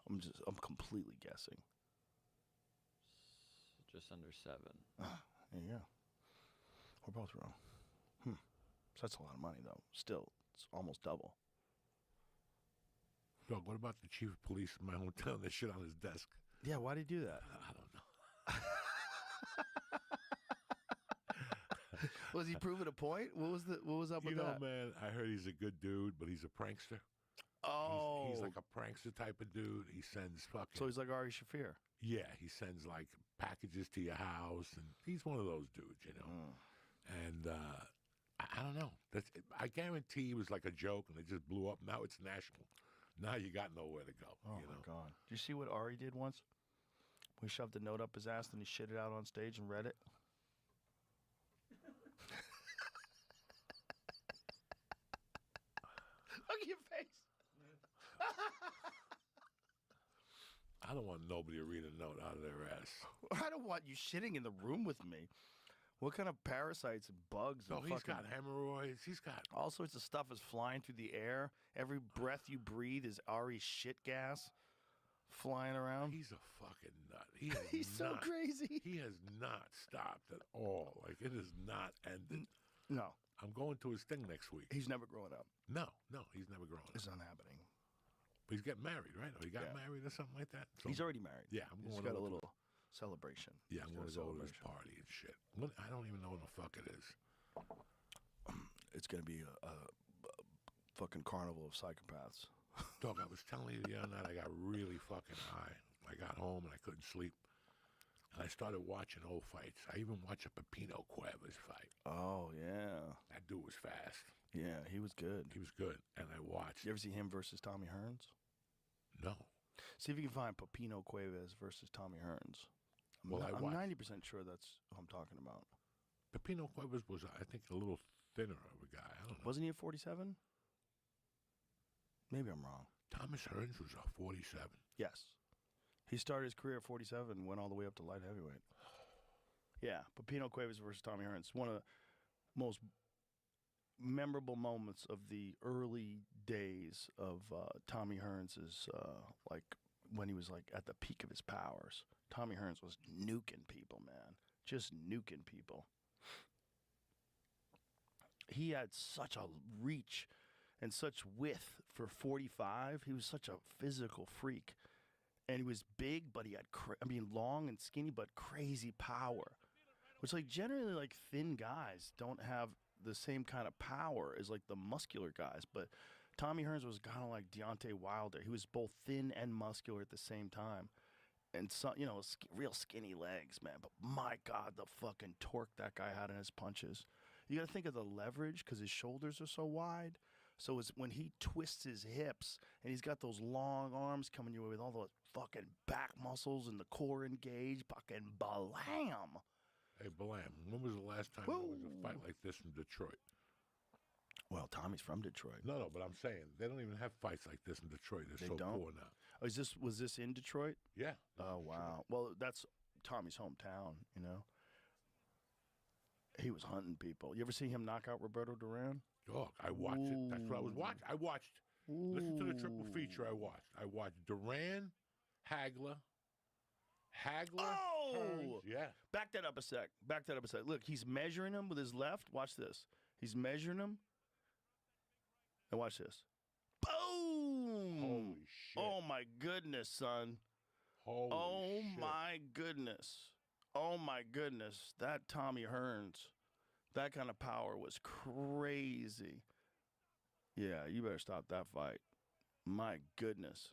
I'm completely guessing. just under 7. There you go. We're both wrong. So that's a lot of money though. Still, it's almost double. Dog, what about the chief of police in my hometown that shit on his desk? Yeah, why did he do that? I don't know. Was he proving a point? What was up You with know, that? man, I heard he's a good dude, but he's a prankster. Oh, He's like a prankster type of dude. He sends fucking... so he's like Ari Shafir. Yeah, he sends like packages to your house, and he's one of those dudes, you know. And I don't know. I guarantee it was like a joke, and it just blew up. Now it's national. Now you got nowhere to go. Oh you my know? God! Did you see what Ari did once? We shoved a note up his ass, and he shit it out on stage and read it. Look at your face. I don't want nobody to read a note out of their ass. I don't want you shitting in the room with me. What kind of parasites and bugs No, and he's fucking got hemorrhoids. He's got... all sorts of stuff is flying through the air. Every breath you breathe is Ari shit gas flying around. He's a fucking nut. He has He's so not- crazy. He has not stopped at all. Like, it has not ended. No, I'm going to his thing next week. he's never growing up. No, he's never grown up. It's not happening. But he's getting married, right? Or he got Yeah. married or something like that? So, He's already married. Yeah, I'm He's going got a over little celebration. Yeah, I'm He's going got to a go to his celebration. party and shit. I don't even know what the fuck it is. It's gonna be a fucking carnival of psychopaths. Dog, I was telling you the other night I got really fucking high. I got home and I couldn't sleep. And I started watching old fights. I even watched a Pepino Cuevas fight. Oh yeah, That dude was fast. yeah, he was good. He was good. And I watched... You ever see him versus Tommy Hearns? No. See if you can find Pepino Cuevas versus Tommy Hearns Well, I I'm watched. 90% sure that's who I'm talking about. Pepino Cuevas was, I think, a little thinner of a guy. I don't know. Wasn't he a 47? Maybe I'm wrong. Thomas Hearns was a 47. Yes. He started his career at 47 and went all the way up to light heavyweight. Yeah, Pepino Cuevas versus Tommy Hearns. One of the most memorable moments of the early days of Tommy Hearns' like when he was like at the peak of his powers. Tommy Hearns was nuking people, man. Just nuking people. He had such a reach and such width for 45. He was such a physical freak. And he was big, but he had, long and skinny, but crazy power. Which, like, generally, like, thin guys don't have the same kind of power as, like, the muscular guys. But Tommy Hearns was kind of like Deontay Wilder. He was both thin and muscular at the same time. And, so, you know, real skinny legs, man. But, my God, the fucking torque that guy had in his punches. You got to think of the leverage because his shoulders are so wide. So it's when he twists his hips and he's got those long arms coming your way with all those fucking back muscles and the core engaged, fucking blam. Hey, Blam, when was the last time there was a fight like this in Detroit? Well, Tommy's from Detroit. No, but I'm saying they don't even have fights like this in Detroit. They're They so don't? poor now. Oh, was this in Detroit? Yeah. Oh, wow. Well, that's Tommy's hometown, you know. He was hunting people. You ever see him knock out Roberto Duran? Dog, I watched it. That's what I was watching. I watched. Listen to the triple feature I watched. I watched Duran, Hagler, Oh! Hearns. Yeah. Back that up a sec. Look, he's measuring him with his left. Watch this. He's measuring him. And watch this. Boom! Holy shit. Oh, my goodness, son. Holy shit. My goodness. Oh, my goodness. That Tommy Hearns, that kind of power was crazy. Yeah, you better stop that fight. My goodness.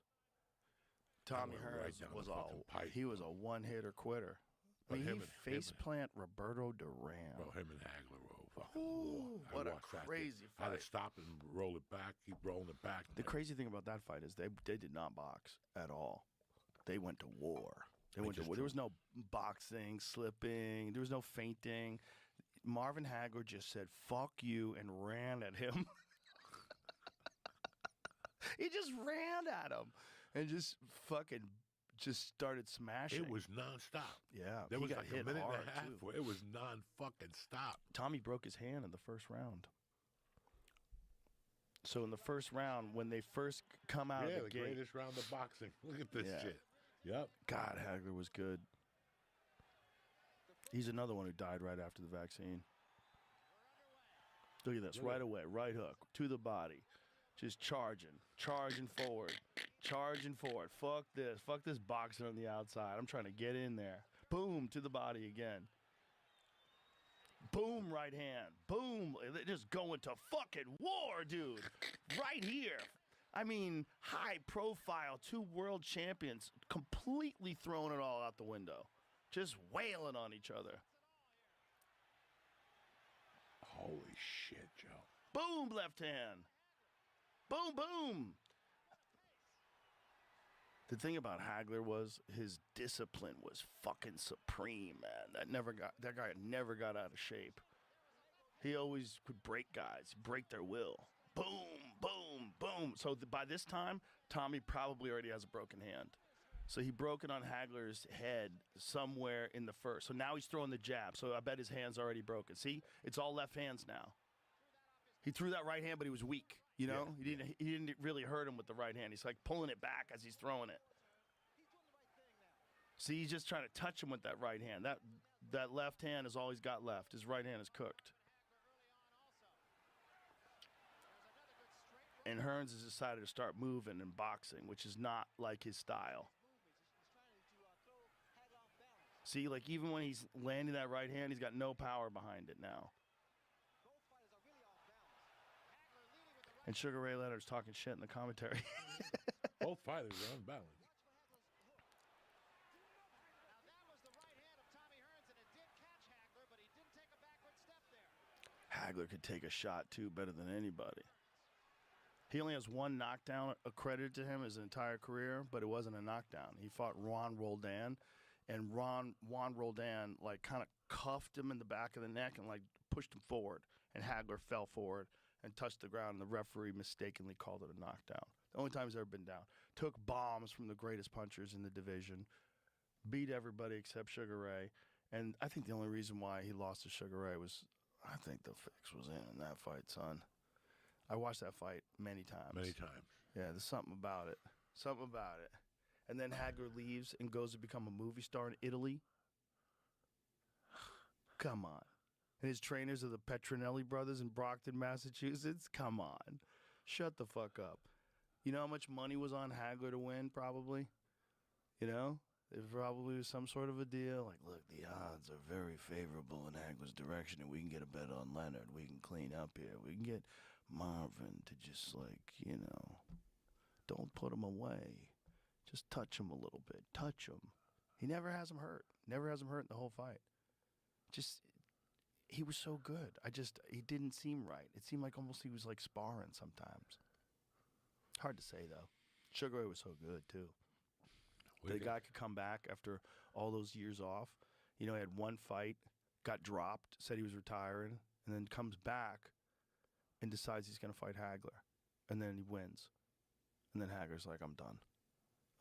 Tommy went right Hearns down was the fucking pipe, he was a one-hitter quitter. I But mean, him he and- face plant Roberto Duran. Bro, him and Hagler were a fucking Ooh, war. I what a watched that. crazy I had fight. to stop and roll it back, keep rolling it back. The crazy thing about that fight is they did not box at all. They went to war. They went to just war. There was no boxing, slipping. There was no feinting. Marvin Hagler just said, fuck you, and ran at him. He just ran at him and just fucking just started smashing. It was nonstop. Yeah, There he was got like a hit minute hard, and a half too. where it was non-fucking stop. Tommy broke his hand in the first round. So in the first round, when they first come out Yeah, of the the gate, greatest round of boxing. Look at this Yeah. shit. Yep. God, Hagler was good. He's another one who died right after the vaccine. Look at this, right away, right hook to the body, just charging forward. Fuck this boxing on the outside. I'm trying to get in there. Boom, to the body again. Boom, right hand. Boom, they're just going to fucking war, dude. Right here. I mean, high profile, 2 world champions completely throwing it all out the window. Just wailing on each other. Holy shit, Joe. Boom, left hand. Boom, boom. The thing about Hagler was his discipline was fucking supreme, man. That guy never got out of shape. He always could break guys, break their will. Boom, boom, boom. So by this time, Tommy probably already has a broken hand. So he broke it on Hagler's head somewhere in the first. So now he's throwing the jab. So I bet his hand's already broken. See, it's all left hands now. He threw that right hand, but he was weak. You know, he didn't really hurt him with the right hand. He's like pulling it back as he's throwing it. See, he's just trying to touch him with that right hand. That left hand is all he's got left. His right hand is cooked. And Hearns has decided to start moving and boxing, which is not like his style. See, like even when he's landing that right hand, he's got no power behind it now. And Sugar Ray Leonard's talking shit in the commentary. Both fighters are unbalanced. Hagler could take a shot, too, better than anybody. He only has 1 knockdown accredited to him his entire career, but it wasn't a knockdown. He fought Juan Roldan, and Juan Roldan like kind of cuffed him in the back of the neck and like pushed him forward, and Hagler fell forward and touched the ground, and the referee mistakenly called it a knockdown. The only time he's ever been down. Took bombs from the greatest punchers in the division, beat everybody except Sugar Ray, and I think the only reason why he lost to Sugar Ray was, I think the fix was in that fight, son. I watched that fight many times. Many times. Yeah, there's something about it. Something about it. And then Hagler leaves and goes to become a movie star in Italy. Come on. And his trainers are the Petronelli brothers in Brockton, Massachusetts. Come on. Shut the fuck up. You know how much money was on Hagler to win, probably? You know? There probably was some sort of a deal. Like, look, the odds are very favorable in Hagler's direction, and we can get a bet on Leonard. We can clean up here. We can get Marvin to just, like, you know, don't put him away. Just touch him a little bit. Touch him. He never has him hurt. Never has him hurt in the whole fight. Just, he was so good. He didn't seem right. It seemed like almost he was like sparring sometimes. Hard to say, though. Sugar Ray was so good, too. The guy could come back after all those years off. You know, he had one fight, got dropped, said he was retiring, and then comes back and decides he's going to fight Hagler. And then he wins. And then Hagler's like, I'm done.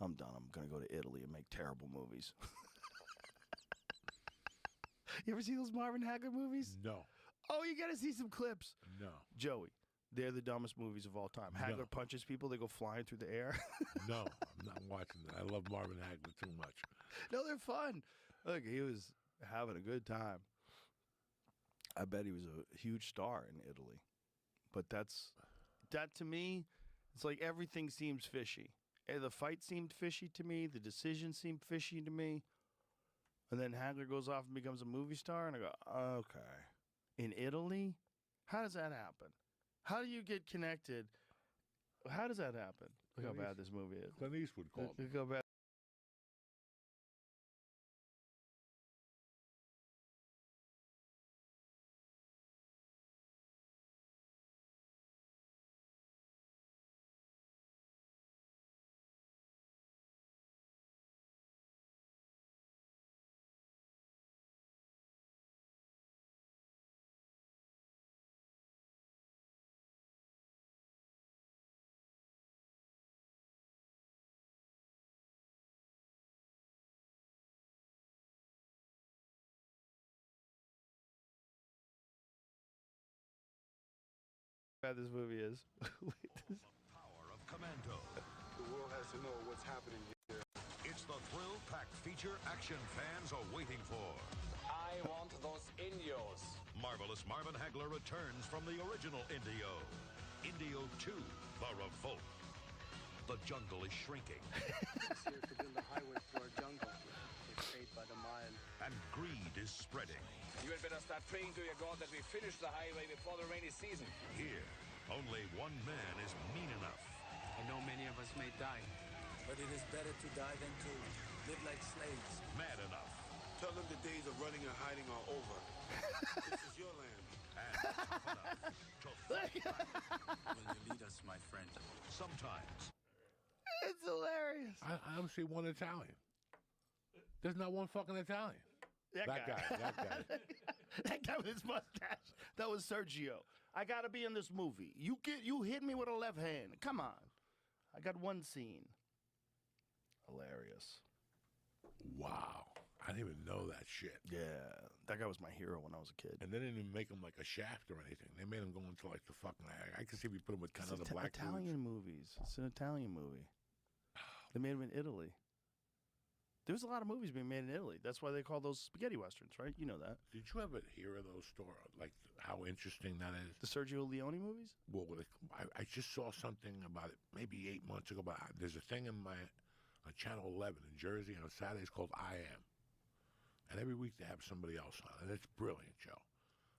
I'm done. I'm going to go to Italy and make terrible movies. You ever see those Marvin Hagler movies? No. Oh, you got to see some clips. No. Joey, they're the dumbest movies of all time. Hagler punches people, they go flying through the air. No, I'm not watching that. I love Marvin Hagler too much. No, they're fun. Look, he was having a good time. I bet he was a huge star in Italy. But that to me, it's like everything seems fishy. The fight seemed fishy to me. The decision seemed fishy to me. And then Hagler goes off and becomes a movie star, and I go, okay. In Italy? How does that happen? How do you get connected? How does that happen? Look how bad this movie is. Clint Eastwood called me. Look how bad. Bad this movie is. Power of Commando. The world has to know what's happening here. It's the thrill-packed feature action fans are waiting for. I want those Indios. Marvelous Marvin Hagler returns from the original Indio. Indio 2, The Revolt. The jungle is shrinking. It's here to build a highway through our jungle. It's paid by the mile. And greed is spreading. You had better start praying to your God that we finish the highway before the rainy season. Here, only one man is mean enough. I know many of us may die, but it is better to die than to live like slaves. Mad enough. Tell them the days of running and hiding are over. This is your land. And tough enough to fight back. Will you lead us, my friend? Sometimes. It's hilarious. I don't see one Italian. There's not one fucking Italian. That guy. That guy with his mustache. That was Sergio. I gotta be in this movie. You hit me with a left hand. Come on. I got one scene. Hilarious. Wow. I didn't even know that shit. Yeah. That guy was my hero when I was a kid. And they didn't even make him like a Shaft or anything. They made him go into like the fucking. I can see if you put him with kind of the black Italian dudes. movies. It's an Italian movie. They made him in Italy. There's a lot of movies being made in Italy. That's why they call those spaghetti westerns, right? You know that. Did you ever hear of those stories? Like how interesting that is? The Sergio Leone movies? Well, I just saw something about it maybe 8 months ago. But there's a thing on Channel 11 in Jersey on Saturdays called I Am. And every week they have somebody else on. And it's a brilliant show.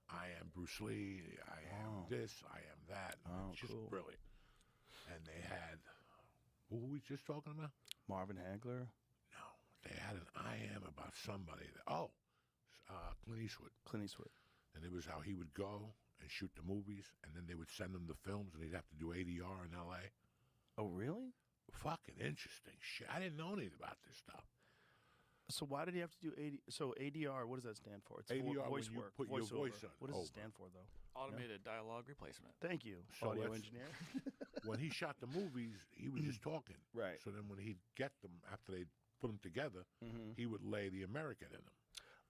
I am Bruce Lee. I am this. I am that. Oh, it's just cool. brilliant. And they had, who were we just talking about? Marvin Hagler. No. They had an I Am about somebody. Clint Eastwood. Clint Eastwood. And it was how he would go and shoot the movies, and then they would send him the films, and he'd have to do ADR in L.A. Oh, really? Fucking interesting shit. I didn't know anything about this stuff. So why did he have to do So ADR, what does that stand for? It's ADR voice when you work. put your voiceover. voice on What does over. it stand for, though? Automated dialogue replacement. Thank you, So audio let's- engineer. When he shot the movies, he was just talking. Right. So then when he'd get them after they put them together, he would lay the American in them.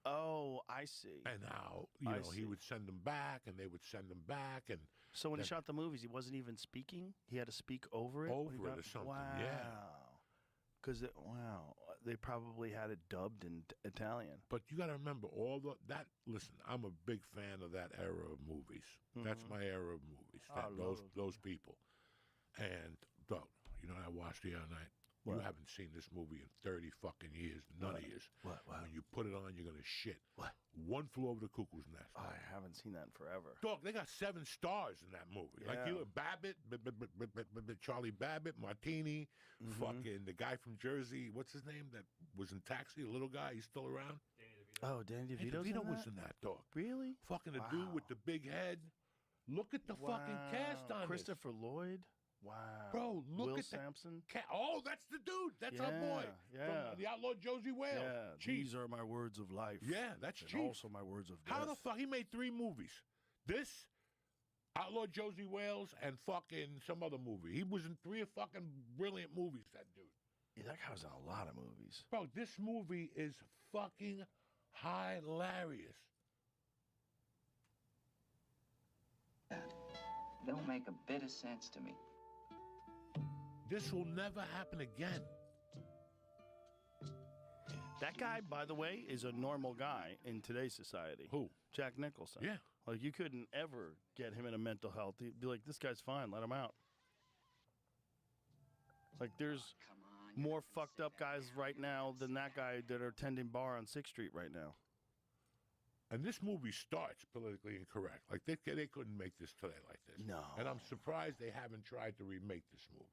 Oh, I see. And now, you I know, he see. would send them back, and they would send them back, and So when he then- shot the movies, he wasn't even speaking. He had to speak over it. when he Over it got- or something, Wow. yeah. Because they probably had it dubbed in Italian. But you got to remember that. Listen, I'm a big fan of that era of movies. That's my era of movies. I That, love those people. And Doug, you know what I watched the other night? You What? haven't seen this movie in 30 fucking years, none of years. What? When you put it on, you're gonna shit. What? One Flew Over the Cuckoo's Nest. I haven't seen that in forever. Dog, they got 7 stars in that movie. Like Yeah. you, Babbitt, Charlie Babbitt, Martini, fucking the guy from Jersey. What's his name? That was in Taxi, the little guy. He's still around. Oh, Danny Hey, DeVito's DeVito in was that? in that, dog. Really? Fucking the dude with the big head. Look at the fucking cast on Christopher Lloyd. Wow. this. Bro, look Will at Sampson. the Oh, that's the dude. That's our boy. Yeah. From the Outlaw Josie Wales. Yeah. Chief. These are my words of life. Yeah, that's and Chief. also my words of death. How the fuck? He made 3 movies. This, Outlaw Josie Wales, and fucking some other movie. He was in 3 fucking brilliant movies, that dude. Yeah, that guy was in a lot of movies. Bro, this movie is fucking hilarious. Don't make a bit of sense to me. This will never happen again. That guy, by the way, is a normal guy in today's society. Who? Jack Nicholson. Yeah. Like, you couldn't ever get him in a mental health. You'd be like, this guy's fine. Let him out. Like, there's more fucked up guys right now than that guy that are tending bar on 6th Street right now. And this movie starts politically incorrect. Like, they couldn't make this today like this. No. And I'm surprised they haven't tried to remake this movie.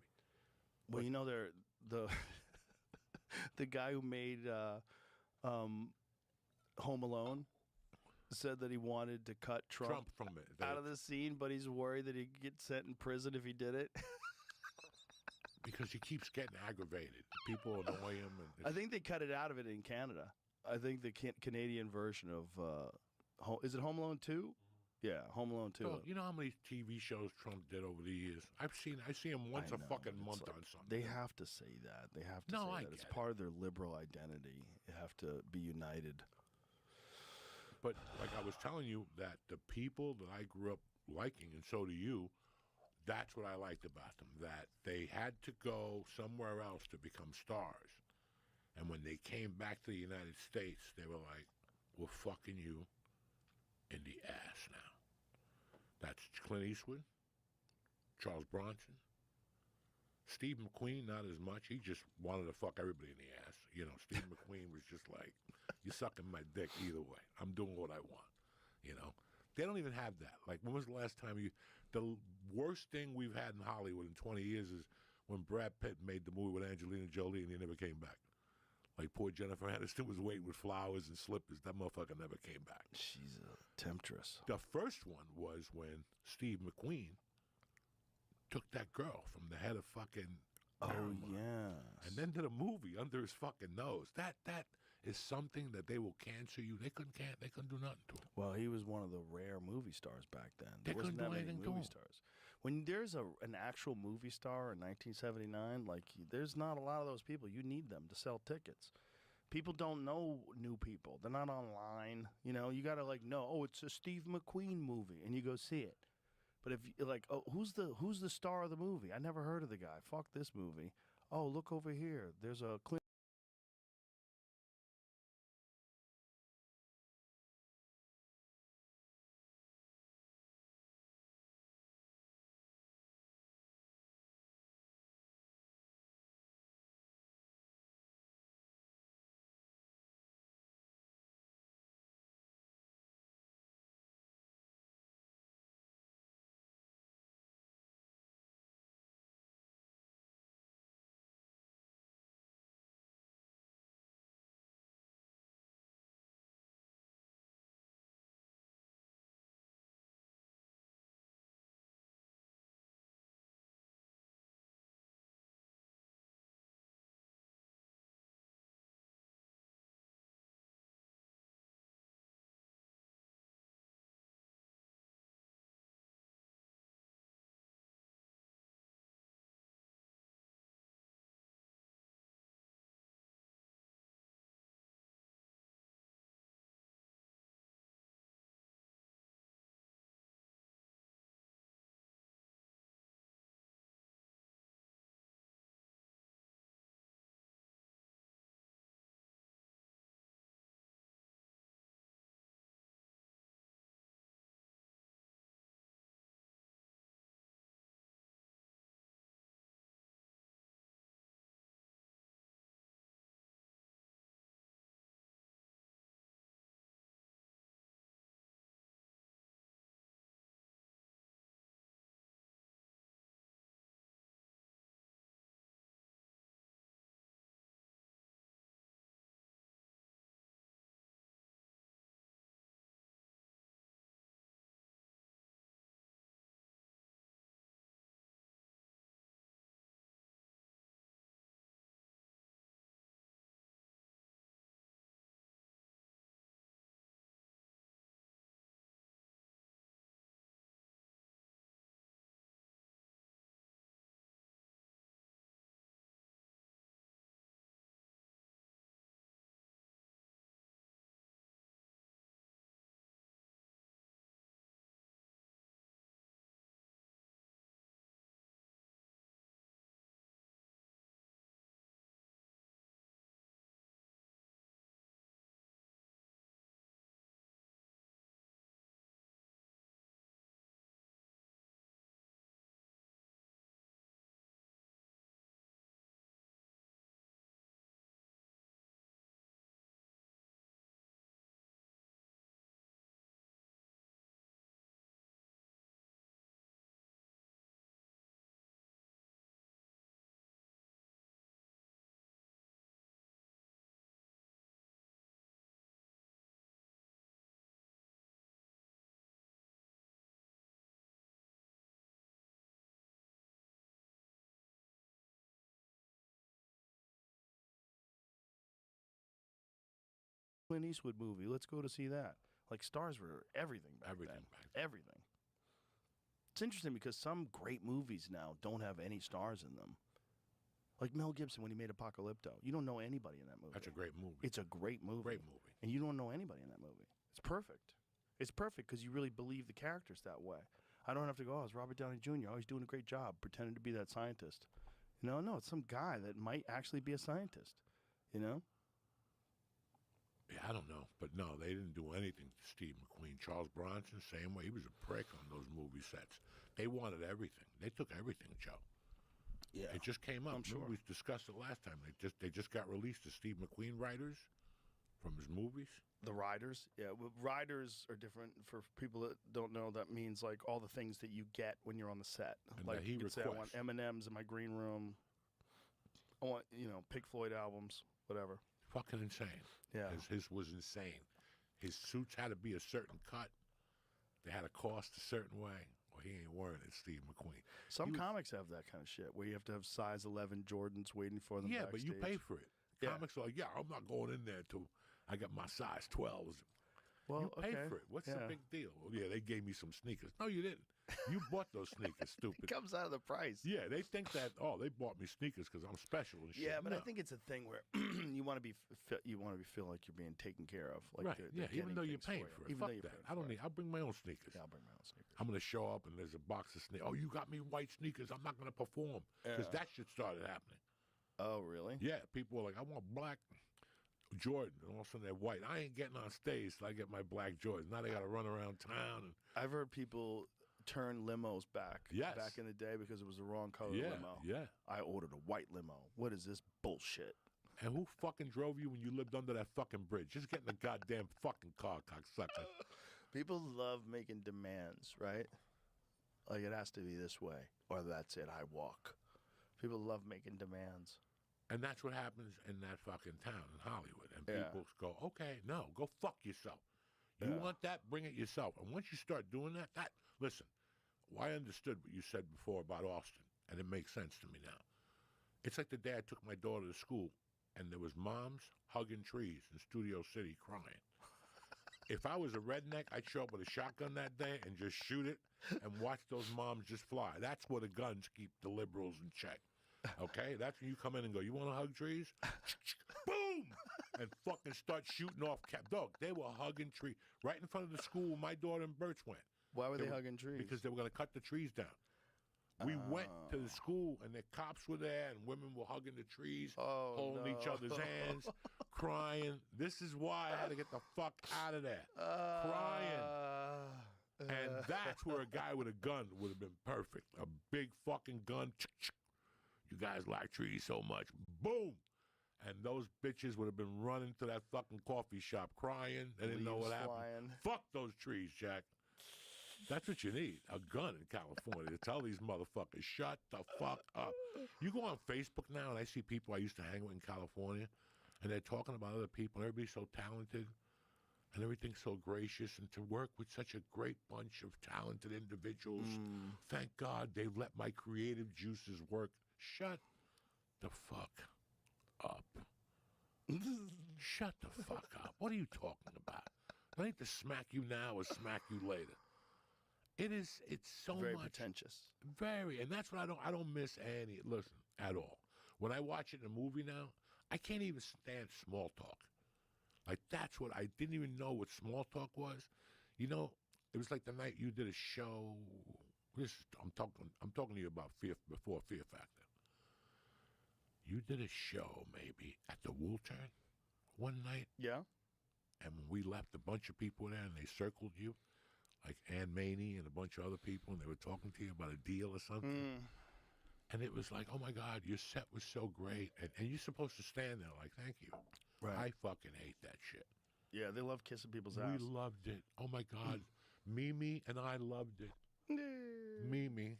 Well, you know, the the guy who made Home Alone said that he wanted to cut Trump from it. out of the scene, but he's worried that he'd get sent in prison if he did it. Because he keeps getting aggravated. People annoy him. And I think they cut it out of it in Canada. I think the Canadian version of is it Home Alone 2? Yeah, Home Alone 2. Dog, you know how many TV shows Trump did over the years? I see him once I a know, fucking it's month like- on something. They have to say that. They have to No, say I that. It's get it. part of their liberal identity. They have to be united. But like I was telling you, that the people that I grew up liking, and so do you, that's what I liked about them. That they had to go somewhere else to become stars. And when they came back to the United States, they were like, we're fucking you in the ass now. That's Clint Eastwood, Charles Bronson, Steve McQueen, not as much. He just wanted to fuck everybody in the ass. You know, Steve McQueen was just like, you're sucking my dick either way. I'm doing what I want. You know, they don't even have that. Like, when was the last time the worst thing we've had in Hollywood in 20 years is when Brad Pitt made the movie with Angelina Jolie and he never came back. Like, poor Jennifer Aniston was waiting with flowers and slippers. That motherfucker never came back. She's a temptress. The first one was when Steve McQueen took that girl from the head of fucking Paramount and then did a movie under his fucking nose. That is something that they will cancel you. They couldn't do nothing to him. Well, he was one of the rare movie stars back then. They There wasn't couldn't that do many anything to movie him. stars. When there's an actual movie star in 1979, like, there's not a lot of those people. You need them to sell tickets. People don't know new people. They're not online. You know, you got to know, oh, it's a Steve McQueen movie, and you go see it. But if you're like, oh, who's the star of the movie? I never heard of the guy. Fuck this movie. Oh, look over here. There's a Clint Clint Eastwood movie. Let's go to see that. Like, stars were everything back Everything then. back then. Everything. It's interesting because some great movies now don't have any stars in them. Like Mel Gibson when he made Apocalypto. You don't know anybody in that movie. That's a great movie. It's a great movie. Great movie. And you don't know anybody in that movie. It's perfect. It's perfect because you really believe the characters that way. I don't have to go, oh, it's Robert Downey Jr. Oh, he's doing a great job pretending to be that scientist. No, it's some guy that might actually be a scientist. You know? Yeah, I don't know. But no, they didn't do anything to Steve McQueen. Charles Bronson, same way. He was a prick on those movie sets. They wanted everything. They took everything, Joe. Yeah. It just came up. I'm sure. We discussed it last time. They just got released the Steve McQueen writers from his movies. The riders, yeah. Well, riders are different for people that don't know. That means like all the things that you get when you're on the set. And like that he you could say, I want requests. M&Ms in my green room. I want Pink Floyd albums, whatever. Fucking insane. Yeah. His was insane. His suits had to be a certain cut. They had to cost a certain way. Well, he ain't wearing it, Steve McQueen. Some comics have that kind of shit where you have to have size 11 Jordans waiting for them. Yeah, but you backstage. pay for it. Yeah. Comics are like, yeah, I'm not going in there till I got my size 12s. Well, you pay okay. for it. What's Yeah. the big deal? Well, yeah, they gave me some sneakers. No, you didn't. You bought those sneakers, stupid. It comes out of the price. Yeah, they think that, oh, they bought me sneakers because I'm special and shit. Yeah, but I No. think it's a thing where you want to be feel like you're being taken care of. Like right, they're yeah, even getting though you're things paying for for you. it. Even Fuck though you're that. paying I don't for need, it. I'll bring my own sneakers. Yeah, I'll bring my own sneakers. I'm going to show up and there's a box of sneakers. Oh, you got me white sneakers. I'm not going to perform. Because Yeah. that shit started happening. Oh, really? Yeah, people were like, I want black Jordan. And all of a sudden they're white. I ain't getting on stage till I get my black Jordans. Now they got to run around town. And I've heard people turn limos back. Yes. Back in the day because it was the wrong color yeah, limo. yeah. I ordered a white limo. What is this bullshit? And who fucking drove you when you lived under that fucking bridge? Just get in the goddamn fucking car, cocksucker. People love making demands, right? Like it has to be this way, or that's it. I walk. People love making demands. And that's what happens in that fucking town in Hollywood. And Yeah. people go, okay, no, go fuck yourself. You Yeah. want that, bring it yourself. And once you start doing that, listen, well, I understood what you said before about Austin, and it makes sense to me now. It's like the day I took my daughter to school, and there was moms hugging trees in Studio City crying. If I was a redneck, I'd show up with a shotgun that day and just shoot it and watch those moms just fly. That's where the guns keep the liberals in check. Okay? That's when you come in and go, you want to hug trees? Boom! And fucking start shooting off Dog, they were hugging trees right in front of the school where my daughter and Birch went. Why were they hugging trees? Because they were going to cut the trees down. We went to the school, and the cops were there, and women were hugging the trees, holding each other's hands, crying. This is why I had to get the fuck out of there. Crying. And that's where a guy with a gun would have been perfect. A big fucking gun. You guys like trees so much. Boom. And those bitches would have been running to that fucking coffee shop crying. They didn't know what Leaves happened. flying. Fuck those trees, Jack. That's what you need, a gun in California to tell these motherfuckers, shut the fuck up. You go on Facebook now, and I see people I used to hang with in California, and they're talking about other people, and everybody's so talented, and everything's so gracious, and to work with such a great bunch of talented individuals, thank God they've let my creative juices work. Shut the fuck up. Shut the fuck up. What are you talking about? I need to smack you now or smack you later. It's so Very much. pretentious. Very, and that's what I don't miss any, listen, at all. When I watch it in a movie now, I can't even stand small talk. Like, that's what, I didn't even know what small talk was. You know, it was like the night you did a show, I'm talking to you about before Fear Factor. You did a show, maybe, at the Woolturn one night. Yeah. And when we left, a bunch of people were there, and they circled you, like Ann Maney and a bunch of other people, and they were talking to you about a deal or something. And it was like, oh, my God, your set was so great. And you're supposed to stand there like, thank you. Right. I fucking hate that shit. Yeah, they love kissing people's ass. We loved it. Oh, my God. Mimi and I loved it. Mimi.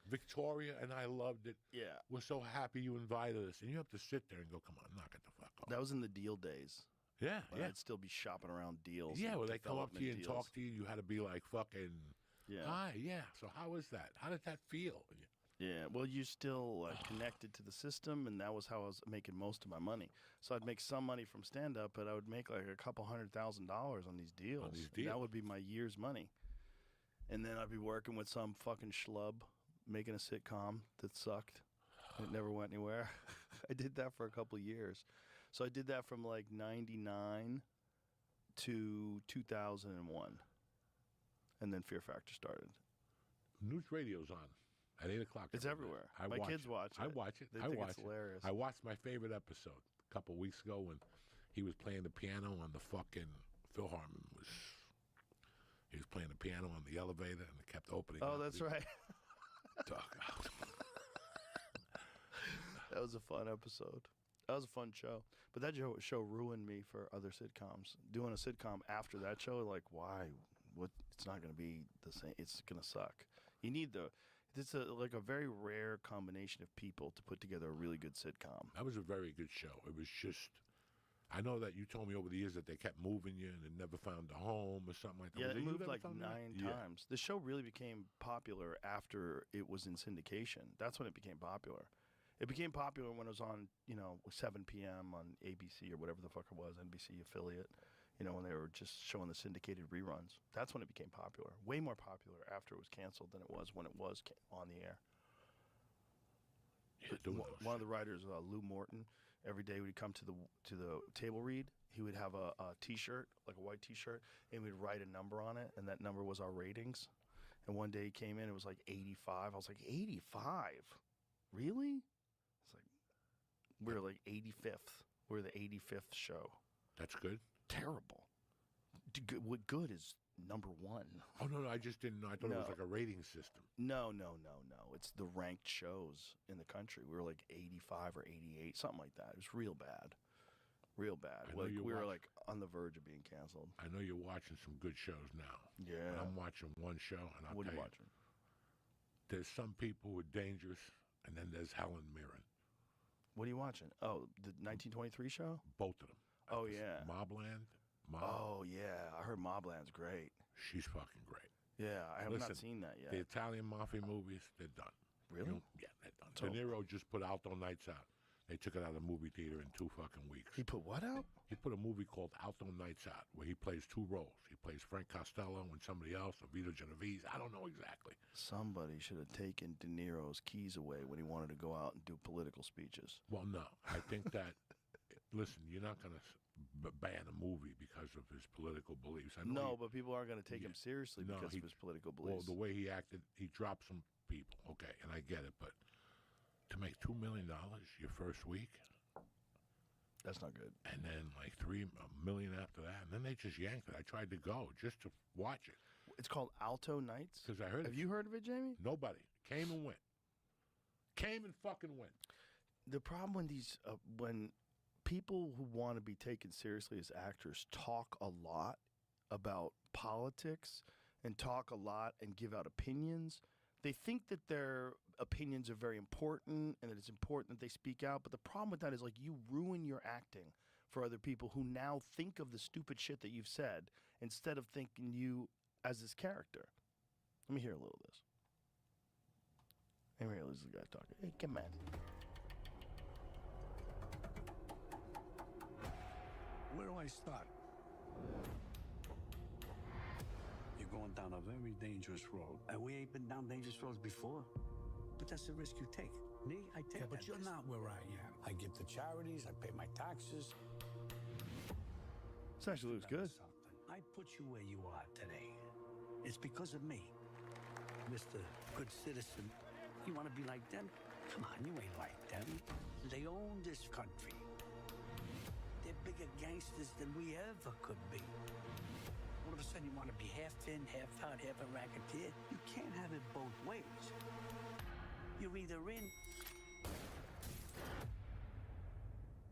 Victoria and I loved it. Yeah. We're so happy you invited us. And you have to sit there and go, come on, knock it the fuck off. That was in the deal days. Yeah, When yeah. I'd still be shopping around deals. Yeah, and well, they come up to you and development talk to you. You had to be like, fucking, deals. Yeah. hi, yeah. So how was that? How did that feel? Yeah, well, you're still connected to the system, and that was how I was making most of my money. So I'd make some money from stand-up, but I would make like a couple $100,000 on these deals. these And that deals. would be my year's money. And then I'd be working with some fucking schlub making a sitcom that sucked. It never went anywhere. I did that for a couple of years. So I did that from like 99 to 2001. And then Fear Factor started. News radio's on at 8 o'clock. It's every night. everywhere. I My watch kids it. watch I it. watch it. They I think watch it's it. hilarious. I watched my favorite episode a couple weeks ago when he was playing the piano on the fucking Phil Hartman was. He was playing the piano on the elevator and it kept opening. Oh, up. that's right. Dog out. That was a fun episode. That was a fun show. But that show ruined me for other sitcoms. Doing a sitcom after that show, like, why? What? It's not going to be the same. It's going to suck. You need it's like a very rare combination of people to put together a really good sitcom. That was a very good show. It was just, I know that you told me over the years that they kept moving you and it never found a home or something like that. Yeah, Was it you moved ever like found that? 9 Yeah. times. The show really became popular after it was in syndication. That's when it became popular. It became popular when it was on, 7 p.m. on ABC or whatever the fuck it was, NBC affiliate. When they were just showing the syndicated reruns. That's when it became popular. Way more popular after it was canceled than it was when it was on the air. Yeah, doing those One of the writers, Lou Morton, every day when he'd come to the table read, he would have a T-shirt, like a white T-shirt, and we'd write a number on it, and that number was our ratings. And one day he came in, it was like 85. I was like, 85? Really? It's like, we were like 85th. We're the 85th show. That's good. Terrible. What good is number one? Oh, no, I just didn't know. I thought it was No. like a rating system. No. It's the ranked shows in the country. We were like 85 or 88, something like that. It was real bad. Real bad. I know Like you we were watch- like on the verge of being canceled. I know you're watching some good shows now. Yeah. And I'm watching one show, and I'll What are tell you you, watching? there's some people who are dangerous, and then there's Helen Mirren. What are you watching? Oh, the 1923 show? Both of them. Oh, yeah. Mobland. Oh, yeah. I heard Mobland's great. She's fucking great. Yeah, I have not Listen, seen that yet. The Italian mafia movies, they're done. Really? Yeah, they're done. So- De Niro just put Alto Nights Out. They took it out of the movie theater in 2 fucking weeks. He put what out? He put a movie called Alto Nights Out, where he plays 2 roles. He plays Frank Costello and somebody else, or Vito Genovese. I don't know exactly. Somebody should have taken De Niro's keys away when he wanted to go out and do political speeches. Well, no. I think that, listen, you're not going to ban a movie because of his political beliefs. I know No, he- but people aren't going to take him seriously No, because he- of his political Well, beliefs. the way he acted, he dropped some people. Okay, and I get it, but to make $2 million your first week, That's not good. and then like $3 million after that, and then they just yanked it. I tried to go just to watch it It's called Alto Nights. because I heard Have it. you heard of it, Jamie? Nobody came and went. Came and fucking went. The problem when people who want to be taken seriously as actors talk a lot about politics and talk a lot and give out opinions, they think that their opinions are very important and that it's important that they speak out. But the problem with that is like you ruin your acting for other people who now think of the stupid shit that you've said instead of thinking you as this character. Let me hear a little of this. Let me hear this guy talking. Hey, come on. Where do I start? You're going down a very dangerous road. And we ain't been down dangerous roads before. But that's the risk you take. Me, I take Yeah, but you're not where I am. I give to charities, I pay my taxes. This actually looks good. I put you where you are today. It's because of me. Mr. Good Citizen, you want to be like them? Come on, you ain't like them. They own this country. They're bigger gangsters than we ever could be. All of a sudden, you want to be half in, half out, half a racketeer? You can't have it both ways. You're either in,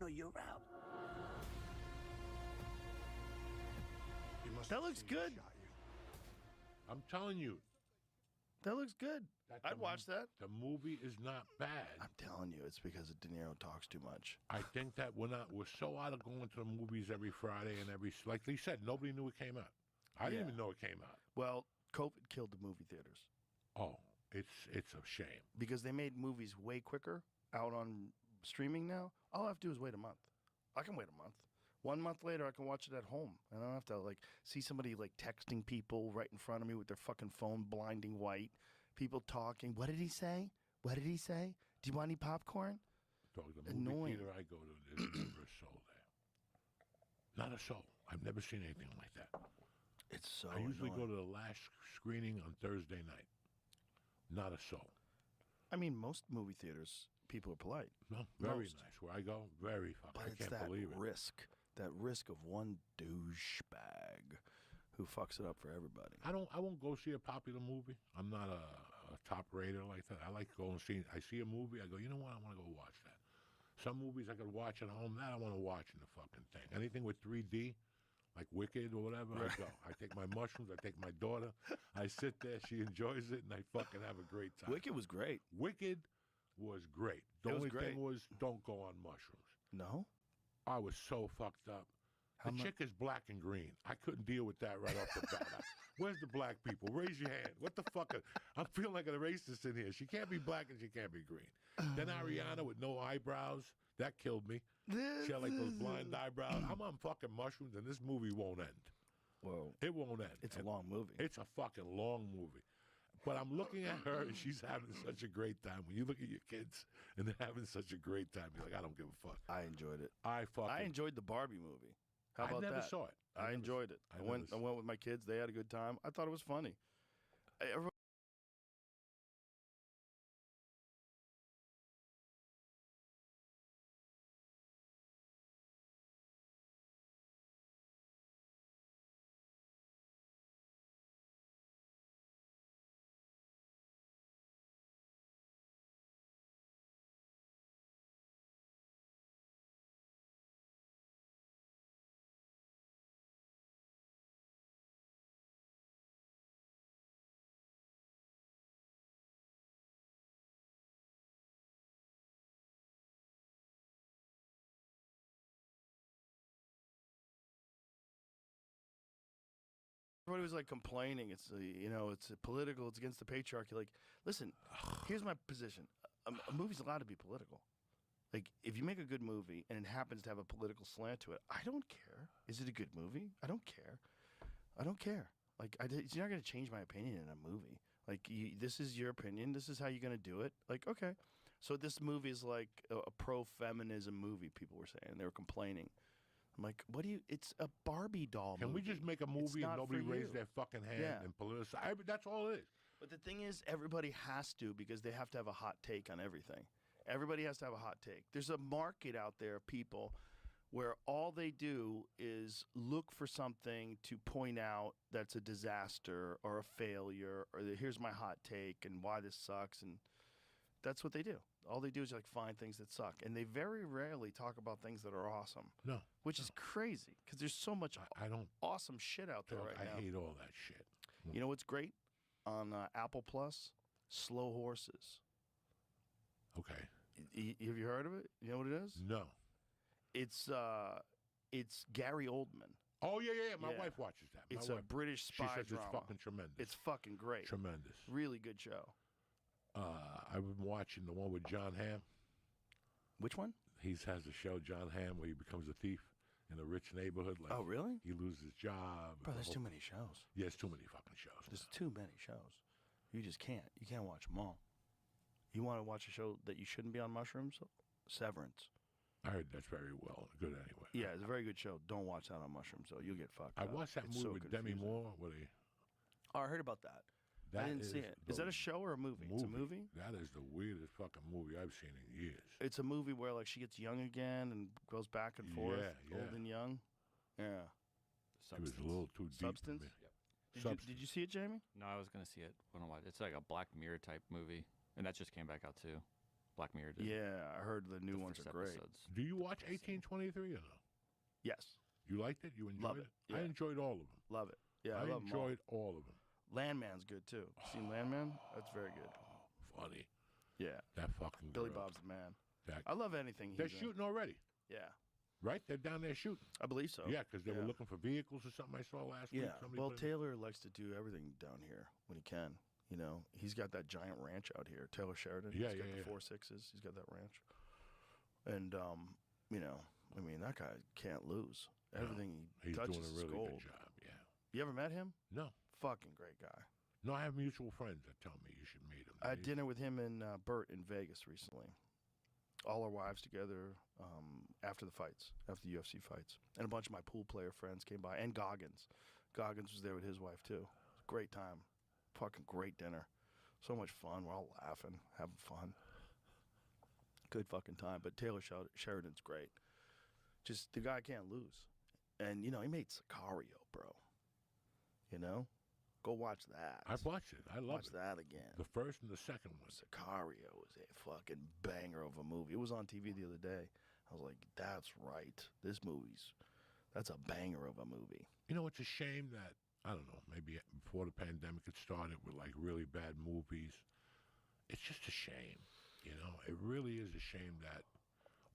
or you're out. That looks good. I'm telling you. That looks good. that I'd the watch that. The movie is not bad. I'm telling you, it's because De Niro talks too much. I think that we're so out of going to the movies every Friday and like they said, nobody knew it came out. I didn't Yeah. even know it came out. Well, COVID killed the movie theaters. Oh, It's a shame. because they made movies way quicker out on streaming now. All I have to do is wait a month. I can wait a month. 1 month later, I can watch it at home. I don't have to like see somebody like texting people right in front of me with their fucking phone blinding white. People talking. What did he say? What did he say? Do you want any popcorn? Dog, the movie Annoying. theater I go to, there's never a soul there. Not a soul. I've never seen anything like that. It's so I usually annoying. go to the last screening on Thursday night. Not a soul. I mean, most movie theaters, people are polite. No, very Most. nice. Where I go, very fucking. But I it's can't that believe it. that risk of one douchebag who fucks it up for everybody. I won't go see a popular movie. I'm not a top rater like that. I like to go and see. I see a movie. I go, you know what? I want to go watch that. Some movies I could watch at home. That I want to watch in the fucking thing. Anything with 3D, like Wicked or whatever, I go. I take my mushrooms. I take my daughter. I sit there. She enjoys it, and I fucking have a great time. Wicked was great. Wicked was great. The It was only great. thing was, don't go on mushrooms. No? I was so fucked up. How The mu- chick is black and green. I couldn't deal with that right off the bat. Where's the black people? Raise your hand. What the fuck? I'm feeling like a racist in here. She can't be black and she can't be green. Then Ariana with no eyebrows. That killed me. She had like those blind eyebrows. I'm on fucking mushrooms and this movie won't end. Whoa. It won't end. It's a And long movie. It's a fucking long movie. But I'm looking at her and she's having such a great time. When you look at your kids and they're having such a great time, you're like, I don't give a fuck. I enjoyed it. I fucking. I enjoyed the Barbie movie. How I about never that? saw it. I enjoyed it. I went with my kids. They had a good time. I thought it was funny. Everybody was like complaining. It's it's political. It's against the patriarchy. Like, listen, here's my position. A movie's allowed to be political. Like, if you make a good movie and it happens to have a political slant to it, I don't care. Is it a good movie? I don't care. I don't care. Like, you're not going to change my opinion in a movie. Like, this is your opinion. This is how you're going to do it. Like, okay. So this movie is like a pro-feminism movie, people were saying. They were complaining. I'm like, what do you... It's a Barbie doll Can movie. we just make a It's movie and not nobody for raise you. their fucking hand Yeah. and politicize? That's all it is. But the thing is, everybody has to because they have to have a hot take on everything. Everybody has to have a hot take. There's a market out there of people where all they do is look for something to point out that's a disaster or a failure or here's my hot take and why this sucks. And that's what they do. All they do is like find things that suck. And they very rarely talk about things that are awesome. No. Which is crazy because there's so much I don't. awesome shit out there Dog, right now. I hate all that shit. You know what's great? On Apple Plus, Slow Horses. Okay. Have you heard of it? You know what it is? No. It's Gary Oldman. Oh yeah. My Yeah. wife watches that. My It's wife, a British She spy says drama. it's fucking tremendous. It's fucking great. Tremendous. Really good show. I've been watching the one with John Hamm. Which one? He has a show, John Hamm, where he becomes a thief in a rich neighborhood. Like, Oh, really? He loses his job. Bro, the there's whole- too many shows. Yeah, it's too many fucking shows. There's too many shows. You just can't. You can't watch them all. You want to watch a show that you shouldn't be on mushrooms? Severance. I heard that's very well good anyway. Yeah, it's a very good show. Don't watch that on mushrooms, though. You'll get fucked I up. watched that It's movie so with Demi confusing. Moore. Where they, Oh, I heard about that. I didn't see it. Is that a show or a movie? It's a movie? That is the weirdest fucking movie I've seen in years. It's a movie where like she gets young again and goes back and forth, Yeah, old yeah. and young. Yeah. It was a little too deep Substance? for me. Did you see it, Jamie? No, I was gonna see it. When I watched. It's like a Black Mirror type movie, and that just came back out too. Black Mirror did. Yeah, I heard the new The ones first are great. episodes. Do you watch 1823 or no? Yes. You liked it? You enjoyed Love it? it, I yeah. enjoyed all of them. Love it. Yeah, I I love 'em all. enjoyed all of them. Landman's good too. Seen Landman? That's very good. Funny. Yeah. That fucking Billy girl. Bob's the man. That- I love anything They're he's in. shooting already, Yeah. right? They're down there shooting. I believe so. Yeah, because they were Yeah. looking for vehicles or something I saw last week. Yeah. Somebody Well, put it- Taylor likes to do everything down here when he can. You know, he's got that giant ranch out here. Taylor Sheridan. Yeah, he's got yeah, the yeah. 4.6s. He's got that ranch. And you know, I mean, that guy can't lose. Everything he He's touches doing a is really gold. good job. Yeah. You ever met him? No. Fucking great guy. No, I have mutual friends that tell me you should meet him. I had dinner with him and Bert in Vegas recently. All our wives together after the fights, after the UFC fights. And a bunch of my pool player friends came by. And Goggins. Goggins was there with his wife, too. Great time. Fucking great dinner. So much fun. We're all laughing, having fun. Good fucking time. But Taylor Sheridan's great. Just, the guy can't lose. And, you know, he made Sicario, bro. You know? Go watch that. I've watched it. I love Watch it. that again. The first and the second one. Sicario was a fucking banger of a movie. It was on TV the other day. I was like, that's right. That's a banger of a movie. You know, it's a shame that, I don't know, maybe before the pandemic had started with like really bad movies. It's just a shame. You know, it really is a shame that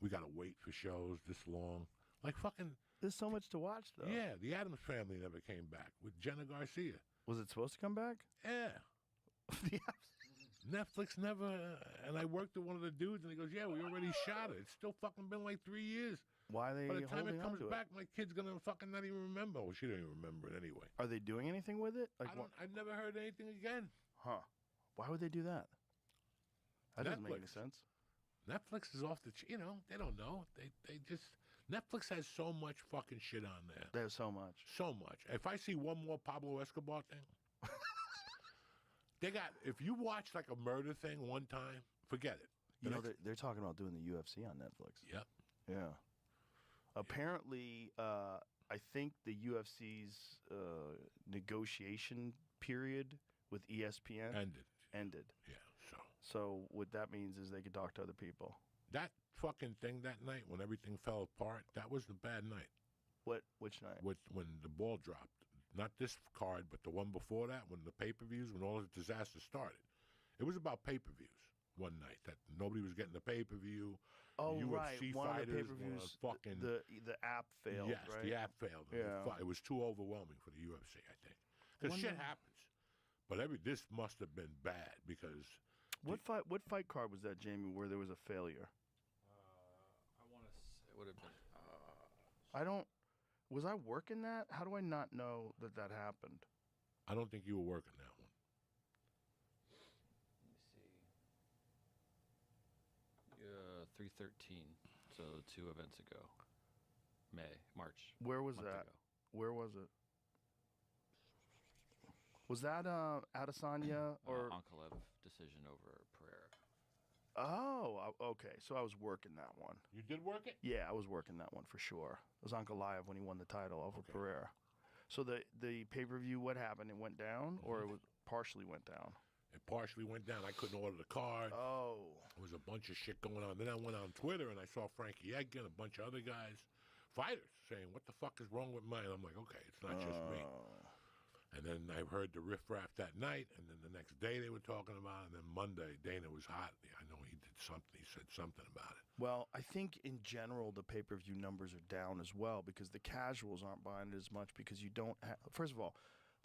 we got to wait for shows this long. Like fucking. There's so much to watch, though. Yeah, the Addams Family never came back with Jenna Garcia. Was it supposed to come back? Yeah. Netflix never. And I worked with one of the dudes, and he goes, "Yeah, we already shot it. It's still fucking been like 3 years. Why are they By the time holding it on comes to back, my kid's gonna fucking not even remember. Well, she didn't even remember it anyway. Are they doing anything with it? Like, I never heard anything again. Huh? Why would they do that? That doesn't make any Netflix. sense. Netflix is off the. You know, they don't know. They just. Netflix has so much fucking shit on there. There's so much. So much. If I see one more Pablo Escobar thing, they got. If you watch like a murder thing one time, forget it. You know, they're talking about doing the UFC on Netflix. Yep. Yeah. Apparently, I think the UFC's negotiation period with ESPN ended. Yeah. So what that means is they could talk to other people. That fucking thing that night when everything fell apart, that was the bad night. Which night? When the ball dropped. Not this card, but the one before that, when the pay-per-views, when all the disaster started. It was about pay-per-views one night, that nobody was getting the pay-per-view. Oh, the right. UFC One of the fighters pay-per-views, were fucking... the app failed, Yes, right? the app failed. Yeah. It was too overwhelming for the UFC, I think. Because shit happens. But this must have been bad because... What fight card was that, Jamie, where there was a failure? I want to say it would have been. I don't. Was I working that? How do I not know that happened? I don't think you were working that one. Let me see. 313. So 2 events ago. March. Where was month that? ago. Where was it? Was that Adesanya or Ankalaev decision over Pereira. Oh, okay. So I was working that one. You did work it? Yeah, I was working that one for sure. It was Ankalaev when he won the title over Pereira. So the pay-per-view, what happened? It went down, or it was partially went down? It partially went down. I couldn't order the card. Oh. There was a bunch of shit going on. Then I went on Twitter and I saw Frankie Edgar and a bunch of other guys, fighters, saying, "What the fuck is wrong with mine?" I'm like, okay, it's not just me. And then I heard the riffraff that night, and then the next day they were talking about it, and then Monday, Dana was hot. I know he did something. He said something about it. Well, I think in general the pay-per-view numbers are down as well because the casuals aren't buying it as much because you don't have... First of all,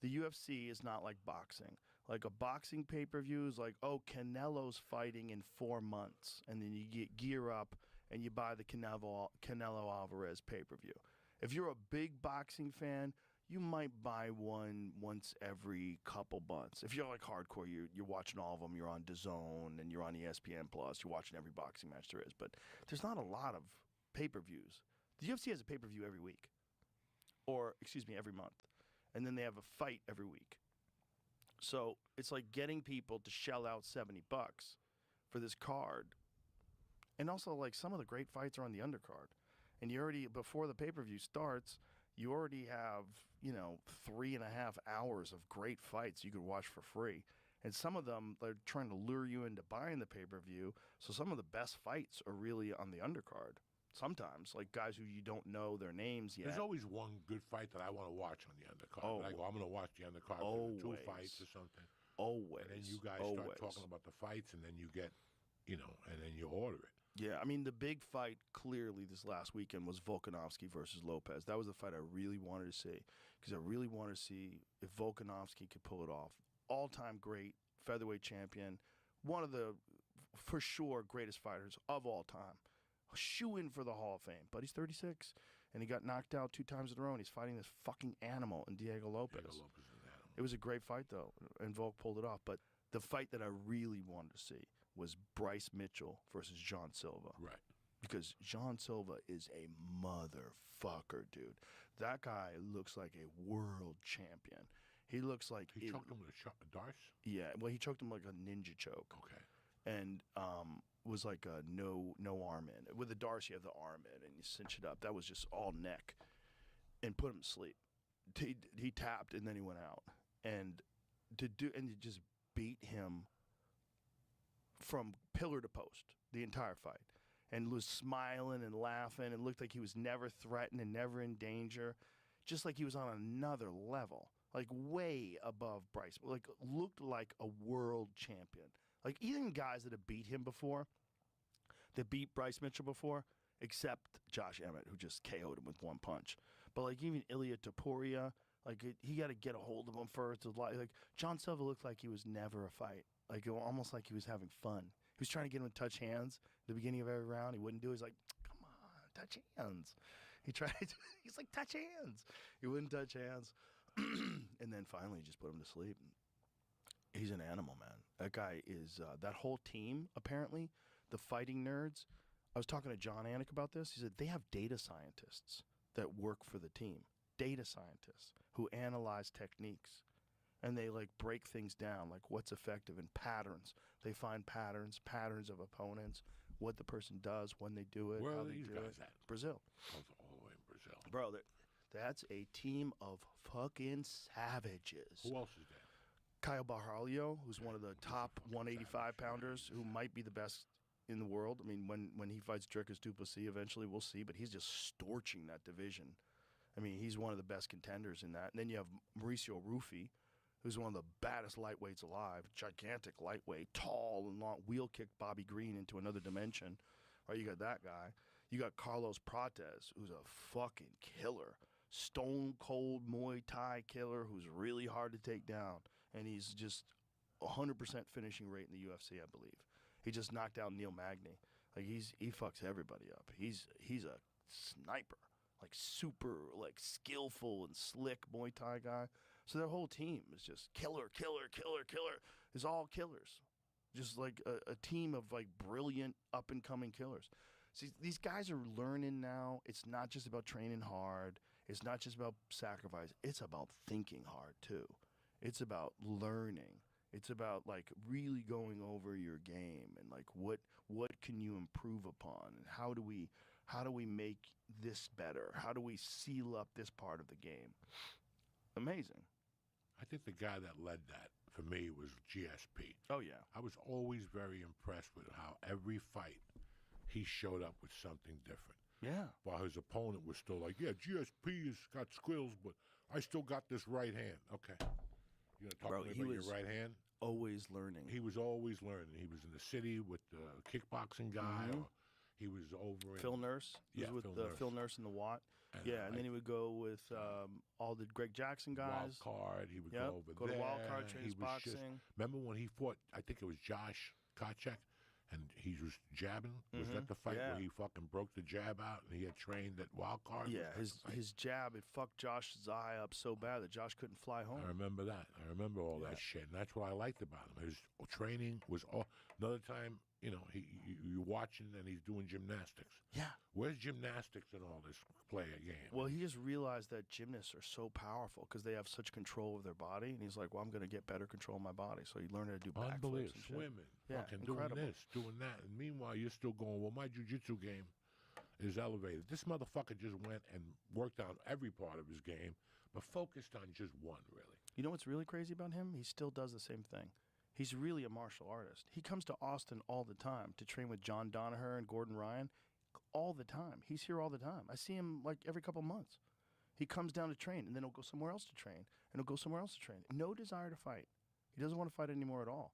the UFC is not like boxing. Like a boxing pay-per-view is like, oh, Canelo's fighting in 4 months, and then you get gear up and you buy the Canelo Alvarez pay-per-view. If you're a big boxing fan, you might buy one once every couple months. If you're like hardcore, you're watching all of them. You're on DAZN and you're on ESPN Plus. You're watching every boxing match there is. But there's not a lot of pay-per-views. The UFC has a pay-per-view every week, or excuse me, every month, and then they have a fight every week. So it's like getting people to shell out $70 for this card, and also like some of the great fights are on the undercard, and you already before the pay-per-view starts. You already have, 3.5 hours of great fights you could watch for free. And some of them, they're trying to lure you into buying the pay-per-view. So some of the best fights are really on the undercard. Sometimes, like guys who you don't know their names yet. There's always one good fight that I want to watch on the undercard. Oh. I go, I'm going to watch the undercard for the 2 fights or something. Always. And then you guys start talking about the fights, and then you get, and then you order it. Yeah, I mean, the big fight clearly this last weekend was Volkanovski versus Lopez. That was the fight I really wanted to see because I really wanted to see if Volkanovski could pull it off. All-time great featherweight champion, one of the, for sure, greatest fighters of all time. Shoo-in for the Hall of Fame. But he's 36, and he got knocked out 2 times in a row, and he's fighting this fucking animal in Diego Lopez. Diego Lopez is an animal. It was a great fight, though, and Volk pulled it off. But the fight that I really wanted to see was Bryce Mitchell versus John Silva. Right. Because John Silva is a motherfucker, dude. That guy looks like a world champion. He looks like... He choked him with a Darce? Yeah, well, he choked him like a ninja choke. Okay. And was like a no arm in. With the Darce, you have the arm in, and you cinch it up. That was just all neck. And put him to sleep. He tapped, and then he went out. And to just beat him from pillar to post the entire fight. And was smiling and laughing and looked like he was never threatened and never in danger. Just like he was on another level. Like way above Bryce. Like looked like a world champion. Like even guys that have beat him before, that beat Bryce Mitchell before, except Josh Emmett, who just KO'd him with 1 punch. But like even Ilya Topuria, like he got to get a hold of him first. Like John Silva looked like he was never a fight. Like almost like he was having fun. He was trying to get him to touch hands at the beginning of every round. He wouldn't do it. He's like, come on, touch hands. He tried. He's like, touch hands. He wouldn't touch hands. And then finally just put him to sleep. He's an animal, man. That guy is, that whole team, apparently, the fighting nerds. I was talking to John Anik about this. He said they have data scientists that work for the team. Data scientists who analyze techniques. And they like break things down, like what's effective in patterns. They find patterns of opponents, what the person does, when they do it, Where how are they these do guys it. at? Brazil. All the way in Brazil. Bro, that's a team of fucking savages. Who else is there? Kyle Barhalio, who's one of the top 185 pounders, who might be the best in the world. I mean, when he fights Dricus du Plessis, eventually we'll see, but he's just storching that division. I mean, he's one of the best contenders in that. And then you have Mauricio Rufy, who's one of the baddest lightweights alive, gigantic lightweight, tall and long, wheel kicked Bobby Green into another dimension. Right, you got that guy. You got Carlos Prates, who's a fucking killer. Stone cold Muay Thai killer who's really hard to take down. And he's just 100% finishing rate in the UFC, I believe. He just knocked out Neil Magny. Like he fucks everybody up. He's a sniper. Like super like skillful and slick Muay Thai guy. So their whole team is just killer. Is all killers. Just like a team of like brilliant up and coming killers. See, these guys are learning now. It's not just about training hard. It's not just about sacrifice. It's about thinking hard too. It's about learning. It's about like really going over your game and like what can you improve upon and how do we make this better? How do we seal up this part of the game? Amazing. I think the guy that led that for me was GSP. Oh yeah. I was always very impressed with how every fight he showed up with something different. Yeah. While his opponent was still like, yeah, GSP has got squills, but I still got this right hand. Okay. You gonna talk to me about your right hand? Always learning. He was always learning. He was in the city with the kickboxing guy, or he was over in Phil Nurse. He was with Phil Nurse and the Watt. And then he would go with all the Greg Jackson guys. Wild Card. He would go over go there. to Wild Card, train his He was boxing. Remember when he fought, I think it was Josh Koscheck, and he was jabbing? Was that the fight where he fucking broke the jab out and he had trained at Wild Card? Yeah, his jab, it fucked Josh's eye up so bad that Josh couldn't fly home. I remember that. I remember all that shit, and that's what I liked about him. His training was all. Another time, you're watching and he's doing gymnastics. Yeah. Where's gymnastics in all this play a game? Well, he just realized that gymnasts are so powerful because they have such control of their body, and he's like, well, I'm going to get better control of my body. So he learned how to do backflips Unbelievable. and shit. Swimming, Yeah, fucking incredible. doing this, doing that. And meanwhile, you're still going, well, my jiu-jitsu game is elevated. This motherfucker just went and worked on every part of his game, but focused on just one, really. You know what's really crazy about him? He still does the same thing. He's really a martial artist. He comes to Austin all the time to train with John Danaher and Gordon Ryan all the time. He's here all the time. I see him like every couple months. He comes down to train, and then he'll go somewhere else to train, and he'll go somewhere else to train. No desire to fight. He doesn't want to fight anymore at all.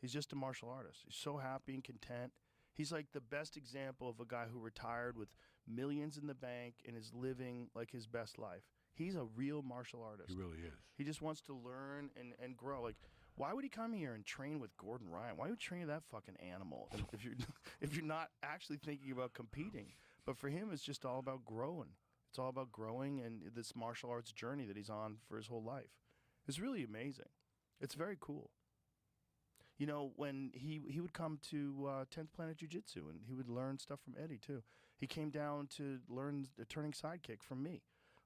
He's just a martial artist. He's so happy and content. He's like the best example of a guy who retired with millions in the bank and is living like his best life. He's a real martial artist. He really is. He just wants to learn and grow. Like Why would he come here and train with Gordon Ryan? Why would you train that fucking animal if you're if you're not actually thinking about competing? But for him, it's just all about growing. It's all about growing and this martial arts journey that he's on for his whole life. It's really amazing. It's very cool. You know, when he would come to 10th Planet Jiu-Jitsu and he would learn stuff from Eddie too. He came down to learn the turning sidekick from me.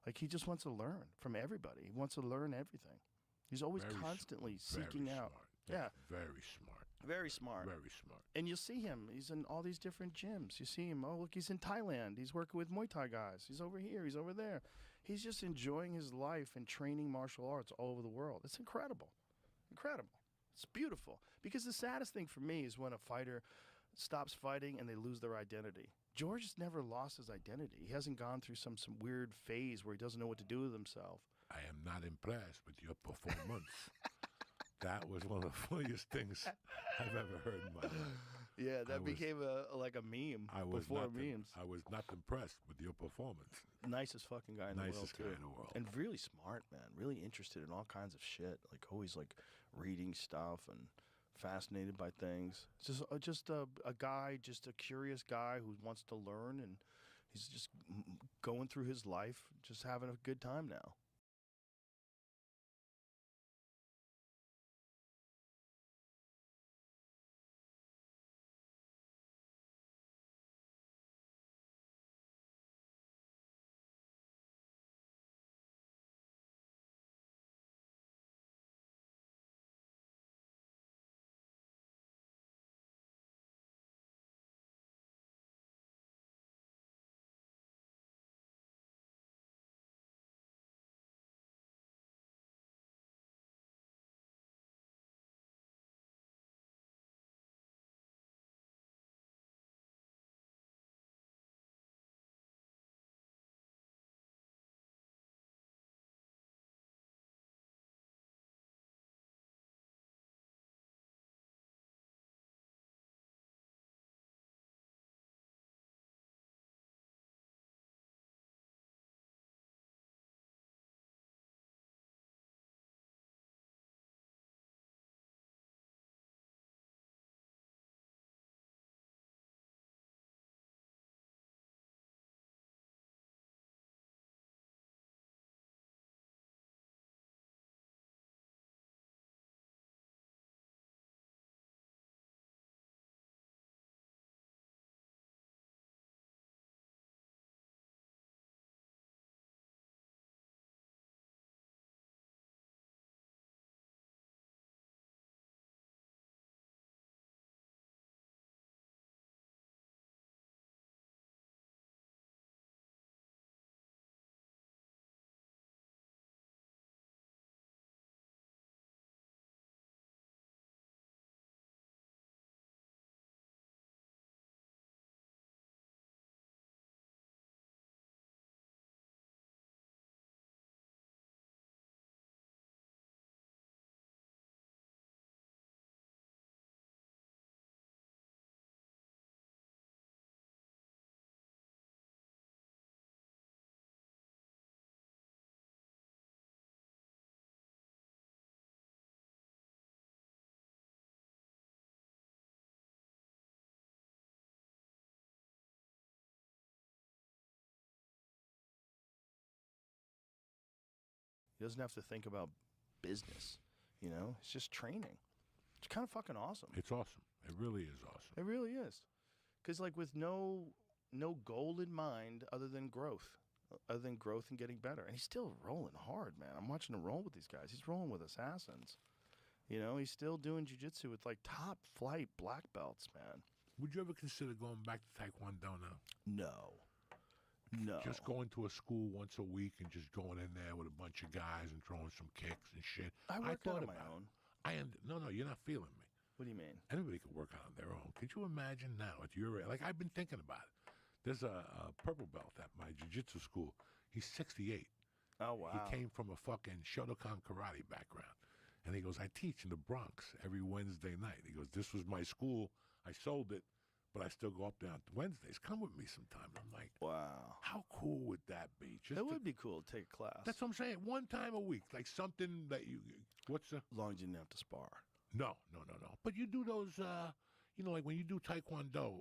Like, he just wants to learn from everybody. He wants to learn everything. He's always constantly seeking out. Yeah. Very smart. Very smart. Very smart. And you'll see him. He's in all these different gyms. You see him. Oh, look, he's in Thailand. He's working with Muay Thai guys. He's over here. He's over there. He's just enjoying his life and training martial arts all over the world. It's incredible. Incredible. It's beautiful. Because the saddest thing for me is when a fighter stops fighting and they lose their identity. George has never lost his identity. He hasn't gone through some weird phase where he doesn't know what to do with himself. I am not impressed with your performance. That was one of the funniest things I've ever heard in my life. Yeah, that became like a meme before memes. I was not impressed with your performance. Nicest fucking guy in the world, Nicest guy in the world. And really smart, man. Really interested in all kinds of shit. Like, always, like, reading stuff and fascinated by things. Just a guy, just a curious guy who wants to learn, and he's just going through his life, just having a good time now. He doesn't have to think about business, you know? It's just training. It's kind of fucking awesome. It's awesome. It really is awesome. It really is. Because, like, with no goal in mind other than growth and getting better. And he's still rolling hard, man. I'm watching him roll with these guys. He's rolling with assassins. You know, he's still doing jiu-jitsu with, like, top flight black belts, man. Would you ever consider going back to Taekwondo now? No. No. Just going to a school once a week and just going in there with a bunch of guys and throwing some kicks and shit. I work thought out on my about own. No, you're not feeling me. What do you mean? Anybody can work out on their own. Could you imagine now at your age? Like, I've been thinking about it. There's a purple belt at my jiu-jitsu school. He's 68. Oh, wow. He came from a fucking Shotokan karate background. And he goes, I teach in the Bronx every Wednesday night. He goes, this was my school. I sold it, but I still go up there on Wednesdays. Come with me sometime. I'm like, wow. How cool would that be? It would be cool to take a class. That's what I'm saying. One time a week, like something that you. What's the? As long as you didn't have to spar. No. But you do those. Like when you do Taekwondo,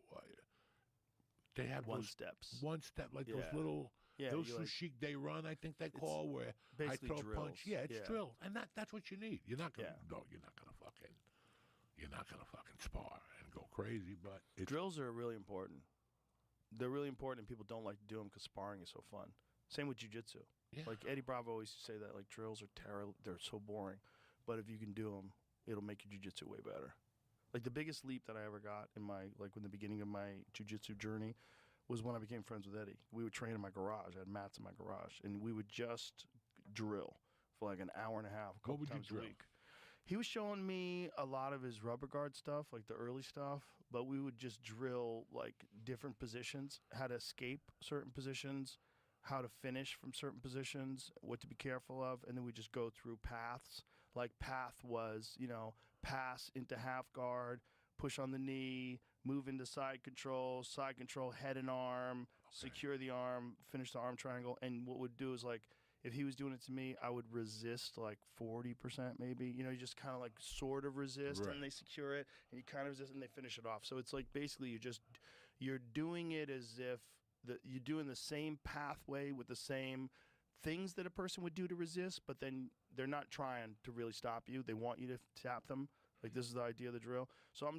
they have One those steps. One step, like those Yeah. little. Yeah, those you like- Sushik Day Run, I think they call, where I basically throw a drills. punch. Yeah, it's Yeah. drill, and that's what you need. You're not gonna. Yeah. No, you're not gonna fucking spar and go crazy. But it's, Drills are really important. They're really important, and people don't like to do them because sparring is so fun. Same with jiu-jitsu. Yeah. Like Eddie Bravo always used to say that, like drills are terrible. They're so boring, but if you can do them, it'll make your jiu-jitsu way better. Like the biggest leap that I ever got in the beginning of my jiu-jitsu journey was when I became friends with Eddie. We would train in my garage. I had mats in my garage, and we would just drill for like an hour and a half, a couple What would you times a drill? week. He was showing me a lot of his rubber guard stuff, like the early stuff, but we would just drill like different positions, how to escape certain positions, how to finish from certain positions, what to be careful of, and then we just go through paths. Like path was, pass into half guard, push on the knee, move into side control, head and arm, secure the arm, finish the arm triangle. And what we'd do is like, if he was doing it to me, I would resist like 40% maybe. You just kind of like sort of resist, Right. and they secure it, and you kind of resist, and they finish it off. So it's like basically you're doing it as if you're doing the same pathway with the same things that a person would do to resist, but then they're not trying to really stop you. They want you to tap them. Like this is the idea of the drill. So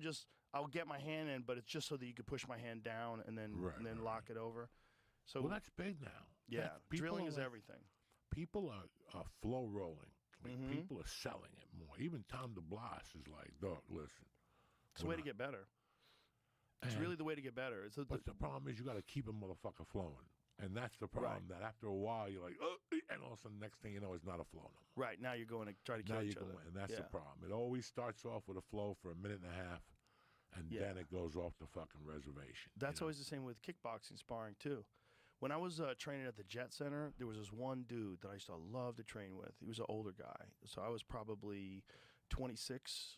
I'll get my hand in, but it's just so that you can push my hand down and then lock it over. So well, that's big now. yeah, People drilling are is like- everything. People are flow rolling. Like Mhm. people are selling it more. Even Tom DeBlas is like, dog, listen. It's the way to get better. It's And- really the way to get better. It's But the problem is you got to keep a motherfucker flowing. And that's the problem, that after a while you're like, oh, and all of a sudden next thing you know, it's not a flow no more. right now you're going to try to Now kill you're each other. going, and that's Yeah. the problem. It always starts off with a flow for a minute and a half, and Yeah. then it goes off the fucking reservation. That's always the same with kickboxing sparring too. When I was training at the Jet Center, there was this one dude that I used to love to train with. He was an older guy, so I was probably 26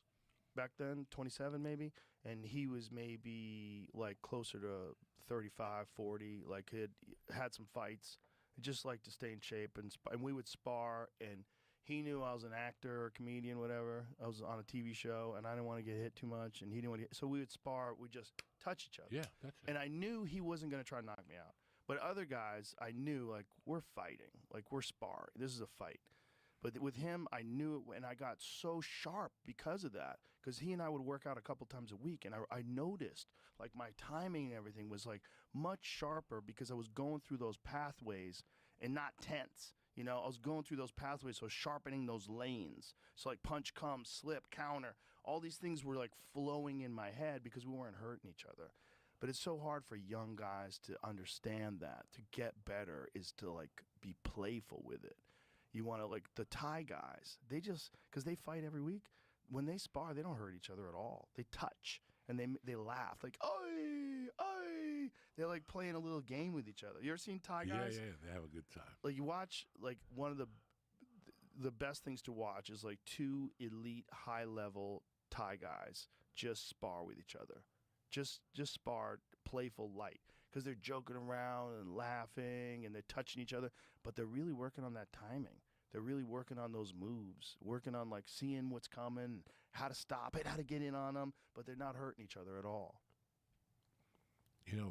back then, 27 maybe, and he was maybe like closer to 35, 40. Like he had some fights. He just liked to stay in shape, and we would spar. And he knew I was an actor, comedian, whatever. I was on a TV show, and I didn't want to get hit too much, and he didn't want to get. So we would spar. We just touch each other. Yeah, that's it. And I knew he wasn't going to try to knock me out. But other guys, I knew, like, we're fighting. Like, we're sparring. This is a fight. But with him, I knew it, and I got so sharp because of that. Because he and I would work out a couple times a week, and I noticed, like, my timing and everything was, like, much sharper because I was going through those pathways and not tense. I was going through those pathways, so sharpening those lanes. So, like, punch, come, slip, counter. All these things were, like, flowing in my head because we weren't hurting each other. But it's so hard for young guys to understand that. To get better is to, like, be playful with it. You want to, like, the Thai guys, they just, because they fight every week, when they spar, they don't hurt each other at all. They touch, and they laugh, like, oi, oi. They're, like, playing a little game with each other. You ever seen Thai guys? Yeah, they have a good time. Like, you watch, like, one of the best things to watch is, like, two elite, high-level Thai guys just spar with each other. Just spar playful light because they're joking around and laughing and they're touching each other, but they're really working on that timing. They're really working on those moves, working on like seeing what's coming, how to stop it, how to get in on them, but they're not hurting each other at all.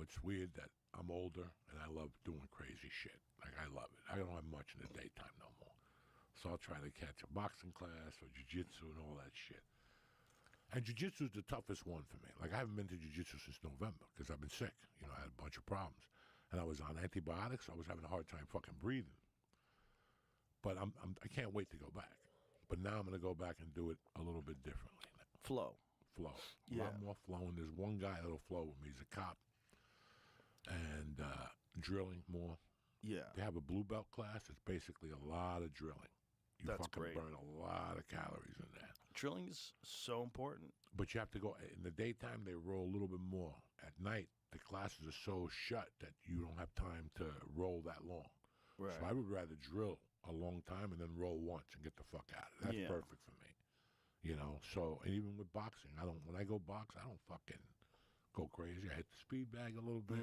It's weird that I'm older and I love doing crazy shit. Like, I love it. I don't have much in the daytime no more. So I'll try to catch a boxing class or jiu-jitsu and all that shit. And jiu-jitsu is the toughest one for me. Like, I haven't been to jiu-jitsu since November because I've been sick. I had a bunch of problems. And I was on antibiotics, so I was having a hard time fucking breathing. But I can't wait to go back. But now I'm going to go back and do it a little bit differently. Flow. A lot more flowing. There's one guy that'll flow with me. He's a cop. And drilling more. Yeah. They have a blue belt class. It's basically a lot of drilling. You That's fucking great. burn a lot of calories in that. Drilling is so important. But you have to go in the daytime. They roll a little bit more. At night, the classes are so shut that you don't have time to roll that long. Right. So I would rather drill a long time and then roll once and get the fuck out of it. That's Yeah. perfect for me. So and even with boxing, when I go box, I don't fucking go crazy. I hit the speed bag a little bit,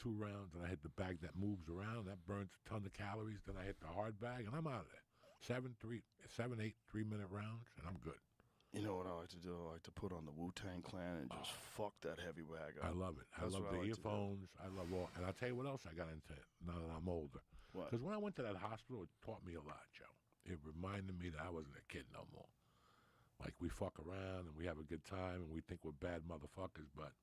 2 rounds, and I hit the bag that moves around. That burns a ton of calories. Then I hit the hard bag, and I'm out of there. 7, 8 3-minute rounds, and I'm good. You know what I like to do? I like to put on the Wu-Tang Clan and just fuck that heavy bag up. I love it. I That's love what the I like to do. earphones. I love all. And I'll tell you what else I got into now that I'm older. What? Because when I went to that hospital, it taught me a lot, Joe. It reminded me that I wasn't a kid no more. Like, we fuck around and we have a good time and we think we're bad motherfuckers, but...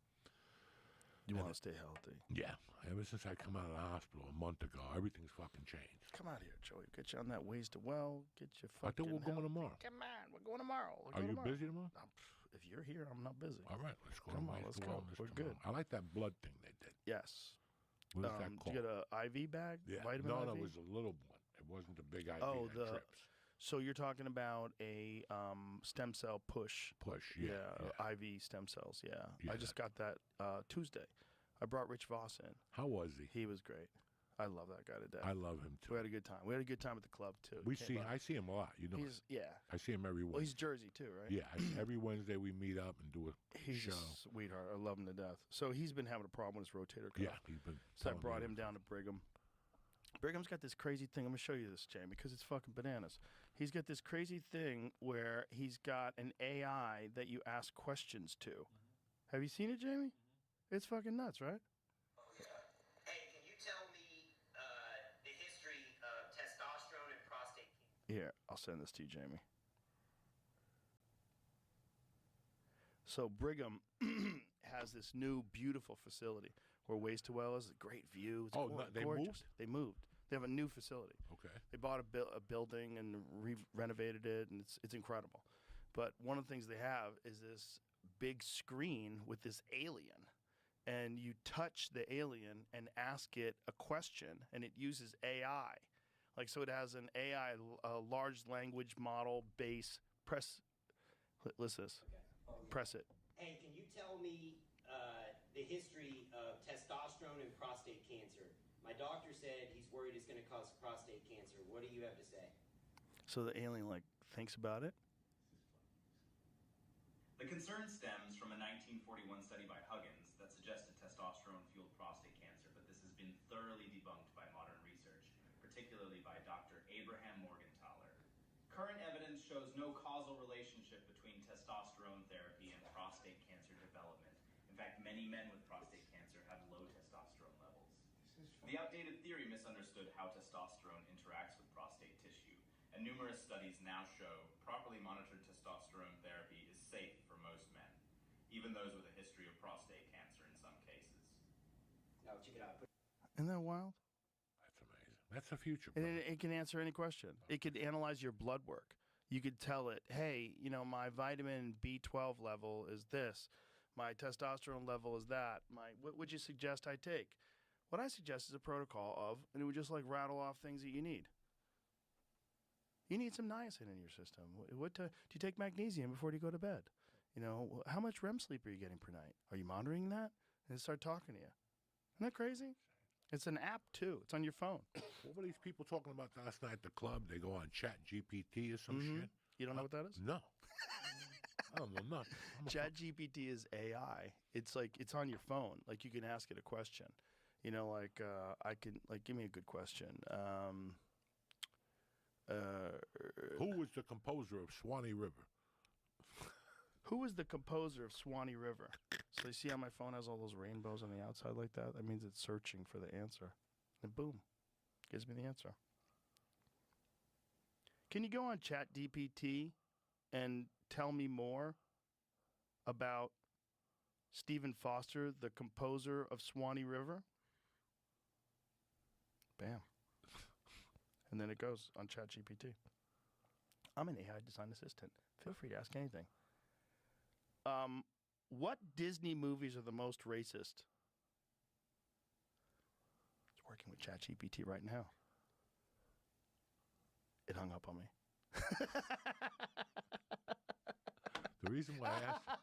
You want to stay healthy. Yeah. Ever since I come out of the hospital a month ago, everything's fucking changed. Come out here, Joey. Get you on that Ways to Well. Get you I fucking think we're going healthy. tomorrow. Come on. We're going tomorrow. Are you busy tomorrow? If you're here, I'm not busy. All right, let's go. Come to on, Ways let's to go. Wellness We're tomorrow. good. I like that blood thing they did. Yes. What is that Did called? you get an IV bag? Yeah. Vitamin No, IV? it was a little one. It wasn't the big IV Oh, that trips. So you're talking about a stem cell push. Push, yeah. IV stem cells, yeah. Yeah, I just got that Tuesday. I brought Rich Voss in. How was he? He was great. I love that guy to death. I love him too. We had a good time. We had a good time at the club too. I see him a lot. You know, Yeah. I see him every Wednesday. Well, he's Jersey too, right? Yeah, every Wednesday we meet up and do a He's show. a sweetheart. I love him to death. So he's been having a problem with his rotator cuff. Yeah, he's been. So I telling me brought that. him down to Brigham. Brigham's got this crazy thing. I'm gonna show you this, Jamie, because it's fucking bananas. He's got this crazy thing where he's got an AI that you ask questions to. Have you seen it, Jamie? It's fucking nuts, right? Hey, can you tell me the history of testosterone and prostate cancer? Here, I'll send this to you, Jamie. So Brigham has this new beautiful facility where Ways to Well is a great view. It's they gorgeous. moved? They moved. They have a new facility. Okay. They bought a building and renovated it, and it's incredible. But one of the things they have is this big screen with this alien, and you touch the alien and ask it a question, and it uses AI. Like, so it has an AI, a large language model base. Listen to this. Press it. Hey, can you tell me the history of testosterone and prostate cancer? My doctor said he's worried it's going to cause prostate cancer. What do you have to say? So the alien, like, thinks about it. The concern stems from a 1941 study by Huggins that suggested testosterone-fueled prostate cancer, but this has been thoroughly debunked by modern research, particularly by Dr. Abraham Morgenthaler. Current evidence shows no causal relationship between testosterone therapy and prostate cancer development. In fact, many men with prostate cancer have low testosterone levels. The outdated theory misunderstood how testosterone interacts with prostate tissue, and numerous studies now show properly monitored testosterone therapy is safe for most men, even those with a history of prostate cancer in some cases. Now check it out. Isn't that wild? That's amazing. That's the future. And it can answer any question. It could analyze your blood work. You could tell it, hey, you know, my vitamin B12 level is this. My testosterone level is that. What would you suggest I take? What I suggest is a protocol of, and it would just like rattle off things that you need. You need some niacin in your system. Do you take magnesium before you go to bed? You know, how much REM sleep are you getting per night? Are you monitoring that? And start talking to you. Isn't that crazy? It's an app too. It's on your phone. What were these people talking about last night at the club? They go on Chat GPT or some shit. You don't know what that is? No. I don't know nothing. ChatGPT is AI. It's like it's on your phone. Like you can ask it a question. You know, like I can give me a good question. Who was the composer of Swanee River? Who was the composer of Swanee River? So you see how my phone has all those rainbows on the outside like that? That means it's searching for the answer. And boom, gives me the answer. Can you go on ChatGPT and tell me more about Stephen Foster, the composer of Swanee River? Bam. And then it goes on ChatGPT. I'm an AI design assistant. Feel free to ask anything. What Disney movies are the most racist? It's working with ChatGPT right now. It hung up on me. The reason why I asked,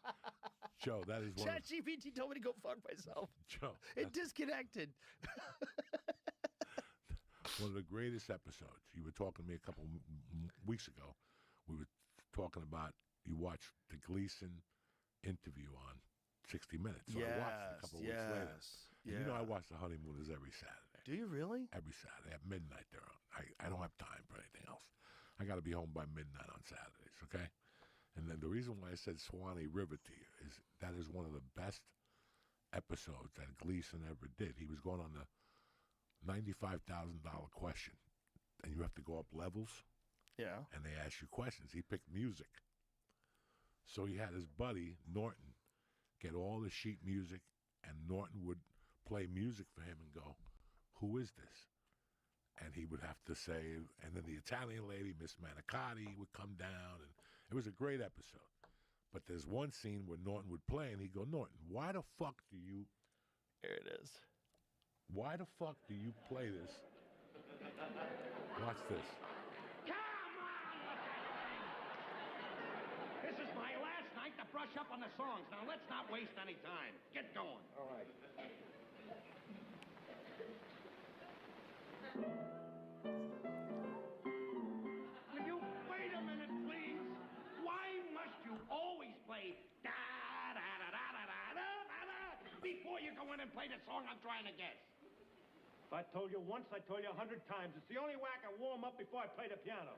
Joe, that is one. ChatGPT told me to go fuck myself. Joe, It disconnected. one of the greatest episodes. You were talking to me a couple weeks ago. We were talking about, you watched the Gleason interview on 60 Minutes. So I watched it a couple of weeks later. And you know, I watch The Honeymooners every Saturday. Do you really? Every Saturday at midnight. They're on. I don't have time for anything else. I got to be home by midnight on Saturdays. Okay. And then the reason why I said Swanee River to you is that is one of the best episodes that Gleason ever did. He was going on the $95,000 question, and you have to go up levels. Yeah. And they ask you questions. He picked music. So he had his buddy, Norton, get all the sheet music, and Norton would play music for him and go, who is this? And he would have to say, and then the Italian lady, Miss Manicotti, would come down, and it was a great episode. But there's one scene where Norton would play, and he'd go, Norton, why the fuck do you... There it is. Why the fuck do you play this? Watch this. This is my last night to brush up on the songs. Now, let's not waste any time. Get going. All right. Will you wait a minute, please? Why must you always play da-da-da-da-da-da-da before you go in and play the song I'm trying to guess? If I told you once, I told you 100 times. It's the only way I can warm up before I play the piano.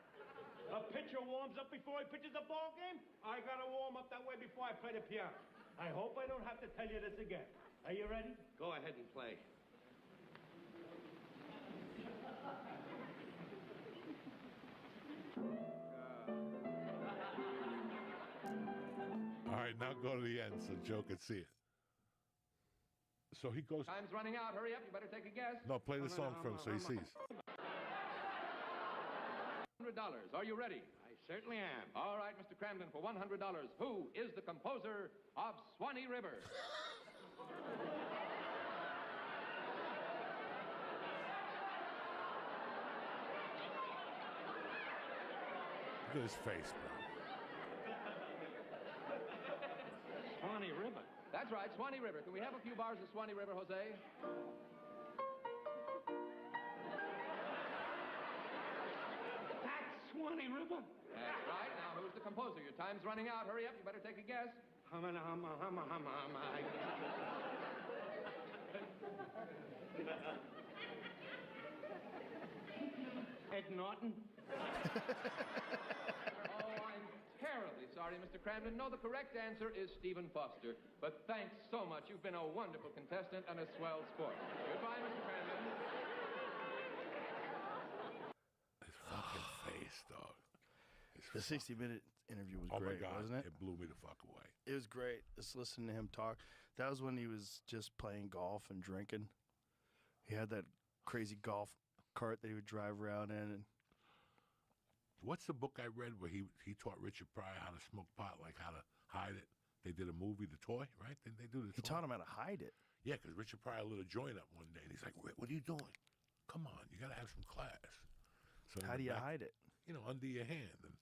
A pitcher warms up before he pitches a ball game. I gotta warm up that way before I play the piano. I hope I don't have to tell you this again. Are you ready? Go ahead and play. All right, now go to the end so Joe can see it. So he goes... Time's running out. Hurry up. You better take a guess. No, play the song for him so he sees. $100. Are you ready? I certainly am. All right, Mr. Cramden, for $100, who is the composer of Swanee River? Look at his face, bro. Swanee River. That's right, Swanee River. Can we have a few bars of Swanee River, Jose? That's Swanee River. That's right. Now, who's the composer? Your time's running out. Hurry up. You better take a guess. Ed Norton. Oh, I'm terribly sorry, Mr. Cramden. No, the correct answer is Stephen Foster. But thanks so much. You've been a wonderful contestant and a swell sport. Goodbye, Mr. Cramden. His fucking face, dog. The 60-minute interview was Oh great, my God, wasn't it? It blew me the fuck away. It was great. Just listening to him talk. That was when he was just playing golf and drinking. He had that crazy golf cart that he would drive around in. And what's the book I read where he taught Richard Pryor how to smoke pot, like how to hide it? They did a movie, The Toy, right? Didn't they do The He Toy? taught him how to hide it. Yeah, because Richard Pryor lit a joint up one day, and he's like, what are you doing? Come on, you got to have some class. So How do you hide it? You know, under your hand, and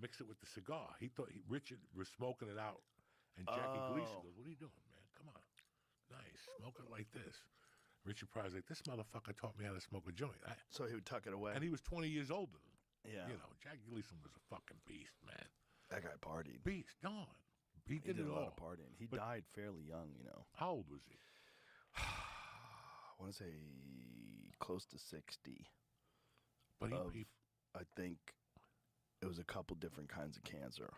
mix it with the cigar. He thought Richard was smoking it out, and Jackie Gleason goes, what are you doing, man? Come on. Nice. Smoke it like this. Richard Pryor's like, this motherfucker taught me how to smoke a joint. So he would tuck it away. And he was 20 years older than him. Yeah. You know, Jackie Gleason was a fucking beast, man. That guy partied. Beast, gone. He did a it lot all. of partying. He But died fairly young, you know. How old was he? I want to say close to 60. But I think it was a couple different kinds of cancer.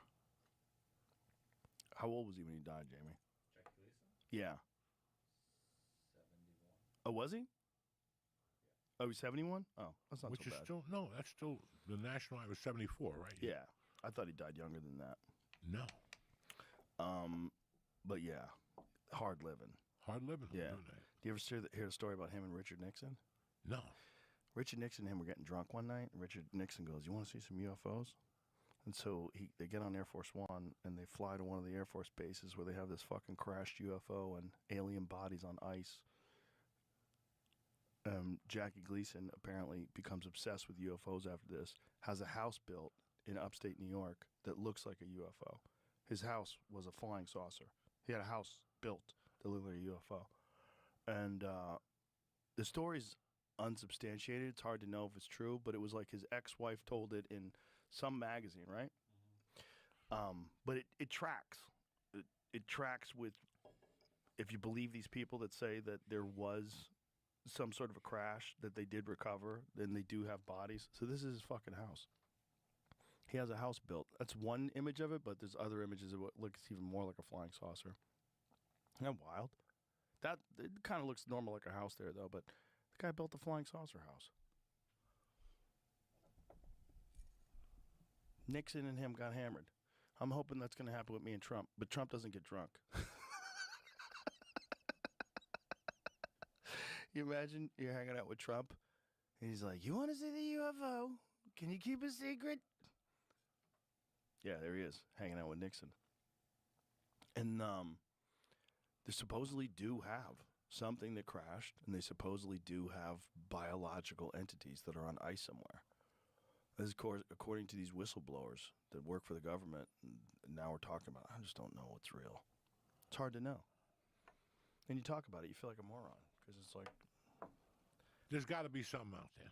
How old was he when he died, Jamie? Jackie Gleason? Yeah. 71. Oh, was he? Oh, he's 71? Oh, that's not Which so is bad. still, no, that's still, the national line was 74, right? Yeah. I thought he died younger than that. No. But yeah, hard living. Hard living. Yeah. Doing that. Do you ever hear the story about him and Richard Nixon? No. Richard Nixon and him were getting drunk one night, and Richard Nixon goes, "You want to see some UFOs?" And so they get on Air Force One, and they fly to one of the Air Force bases where they have this fucking crashed UFO and alien bodies on ice. Jackie Gleason apparently becomes obsessed with UFOs after this, has a house built in upstate New York that looks like a UFO. His house was a flying saucer. He had a house built that looked like a UFO. And the story's unsubstantiated. It's hard to know if it's true, but it was like his ex-wife told it in some magazine, right? But it tracks. It tracks with if you believe these people that say that there was some sort of a crash that they did recover, then they do have bodies. So this is his fucking house. He has a house built. That's one image of it, but there's other images of what looks even more like a flying saucer. Isn't that wild? That it kind of looks normal like a house there, though, but the guy built a flying saucer house. Nixon and him got hammered. I'm hoping that's going to happen with me and Trump, but Trump doesn't get drunk. You imagine you're hanging out with Trump, and he's like, "You want to see the UFO? Can you keep a secret?" Yeah, there he is, hanging out with Nixon. And they supposedly do have something that crashed, and they supposedly do have biological entities that are on ice somewhere. This is according to these whistleblowers that work for the government, and now we're talking about it. I just don't know what's real. It's hard to know. And you talk about it, you feel like a moron, because it's like... There's got to be something out there.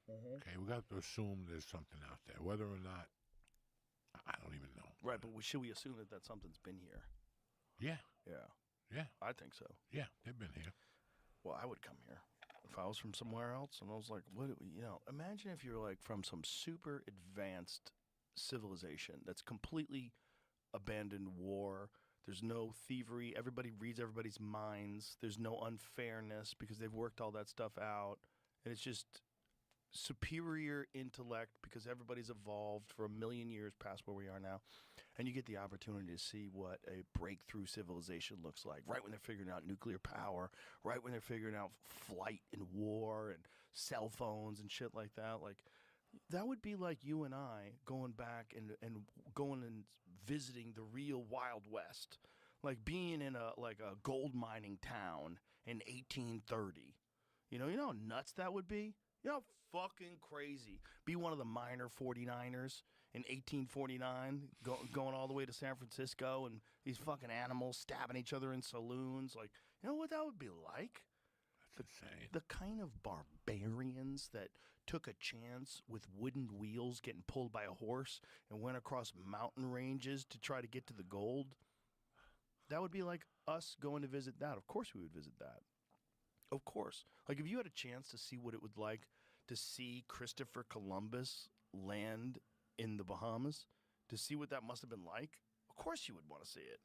Okay, we got to assume there's something out there. Whether or not, I don't even know. Right, but should we assume that something's been here? Yeah. Yeah. Yeah. I think so. Yeah, they've been here. Well, I would come here. If I was from somewhere else, and I was like, what, imagine if you're like from some super advanced civilization that's completely abandoned war. There's no thievery. Everybody reads everybody's minds. There's no unfairness because they've worked all that stuff out. And it's just superior intellect because everybody's evolved for 1 million years past where we are now. And you get the opportunity to see what a breakthrough civilization looks like, right when they're figuring out nuclear power, right when they're figuring out flight and war and cell phones and shit like that. Like, that would be like you and I going back and going and visiting the real Wild West. Like being in a gold mining town in 1830. You know how nuts that would be? You know how fucking crazy. Be one of the minor 49ers in 1849, going all the way to San Francisco, and these fucking animals stabbing each other in saloons. Like, you know what that would be like? That's insane. The kind of barbarians that took a chance with wooden wheels getting pulled by a horse and went across mountain ranges to try to get to the gold. That would be like us going to visit that. Of course we would visit that. Of course. Like, if you had a chance to see what it would like to see Christopher Columbus land in the Bahamas, to see what that must have been like, of course you would want to see it.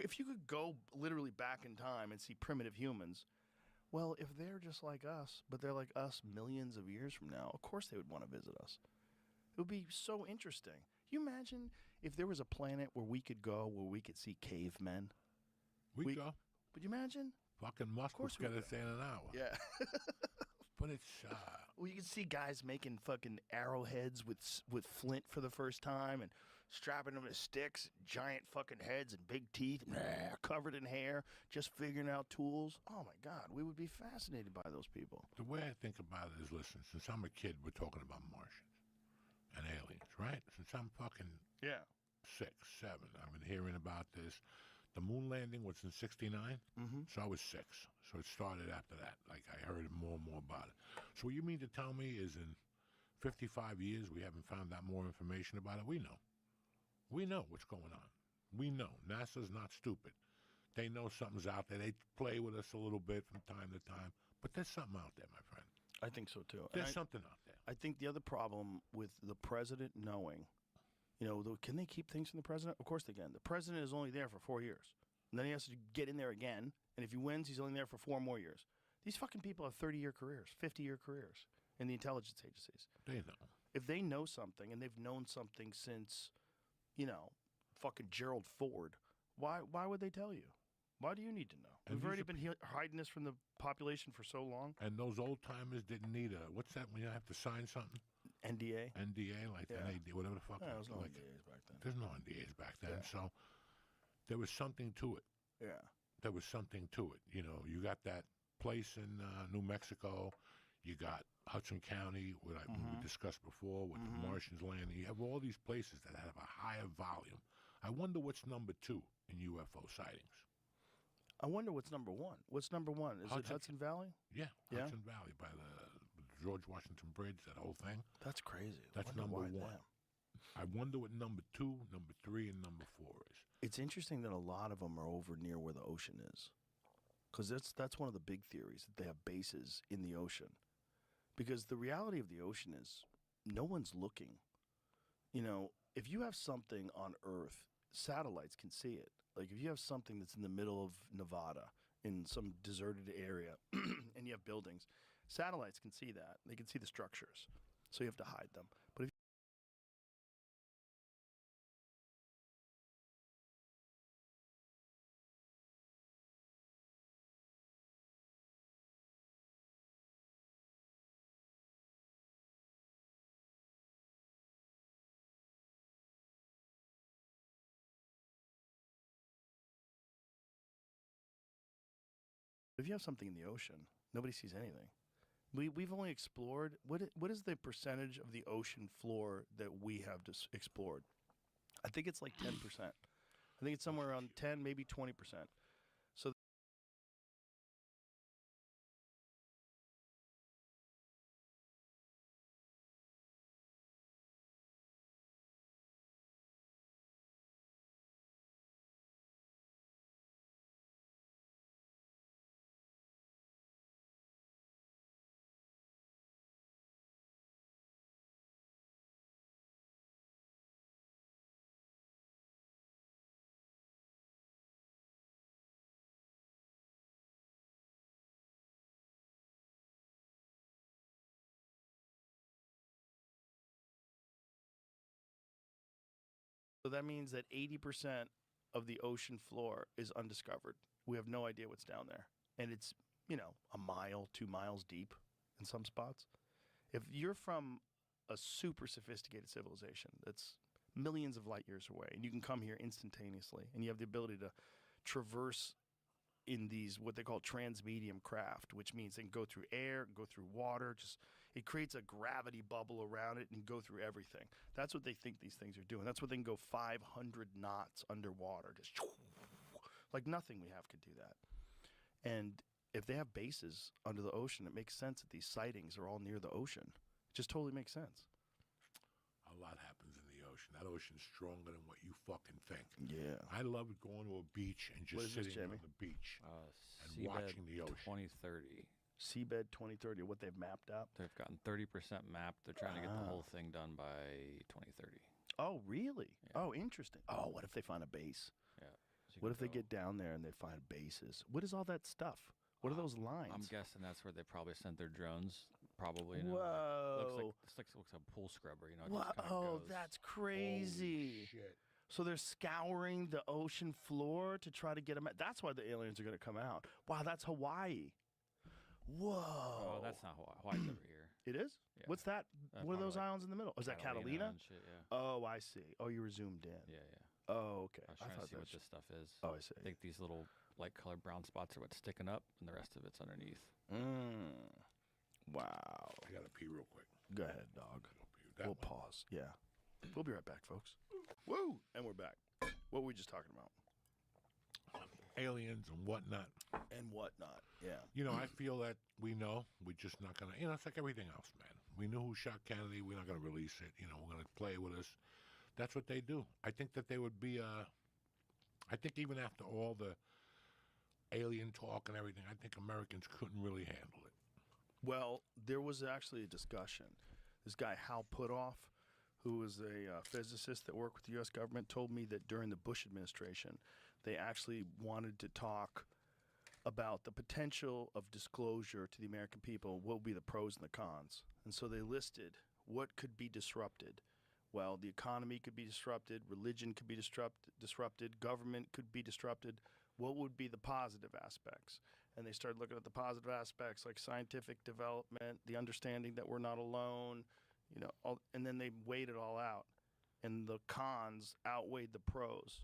If you could go literally back in time and see primitive humans, well, if they're just like us, but they're like us millions of years from now, of course they would want to visit us. It would be so interesting. Can you imagine if there was a planet where we could go where we could see cavemen? We go. Would you imagine? Fucking Musk would get us in an hour. Yeah. But it's... Well, you can see guys making fucking arrowheads with flint for the first time and strapping them to sticks, giant fucking heads and big teeth, covered in hair, just figuring out tools. Oh, my God. We would be fascinated by those people. The way I think about it is, listen, since I'm a kid, we're talking about Martians and aliens, right? Since I'm fucking 6, 7, I've been hearing about this. The moon landing was in 69, so I was 6. So it started after that. Like, I heard more and more about it. So what you mean to tell me is in 55 years we haven't found out more information about it? We know. We know what's going on. We know. NASA's not stupid. They know something's out there. They play with us a little bit from time to time. But there's something out there, my friend. I think so, too. There's something out there. I think the other problem with the president knowing, can they keep things from the president? Of course they can. The president is only there for 4 years. And then he has to get in there again. And if he wins, he's only there for 4 more years. These fucking people have 30-year careers, 50-year careers in the intelligence agencies. They know. If they know something, and they've known something since, fucking Gerald Ford, why would they tell you? Why do you need to know? And We've already been hiding this from the population for so long. And those old-timers didn't need what's that when you have to sign something? NDA? NDA, like NAD, whatever the fuck. Yeah, there was no NDAs back then. There's no NDAs back then. Yeah. So there was something to it. Yeah. There was something to it. You got that place in New Mexico. You got Hudson County, what we discussed before, with the Martians landing. You have all these places that have a higher volume. I wonder what's number 2 in UFO sightings. I wonder what's number 1. What's number 1? Is it Hudson Valley? Yeah, Hudson Valley by the George Washington Bridge, that whole thing. That's crazy. That's number 1. I wonder what number 2, number 3, and number 4 is. It's interesting that a lot of them are over near where the ocean is. because that's one of the big theories, that they have bases in the ocean. Because the reality of the ocean is no one's looking. You know, if you have something on Earth, satellites can see it. Like if you have something that's in the middle of Nevada in some deserted area and you have buildings, satellites can see that. They can see the structures. So you have to hide them. But if you have something in the ocean, nobody sees anything. We've only explored, what is the percentage of the ocean floor that we have explored? I think it's like 10%. I think it's somewhere around 10, maybe 20%. So So that means that 80% of the ocean floor is undiscovered. We have no idea what's down there. And it's, you know, a mile, 2 miles deep in some spots. If you're from a super sophisticated civilization that's millions of light years away, and you can come here instantaneously, and you have the ability to traverse in these, what they call transmedium craft, which means they can go through air, go through water, just it creates a gravity bubble around it and go through everything. That's what they think these things are doing. That's what they can go 500 knots underwater, just like nothing we have could do that. And if they have bases under the ocean, it makes sense that these sightings are all near the ocean. It just totally makes sense. A lot happens in the ocean. That ocean's stronger than what you fucking think. Yeah. I love going to a beach and What just is this, sitting Jamie? on the beach and Seabed watching the ocean. 2030. Seabed 2030, what they've mapped out? They've gotten 30% mapped. They're trying to get the whole thing done by 2030. Oh, really? Yeah. Oh, interesting. Oh, what if they find a base? Yeah. So What if they get down there and they find bases? What is all that stuff? What are those lines? I'm guessing that's where they probably sent their drones. Probably. You know, Whoa. Looks like a pool scrubber. You know. Wha- Just kinda oh, goes. that's crazy. Shit. So they're scouring the ocean floor to try to get them. That's why the aliens are going to come out. Wow, that's Hawaii. Whoa. Oh, that's not Hawaii. Hawaii's over here. It is? Yeah. What's that? What are probably those like islands in the middle? Is that Catalina? and shit, yeah. Oh, I see. Oh, you were zoomed in. Yeah, yeah. Oh, okay. I was trying to see what that's- this stuff is. Oh, I see. I think these little light colored brown spots are what's sticking up, and the rest of it's underneath. Wow. I gotta pee real quick. Go ahead, dog. That We'll one. pause. Yeah. We'll be right back, folks. Woo! And we're back. What were we just talking about? Aliens and whatnot. And whatnot. Yeah. You know, I feel that we know. We're just not going to, you know, it's like everything else, man. We knew who shot Kennedy. We're not going to release it. You know, we're going to play with us. That's what they do. I think that they would be, I think even after all the alien talk and everything, I think Americans couldn't really handle it. Well, there was actually a discussion. This guy, Hal Puthoff, who was a physicist that worked with the U.S. government, told me that during the Bush administration, they actually wanted to talk about the potential of disclosure to the American people, what would be the pros and the cons. And so they listed what could be disrupted. Well, the economy could be disrupted, religion could be disrupted, government could be disrupted. What would be the positive aspects? And they started looking at the positive aspects like scientific development, the understanding that we're not alone, you know, and then they weighed it all out. And the cons outweighed the pros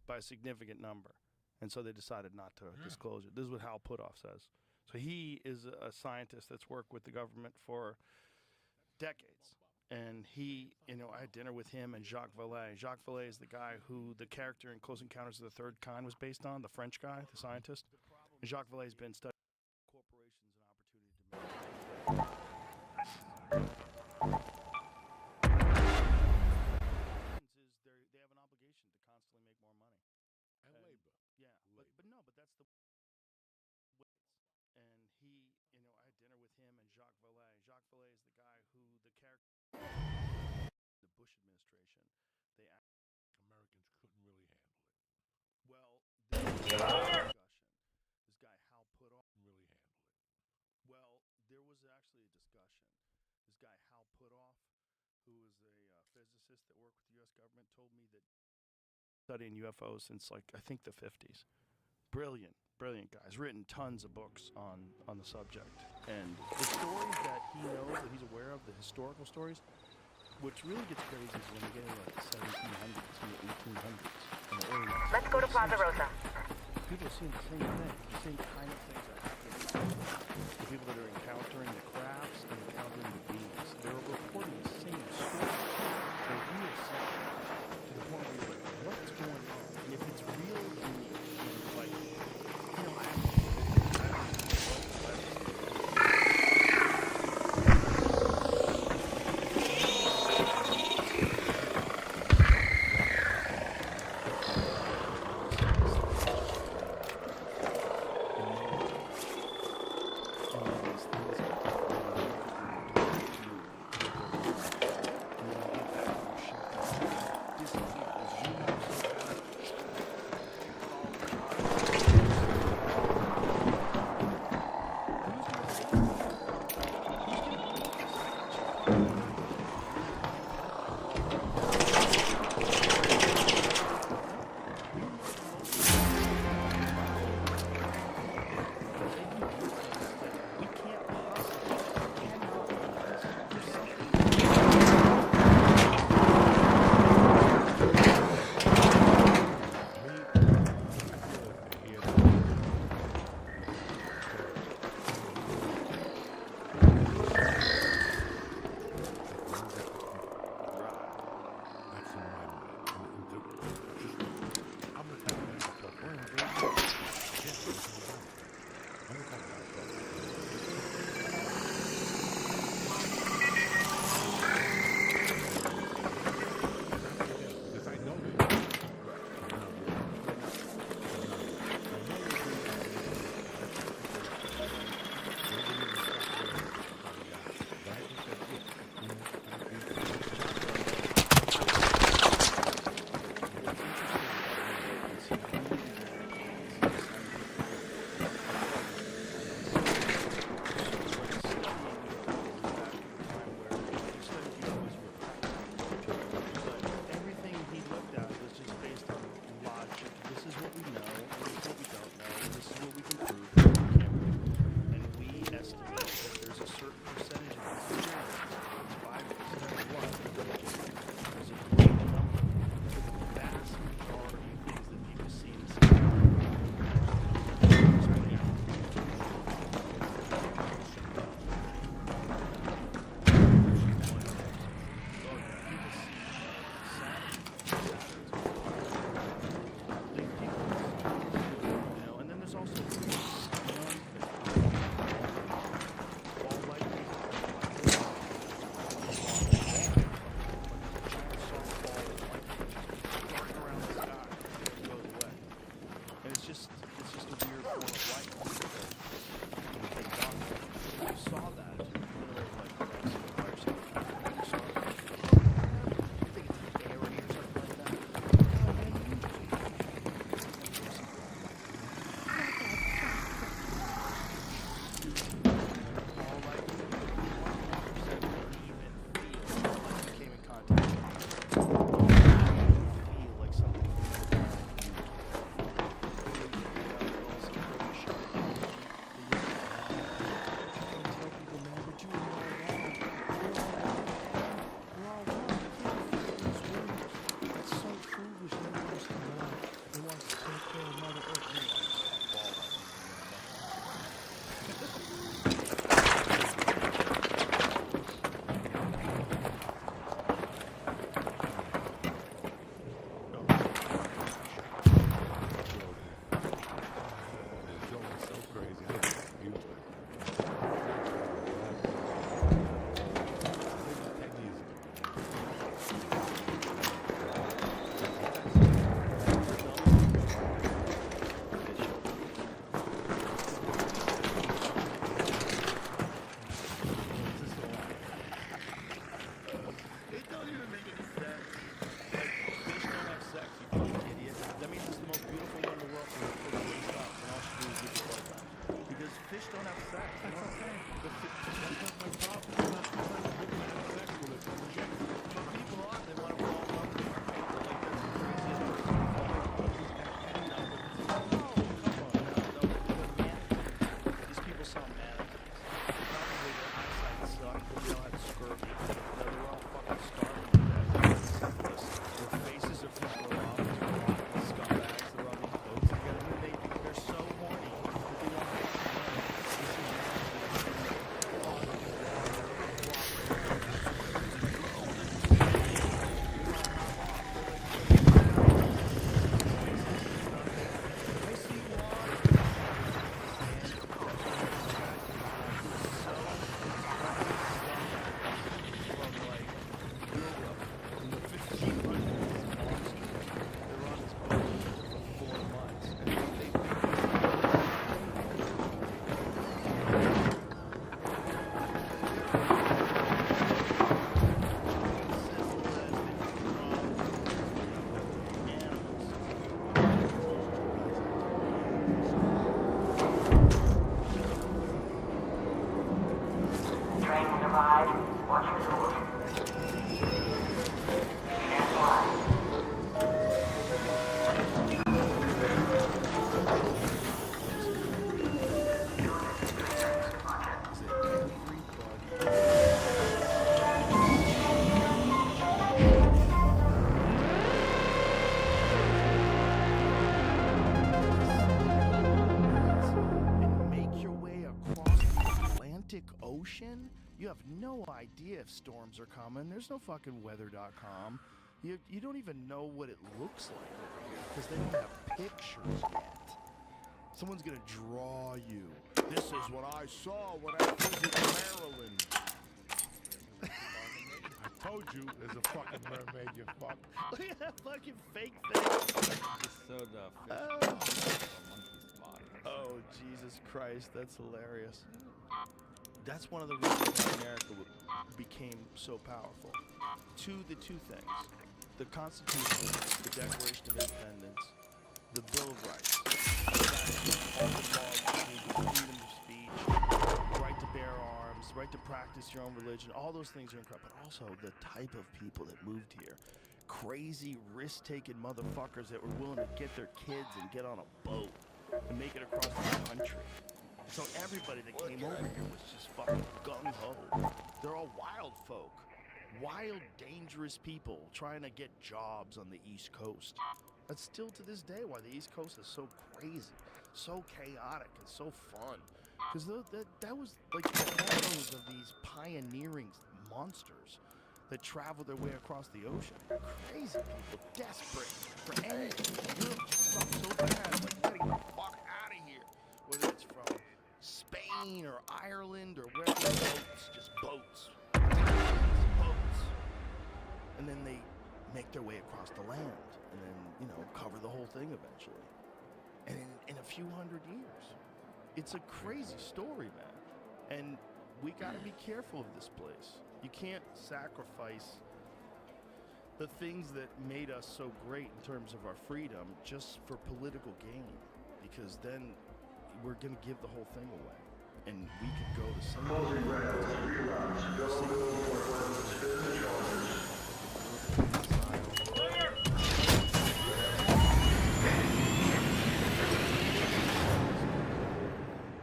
by a significant number. And so they decided not to disclose it. This is what Hal Puthoff says. So he is a scientist that's worked with the government for decades. And he, you know, I had dinner with him and Jacques Vallée. Jacques Vallée is the guy who the character in Close Encounters of the Third Kind was based on, the French guy, the scientist. And Jacques Vallée has been studying corporations and opportunity to make. They have an obligation to constantly make more money. And labor. Yeah, but no, but that's the Jacques Vallée. Jacques Vallée is the guy who the character, the Bush administration, they Americans couldn't really handle it. well, there was a discussion. This guy Hal Puthoff Really handle it. Well, there was actually a discussion. This guy Hal Puthoff, who was a physicist that worked with the U.S. government, told me that studying UFOs since like I think the 50s. Brilliant guys. Written tons of books on the subject, and the stories that he knows, that he's aware of, the historical stories. Which really gets crazy is when you get into like the 1700s and the 1800s and the early 1900s. Let's go to Plaza Rosa. People are seeing the same thing. The same kind of things are happening. The people that are encountering the crafts and encountering the beings, they're reporting the same story. They're real simple. To the point where you're like, what's going on? And if it's real, then like, you know, I have Because fish don't have sex. That's okay. That's not my problem. It's not the women that have sex with it. Okay? But people are, they want to fall in love with mermaids. They're like, that's the craziest person. These people saw mannequins. Probably their eyesight sucked, but they all had scurvy. They were all fucking starving to death. Syphilis. Their faces are falling off. They're rotten scumbags. They're on these boats together. And they're so horny that they want to fuck ocean, you have no idea if storms are coming. There's no fucking weather.com. You don't even know what it looks like over here because they don't have pictures yet. Someone's gonna draw you. This is what I saw when I visited Maryland. I told you there's a fucking mermaid, you fuck. Look at that fucking fake thing. Just sewed a fish on a monkey's body. Oh, Jesus Christ, that's hilarious. That's one of the reasons why America became so powerful. The two things. The Constitution, the Declaration of Independence, the Bill of Rights. All the laws, freedom of speech, right to bear arms, right to practice your own religion, all those things are incredible. But also the type of people that moved here. Crazy, risk-taking motherfuckers that were willing to get their kids and get on a boat and make it across the country. So everybody that came over here was just fucking gung-ho. They're all wild folk. Wild, dangerous people trying to get jobs on the East Coast. That's still to this day why the East Coast is so crazy, so chaotic, and so fun. Because that was like the echoes of these pioneering monsters that travel their way across the ocean. Crazy people, desperate for anything. Europe just sucks so bad, like, gotta get the fuck out of here. Whether it's from Spain or Ireland or wherever, boats, just boats. And then they make their way across the land and then, cover the whole thing eventually. And in a few hundred years. It's a crazy story, man. And we gotta be careful of this place. You can't sacrifice the things that made us so great in terms of our freedom just for political gain. Because then we're gonna give the whole thing away. And we could go to some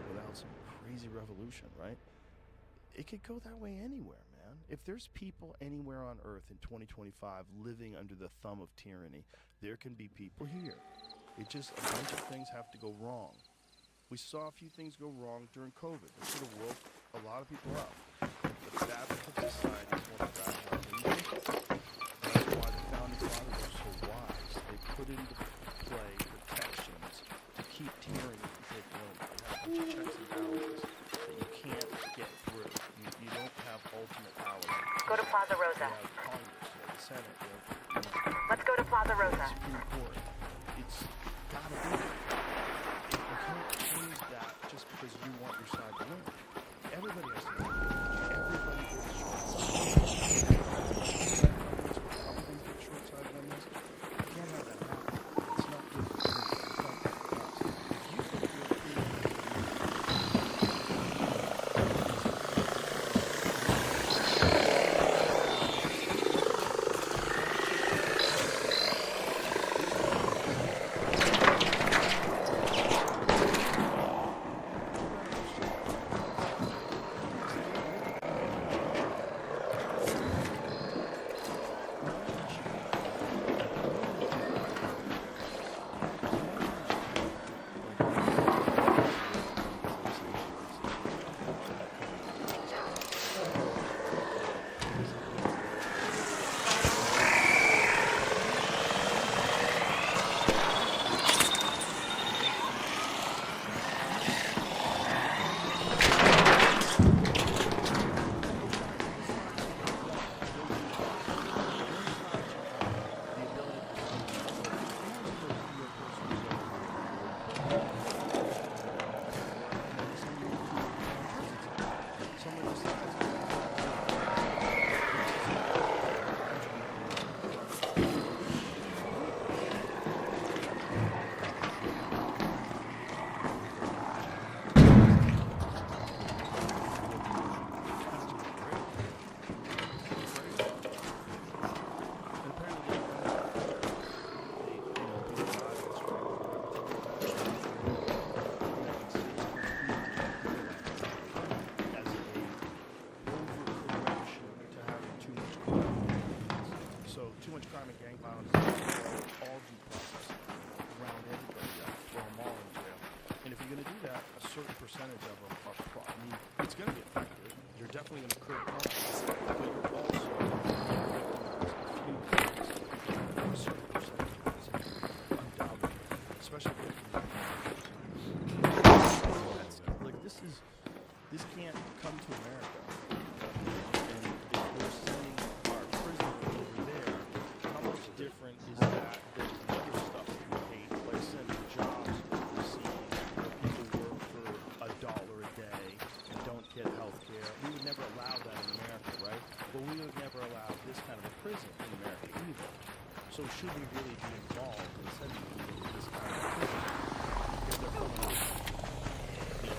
without some crazy revolution, right? It could go that way anywhere, man. If there's people anywhere on Earth in 2025 living under the thumb of tyranny, there can be people here. It just, a bunch of things have to go wrong. We saw a few things go wrong during COVID. It should have woke a lot of people up. But the advocates of society is more fragile than you think. That's why the founding fathers were so wise. They put into play protections to keep tyranny from taking over. They have a bunch of checks and balances that you can't get through. You don't have ultimate power. Go to Plaza Rosa. You have Congress, you have the Senate, you have, Let's go to Plaza Rosa. Supreme Court. It's gotta be. You can't change that just because you want your side to win. Everybody has to win. Everybody gets short side. Republicans get short side on this. You can't have that happen. It's not good for the country. If you think you're free, percentage of them are I mean, it's going to be effective. You're definitely going to curb crime, but you're also going to victimize a certain percentage of this, undoubtedly, especially with like this can't come to America. And if we're sending our prisoners over there, how much different is that than the other stuff that we hate, like sending jobs overseas where people work for $1 a day and don't get health care? We would never allow that in America, right? But we would never allow this kind of a prison in America either. So should we really be involved in sending people to this kind of prison? Because they're coming out. You know,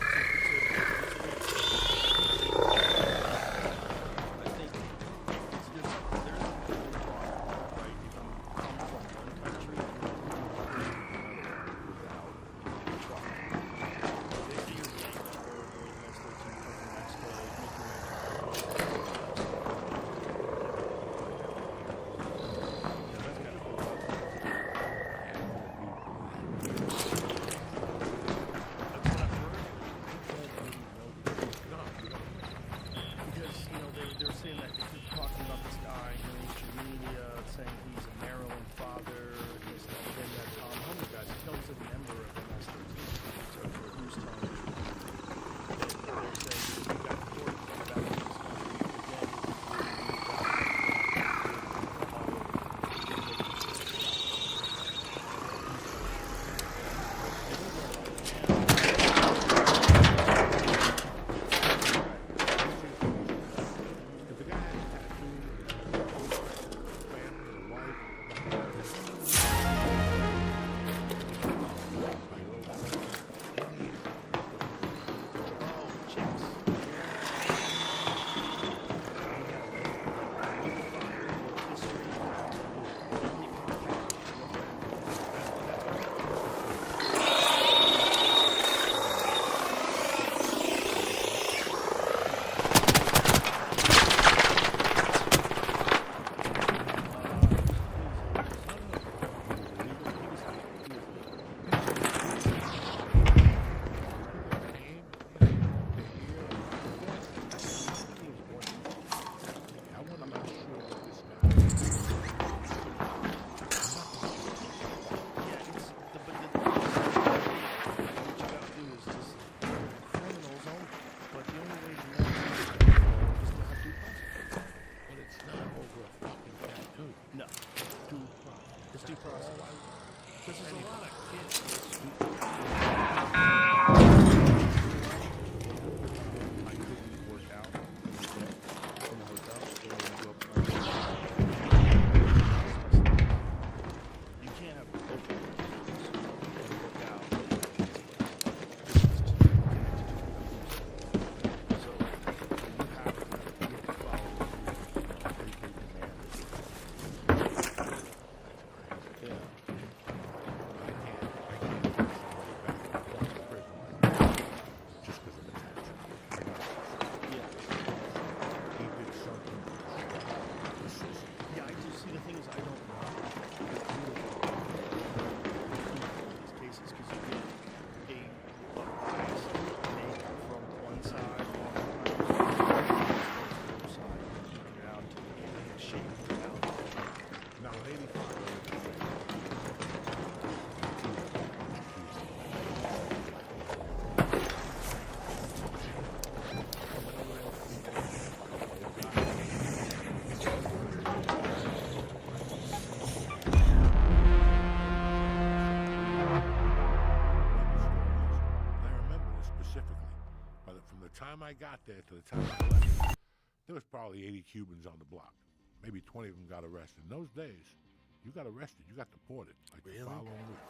But from the time I got there to the time I left, there was probably 80 Cubans on the block. Maybe 20 of them got arrested. In those days, you got arrested, you got deported. Like the following week.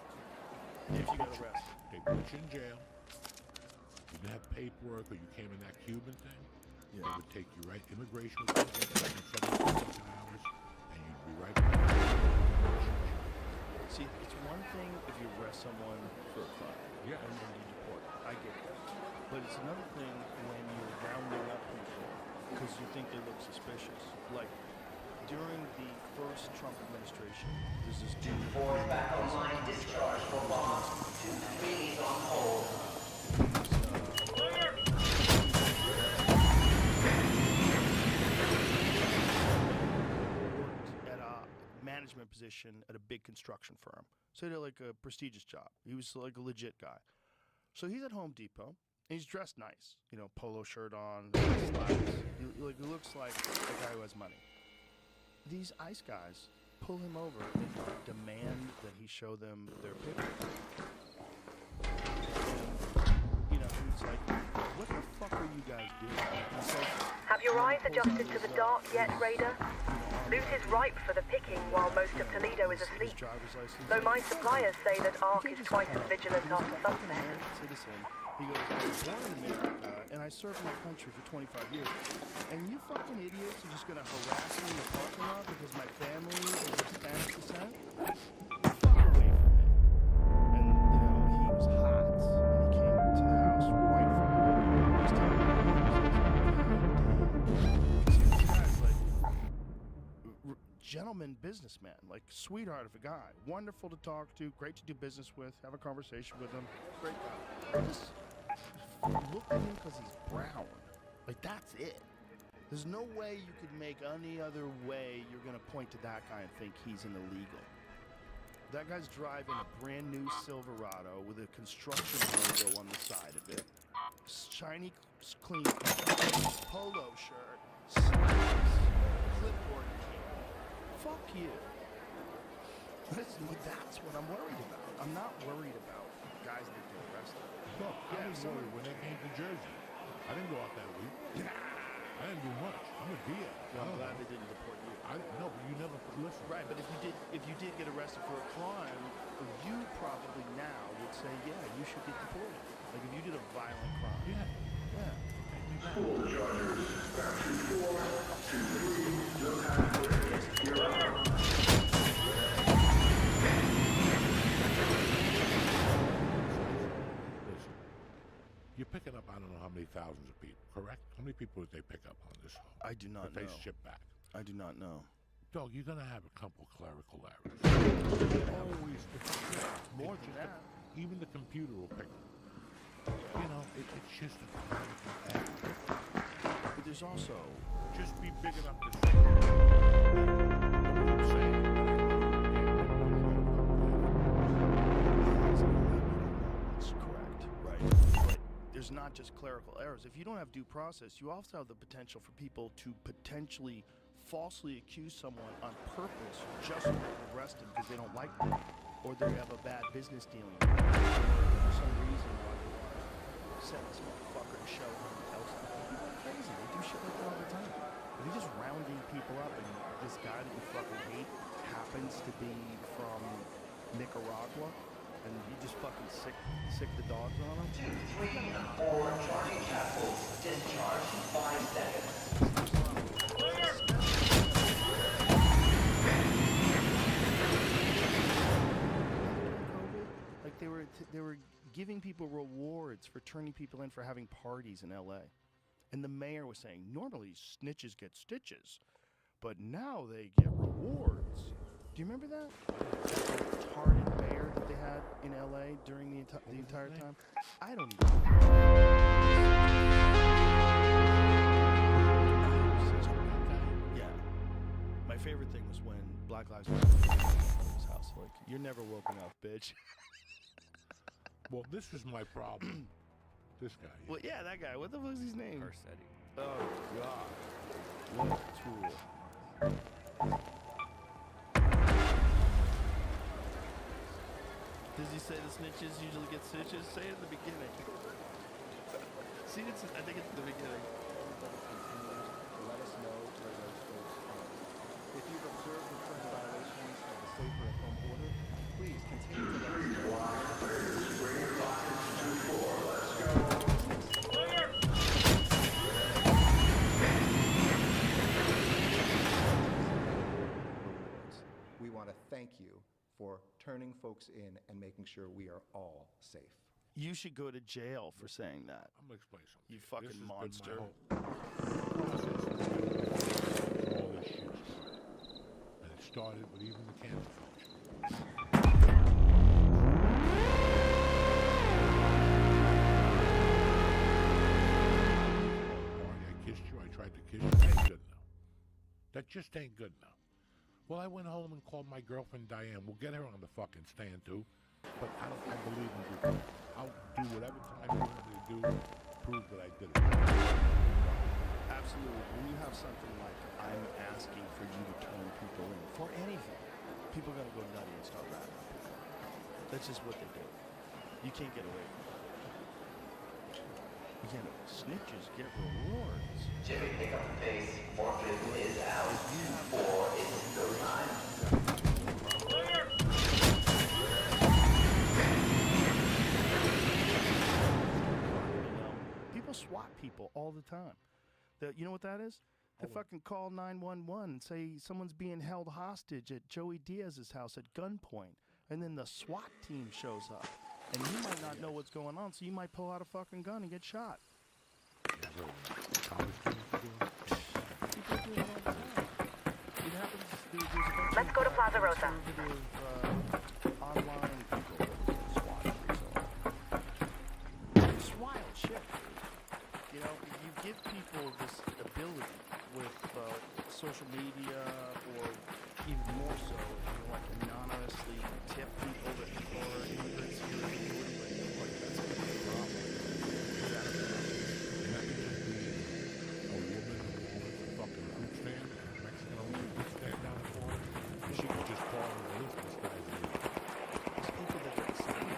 If you got arrested. They put you in jail. You didn't have paperwork or you came in that Cuban thing. They would take you right, immigration would come get you in 72 hours, and you'd be right back. See, it's one thing if you arrest someone for a crime. Yeah. And then you deport them. I get that. But it's another thing when you're rounding up people because you think they look suspicious. Like, during the first Trump administration, there's this dude. Force back online, discharge for loss. 2 3 on hold. Worked at a management position at a big construction firm. So he had like a prestigious job. He was like a legit guy. So he's at Home Depot. And he's dressed nice, you know, polo shirt on, slacks. He looks like a guy who has money. These ICE guys pull him over and demand that he show them their picture. And, you know, he's like, what the fuck are you guys doing? He says, Have your eyes adjusted to the dark yet, Raider? Loot is ripe for the picking while most of Toledo is asleep. Though my suppliers say that ARC is twice as vigilant after suspects. Citizen. He goes, I was born in America, and I served my country for 25 years. And you fucking idiots are just going to harass me in the parking lot because my family is of Spanish descent? Fuck away from me. And, you know, he was hot, and he came to the house right from me. He was telling me, this guy's like, gentleman businessman, like sweetheart of a guy. Wonderful to talk to, great to do business with, have a conversation with him. Great guy. Just look at him because he's brown. Like, that's it. There's no way you could make any other way you're going to point to that guy and think he's an illegal. That guy's driving a brand new Silverado with a construction logo on the side of it. Shiny, clean polo shirt, slacks, clipboard cane. Fuck you. That's what I'm worried about. I'm not worried about guys that get arrested. No, I was worried when they came to Jersey. I didn't go out that week. I didn't do much. I'm a DA. Well, I'm glad they didn't deport you. No, but you never listen. Right, but if you did get arrested for a crime, you probably now would say, yeah, you should get deported. Like if you did a violent crime. Yeah. Full chargers. Back to 4, 2 3. No time for it. You're out. You're picking up, I don't know how many thousands of people, correct? How many people did they pick up on this? I do not know. They ship back. I do not know. Dog, you're going to have a couple clerical errors. Always. More than that. Even the computer will pick them. You know, it's just a clerical error. But there's also... Just be big enough to say. What I'm saying. That's correct, right? But there's not just clerical errors. If you don't have due process, you also have the potential for people to potentially falsely accuse someone on purpose just to arrest them because they don't like them, or they have a bad business dealing with them. For some reason, why they want to set this motherfucker to show him else. People are crazy. They do shit like that all the time. If you're just rounding people up, and this guy that you fucking hate happens to be from Nicaragua, and you just fucking sick the dogs on him. 2 3 or charging capsule. Discharge in 5 seconds. Like they were giving people rewards for turning people in for having parties in LA. And the mayor was saying, normally snitches get stitches, but now they get rewards. Do you remember that? That retarded mayor that they had in LA during the entire time? I don't even Yeah. My favorite thing was when Black Lives Matter came to his house. Like, you're never woken up, bitch. Well, this is my problem. This guy. Well, yeah, that guy. What the fuck's his name? Garcetti. Oh, God. What a tool. Does he say the snitches usually get stitches? Say it in the beginning. See, I think it's the beginning. Let us know where those folks are. If you've observed recurring violations of the Safer at Home order, please continue to let us know. Rewards. We want to thank you for turning folks in and making sure we are all safe. You should go to jail for saying that. I'm gonna explain something. You fucking monster. All this shit started. And it started with even the cancer function. I kissed you, I tried to kiss you. That ain't good enough. That just ain't good enough. Well, I went home and called my girlfriend Diane. We'll get her on the fucking stand too. But I believe in people. I'll do whatever time you want me to do to prove that I did it. Absolutely. When you have something like I'm asking for you to turn people in for anything, people are gonna go nutty and start rapping. That's just what they do. You can't get away from it. You can't. Snitches get rewards. Jimmy, pick up the pace. Forklift is out. 4 is go time. People swat people all the time. You know what that is? They fucking call 911 and say someone's being held hostage at Joey Diaz's house at gunpoint. And then the SWAT team shows up. And you might not know what's going on, so you might pull out a fucking gun and get shot. Let's go to Plaza Rosa. Online people SWAT. It's wild shit. You know, you give people this ability with social media, or even more so, you know, like anonymously tip people that people are immigrants here in the woodland. Like, that's a big problem. That could just be a woman who owns a fucking food stand, a Mexican owns a food stand down the corner. She could just call and release this guy's name. It's people that are excited.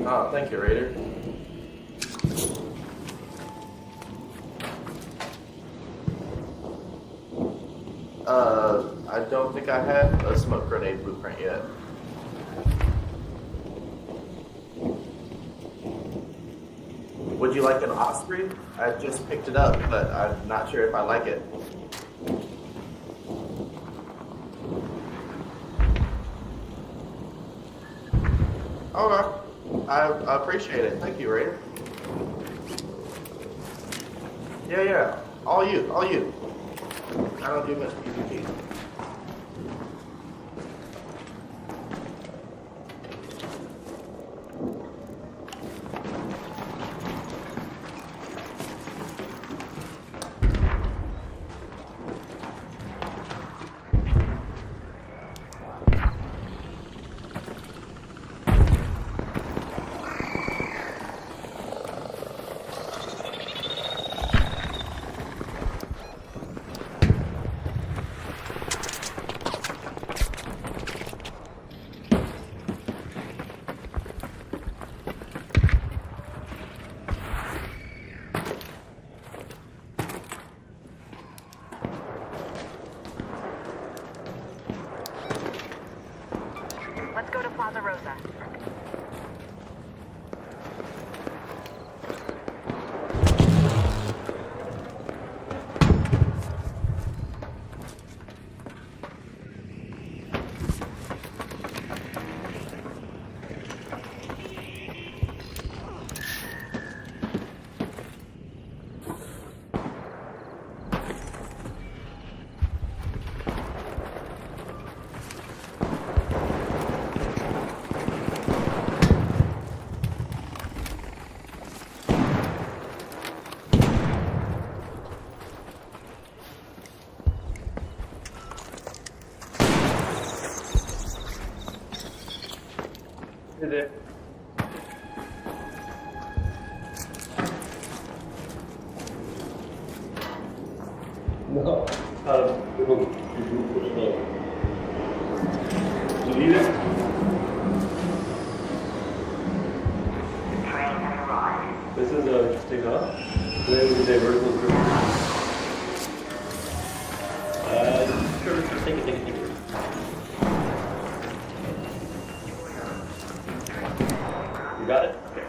Oh, thank you, Raider. I don't think I had a smoke grenade blueprint yet. Would you like an Osprey? I just picked it up, but I'm not sure if I like it. Okay. I appreciate it. Thank you, Raider. Yeah. All you. I don't do much PvP. Let's go to Plaza Rosa. Hey there. No. Delete it. This is just take off. Then we divert those groups. Sure, take it. You got it? Okay.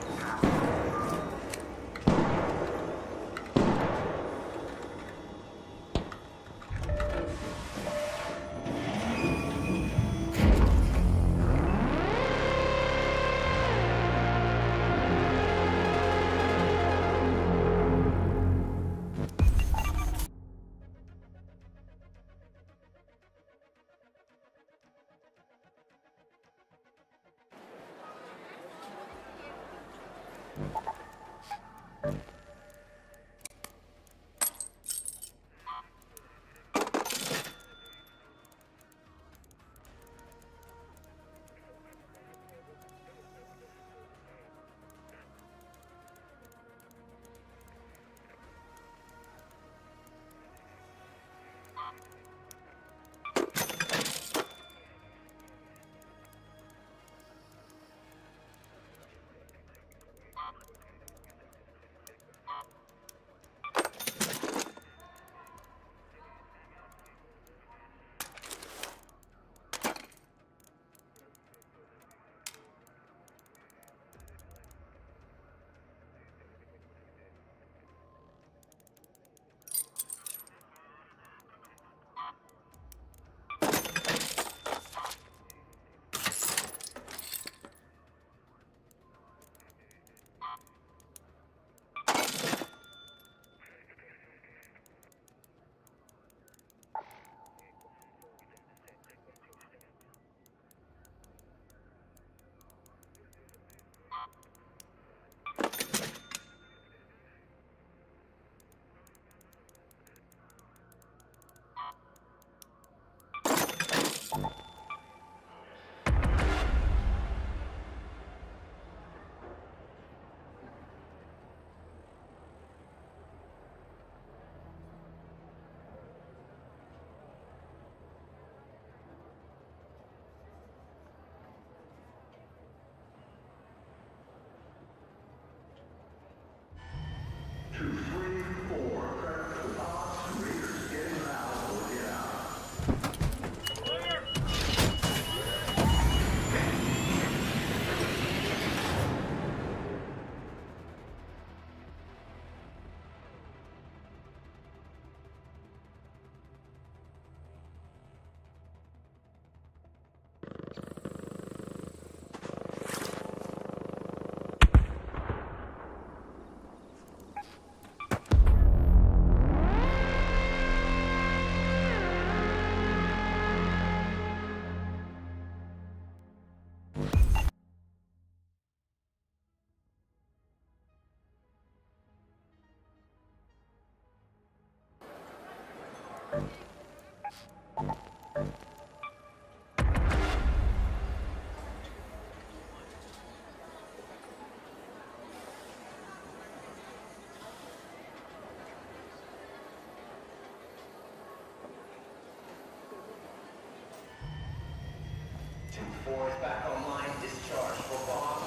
4 is back online. Discharge for bomb.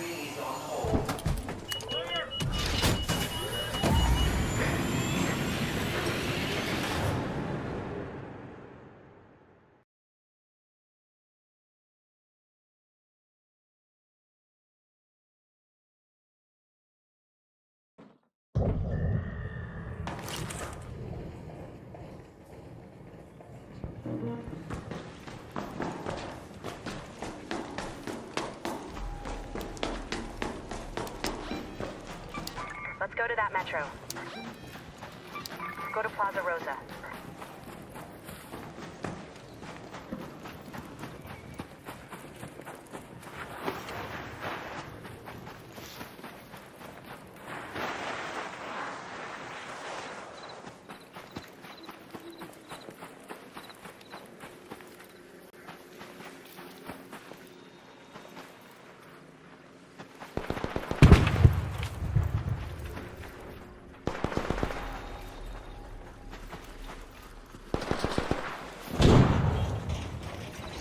2-3 is on hold. Let's go to that metro. Go to Plaza Rosa.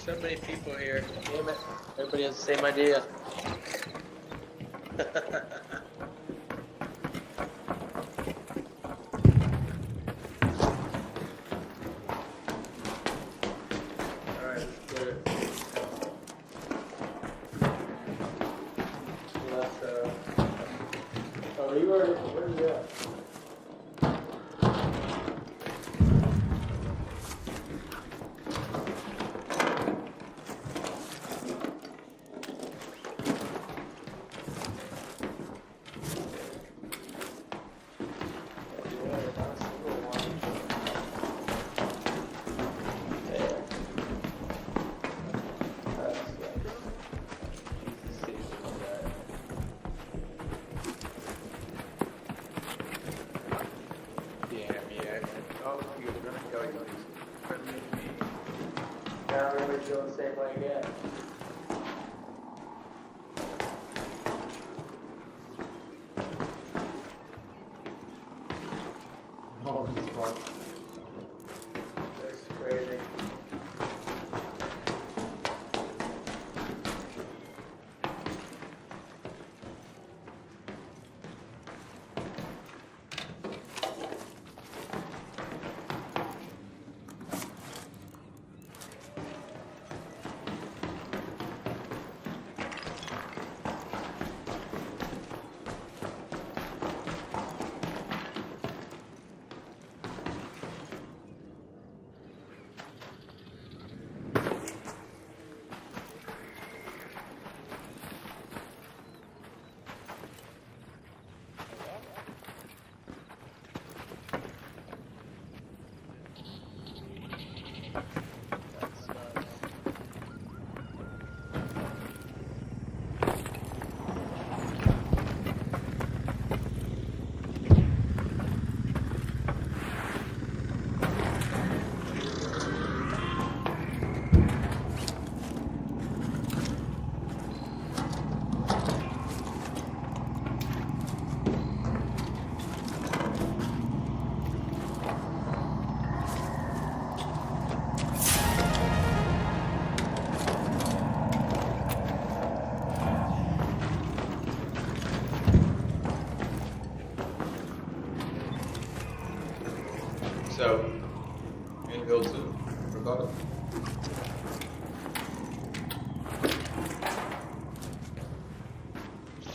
So many people here. Damn it. Everybody has the same idea. Alright, let's clear it. Oh, you already, where are you at? Now everybody's doing the same way again. Oh, this one. That's crazy. So, in go to Ricardo.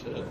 Shit.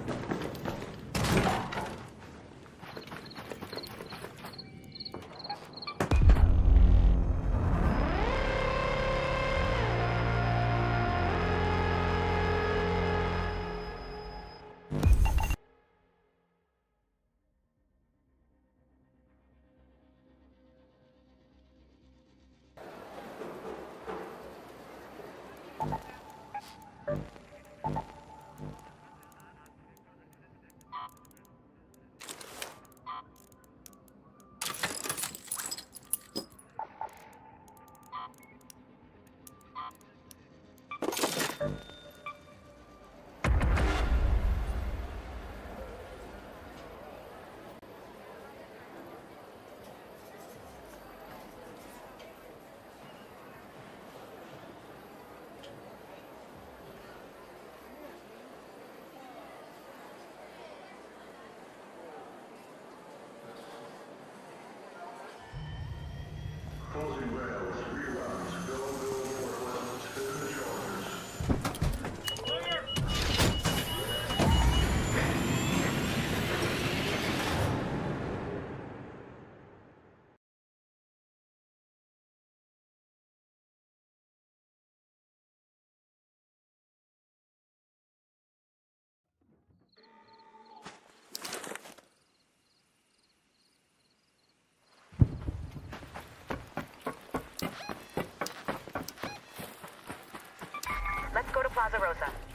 Plaza Rosa.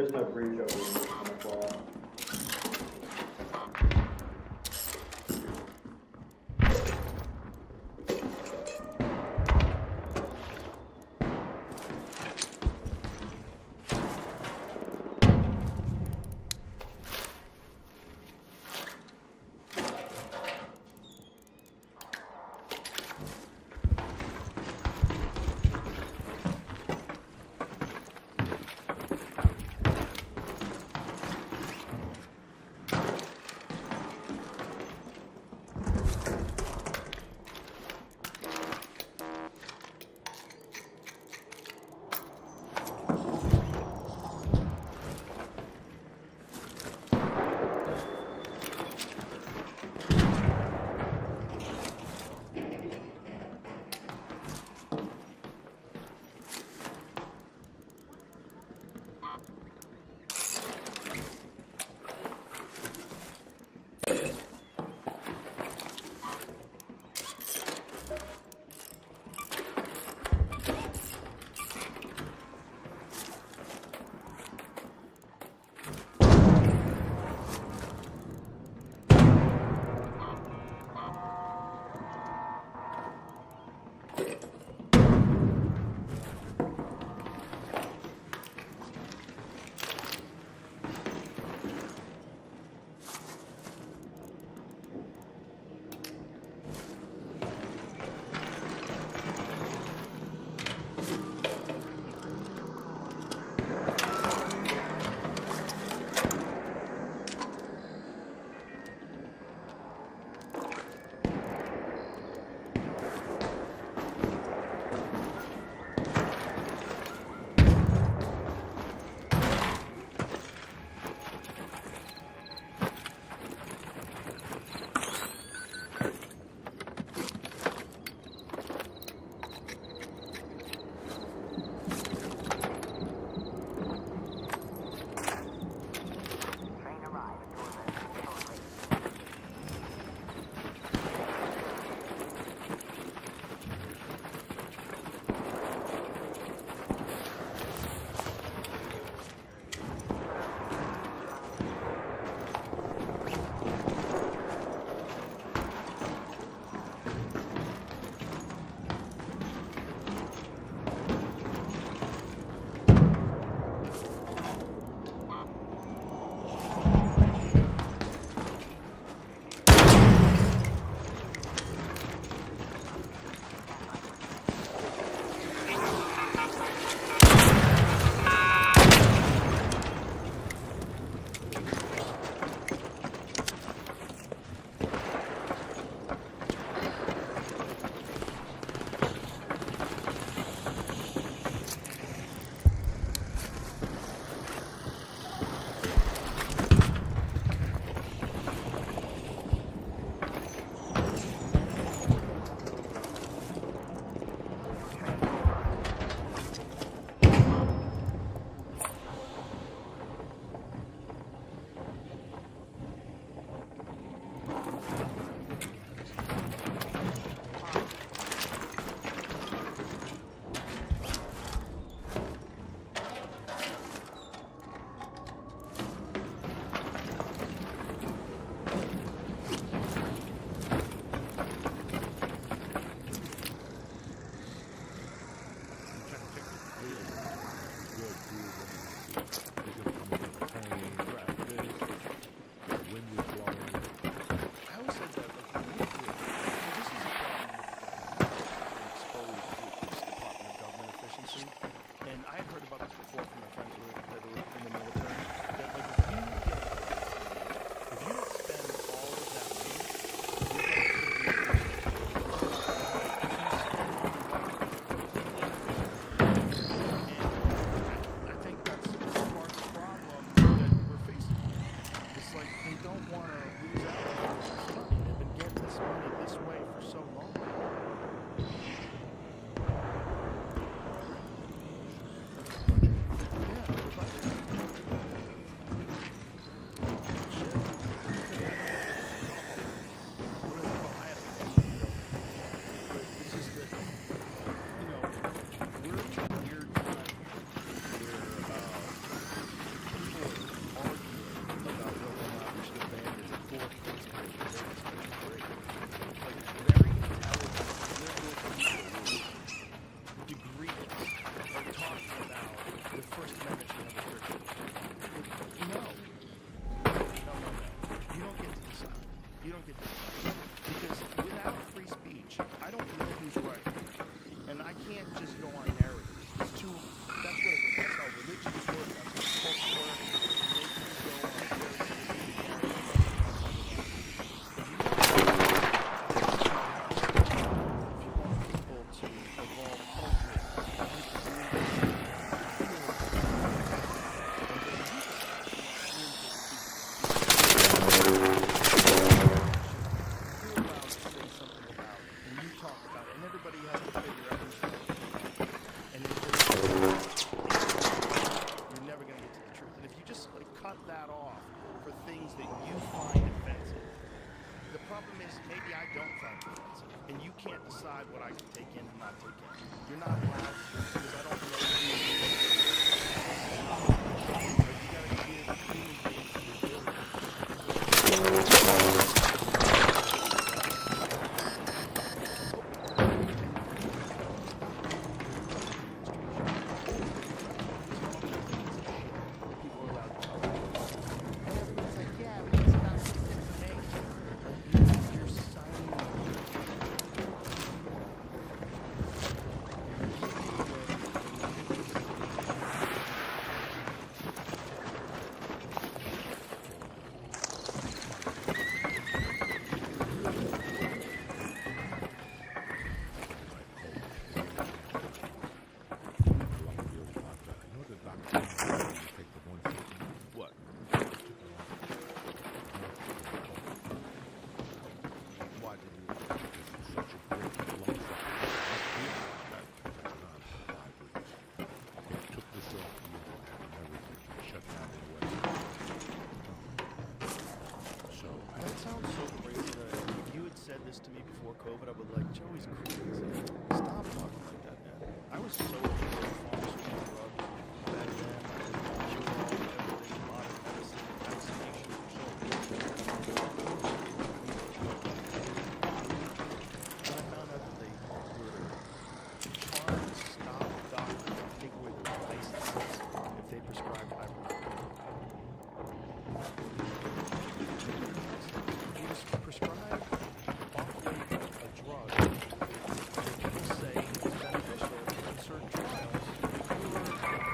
There's no breach over on the flat.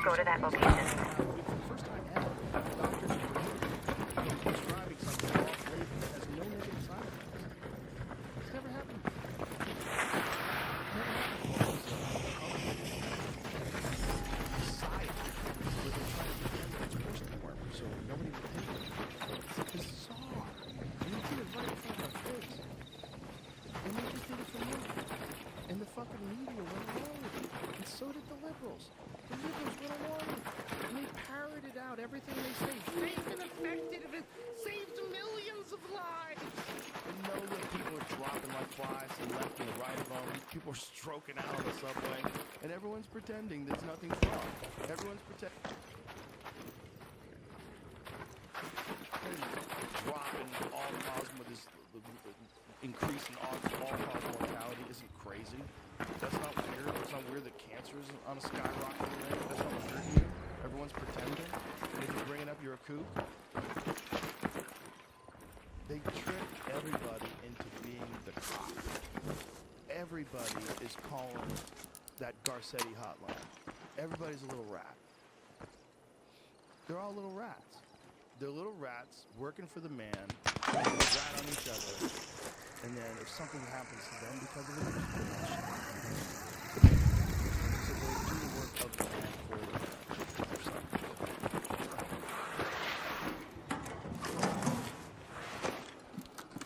Go to that location. For the first time ever, doctors are prescribing something off-label that has no negative side effects. It's never happened before. Never happened before. Society, where they're trying to defend against post-mortem, so nobody would take it. It's bizarre. And they did it right in front of our face. And they just did it for me. And the fucking media went along with it. And so did the liberals. The liberals went along with it. And they parroted out everything they say. They've been affected. It saved millions of lives. And know that people are dropping like flies to the left and the right of them. People are stroking out on the subway. And everyone's pretending there's nothing's wrong. Everyone's pretending. Dropping all the cause with this increase in all-cause mortality isn't crazy. That's not weird. It's not weird that cancer is on a skyrocketing rate. That's not weird here. Everyone's pretending. And if you're bringing up your kook, they trick everybody into being the cop. Everybody is calling that Garcetti hotline. Everybody's a little rat. They're all little rats. They're little rats working for the man, and they rat on each other, and then if something happens to them because of it, they just put that shit on. So they do the work of the man for the man.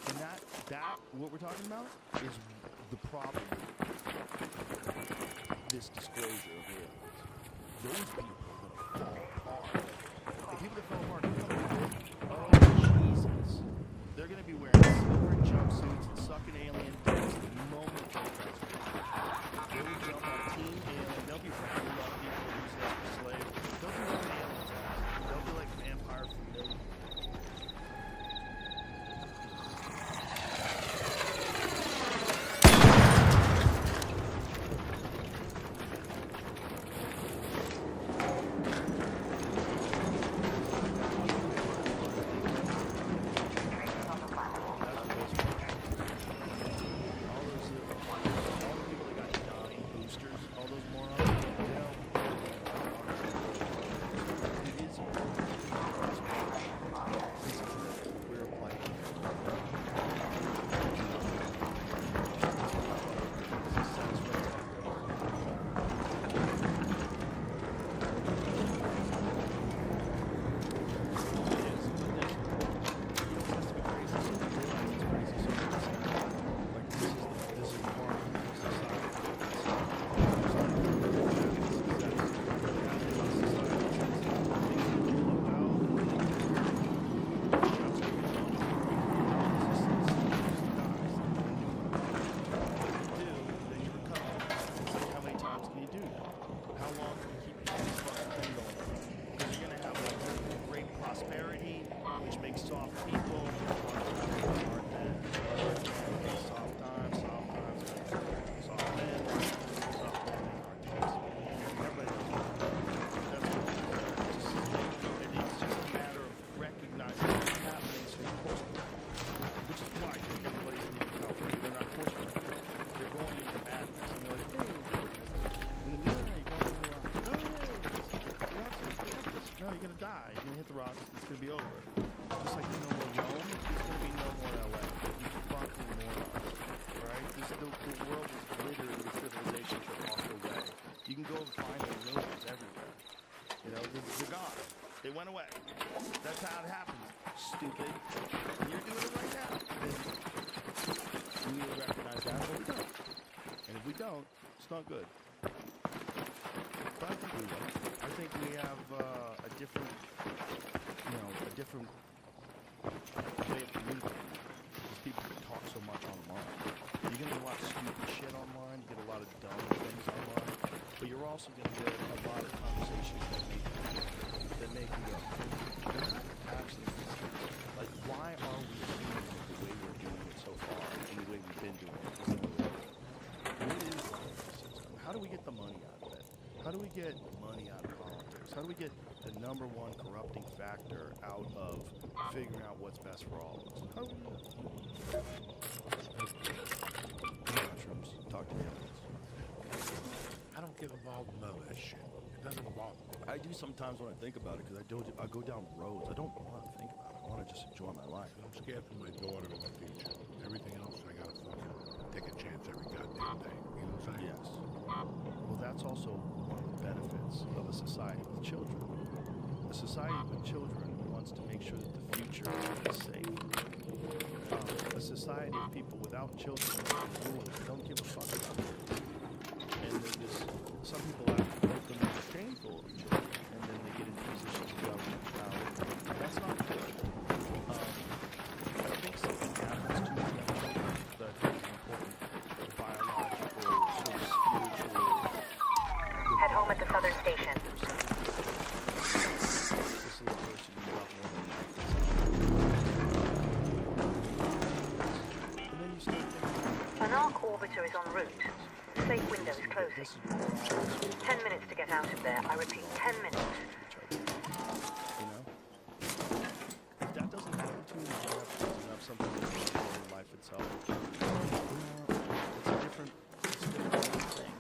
And that, what we're talking about, is the problem with this disclosure of aliens. Those people are going to fall apart. The people that fell apart, oh Jesus. They're going to be wearing silver jumpsuits and sucking alien dicks the moment they transfer. They will jump on Team Alien. They'll be rounding up people who use them for slaves. They'll be like aliens. They'll be like vampire familiar. They went away. That's how it happens, stupid. And you're doing it right now. We need to recognize that, but we don't. And if we don't, it's not good. But I think we will. I think we have a different way of communicating. Because people can talk so much online. You're going to get a lot of stupid shit online. You get a lot of dumb things online. But you're also going to get a lot of conversations that make you go, actually, like, why are we doing it the way we're doing it so far, and the way we've been doing it? What is the system? How do we get the money out of it? How do we get money out of politics? How do we get the number one corrupting factor out of figuring out what's best for all of us? How do we do that? Mushrooms, talk to me. I don't get involved in none of that shit. It doesn't involve me. I do sometimes when I think about it, because I go down roads. I don't want to think about it. I want to just enjoy my life. I'm scared for my daughter in the future. Everything else, I gotta fucking take a chance every goddamn day. You know what I'm saying? Yes. Well, that's also one of the benefits of a society with children. A society with children wants to make sure that the future is safe. A society of people without children don't give a fuck about it. And there's some people out there that are shameful of children, and then they get into positions of government power. That's not good. I think something happens to young children that I think is important. The biological, sort of spiritual. Head home at the southern station. An ARC orbiter is en route. The safe window is closing. 10 minutes to get out of there. I repeat, 10 minutes. You know? If that doesn't happen to you, you have something that's going on in life itself. It's a different thing.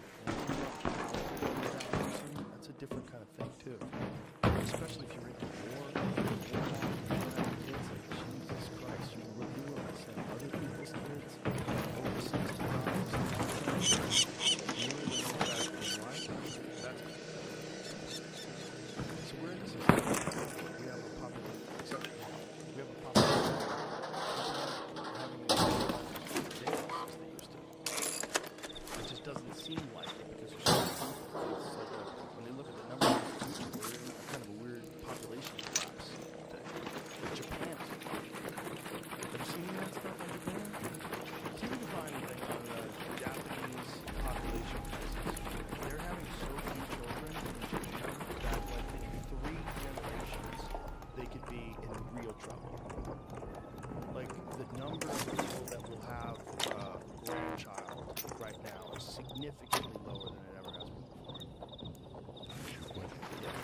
That's a different kind of thing, too. Especially if you're into war. Jesus Christ, you realize that other people's kids overseas to so we're in a society. We have a population. We have a population having as they used to. It just doesn't seem like it because there's so many people. It's like when they look at the numbers of people, we're in a kind of a weird population collapse. Like Japan. Have you seen that stuff in Japan? Can you find anything on the Japanese population crisis? They're having so few children in Japan that like in 3 generations they could be in real trouble. Like the number of people that will have a grandchild right now is significantly lower than it ever has been before. Yeah.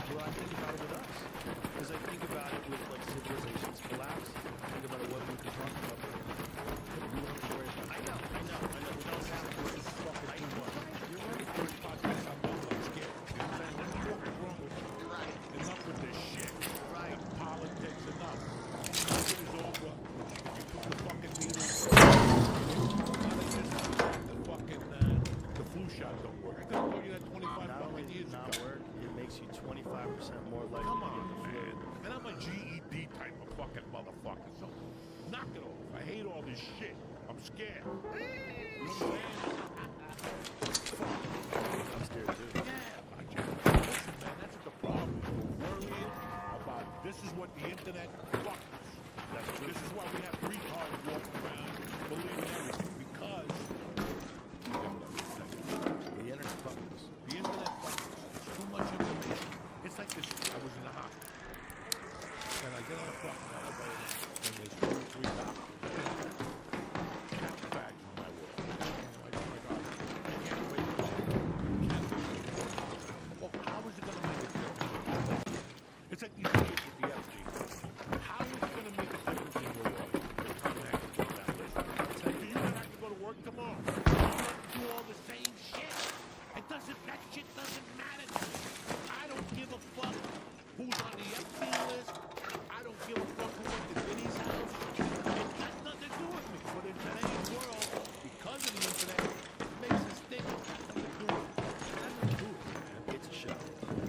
Well, I think about it with us. Because I think about it with like civilizations collapse. I think about it what we've been talking about. We don't have to worry about it. I know. We don't have to worry about it. You're right. First podcast I'm done, I'm scared. You know what I'm saying? There's nothing wrong with it. You're right. Enough with this shit. Right. Politics, enough. This is over. You took the fucking needle. The flu shot don't work. I could have told you that 25 fucking years ago. Not work. It makes you 25% more likely to get the flu. And I'm a GED type of fucking motherfucker, so knock it off. I hate all this shit. I'm scared. You know what I'm saying? I'm scared too. Yeah, I just, listen, man, that's what the problem is. We're worrying about this is what the internet fucks us. This is why we have retards walking around believing everything, because the internet fucks us. The internet fucks us. There's too much information. It's like this. I was in the hospital. And I get on a fucking elevator, and there's 2 or 3 doctors. Catch the bags in my world. Oh my God. I can't wait for it. Well, how is it going to make a difference? It's like these idiots with the FG. How is it going to make a difference in your world? They're coming at you on that list. Do you not have to go to work tomorrow? You have to do all the same shit. That shit doesn't matter to me. I don't give a fuck who's on the FG list. I don't give a fuck who went to Vinny's house. It has nothing to do with me. But in today's world, because of the internet, it makes us think it has nothing to do with it. It has nothing to do with it, man. It's a show.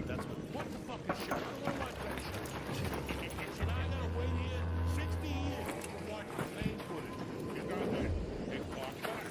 That's what the fuck is show? I don't watch that show. And I gotta wait here 60 years to watch the same footage. You got that? It clocked back.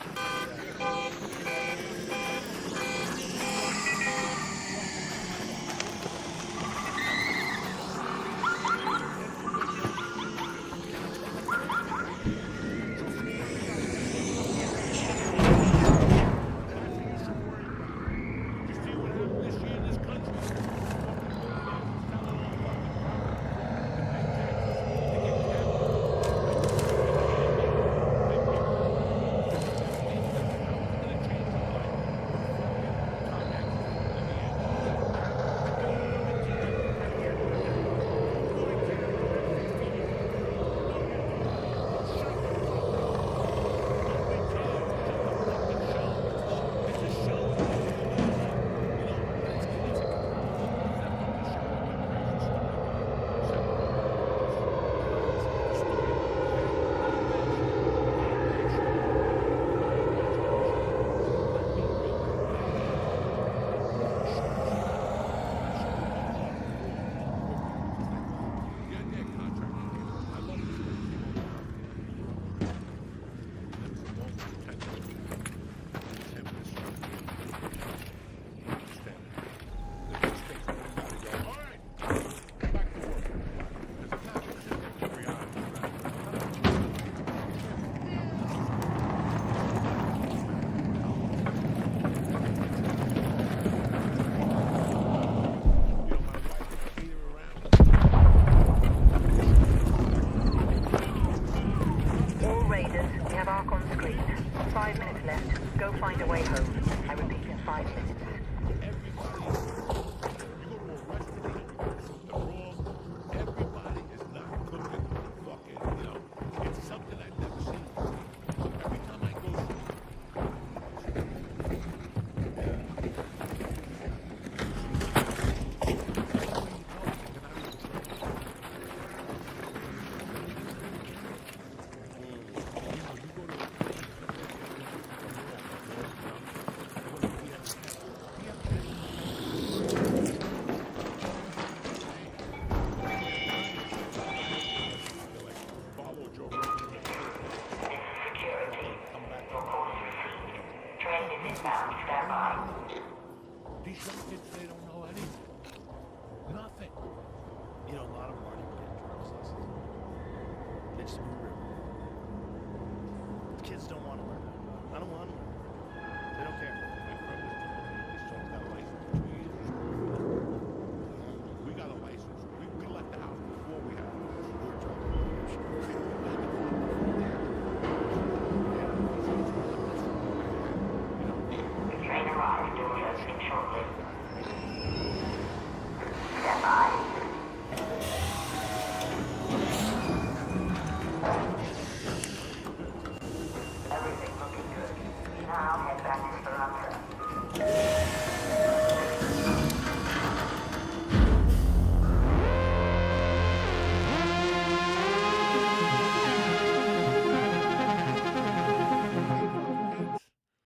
yet. Go find a way home. I repeat in 5 minutes. Everybody is not cooking fucking, it's something I've never seen. Every time I go these young kids, they don't know anything. Nothing. You know, a lot of them aren't even getting driver's licenses. They just Uber. Kids don't want to learn that. I don't want to learn. They don't care. My friend was telling me his son's got a license 2 years. We got a license. We left the house before we had a license. We were driving. The train arrives. Doors opening shortly. Stand by. Everything looking good. Now head back to Sriracha.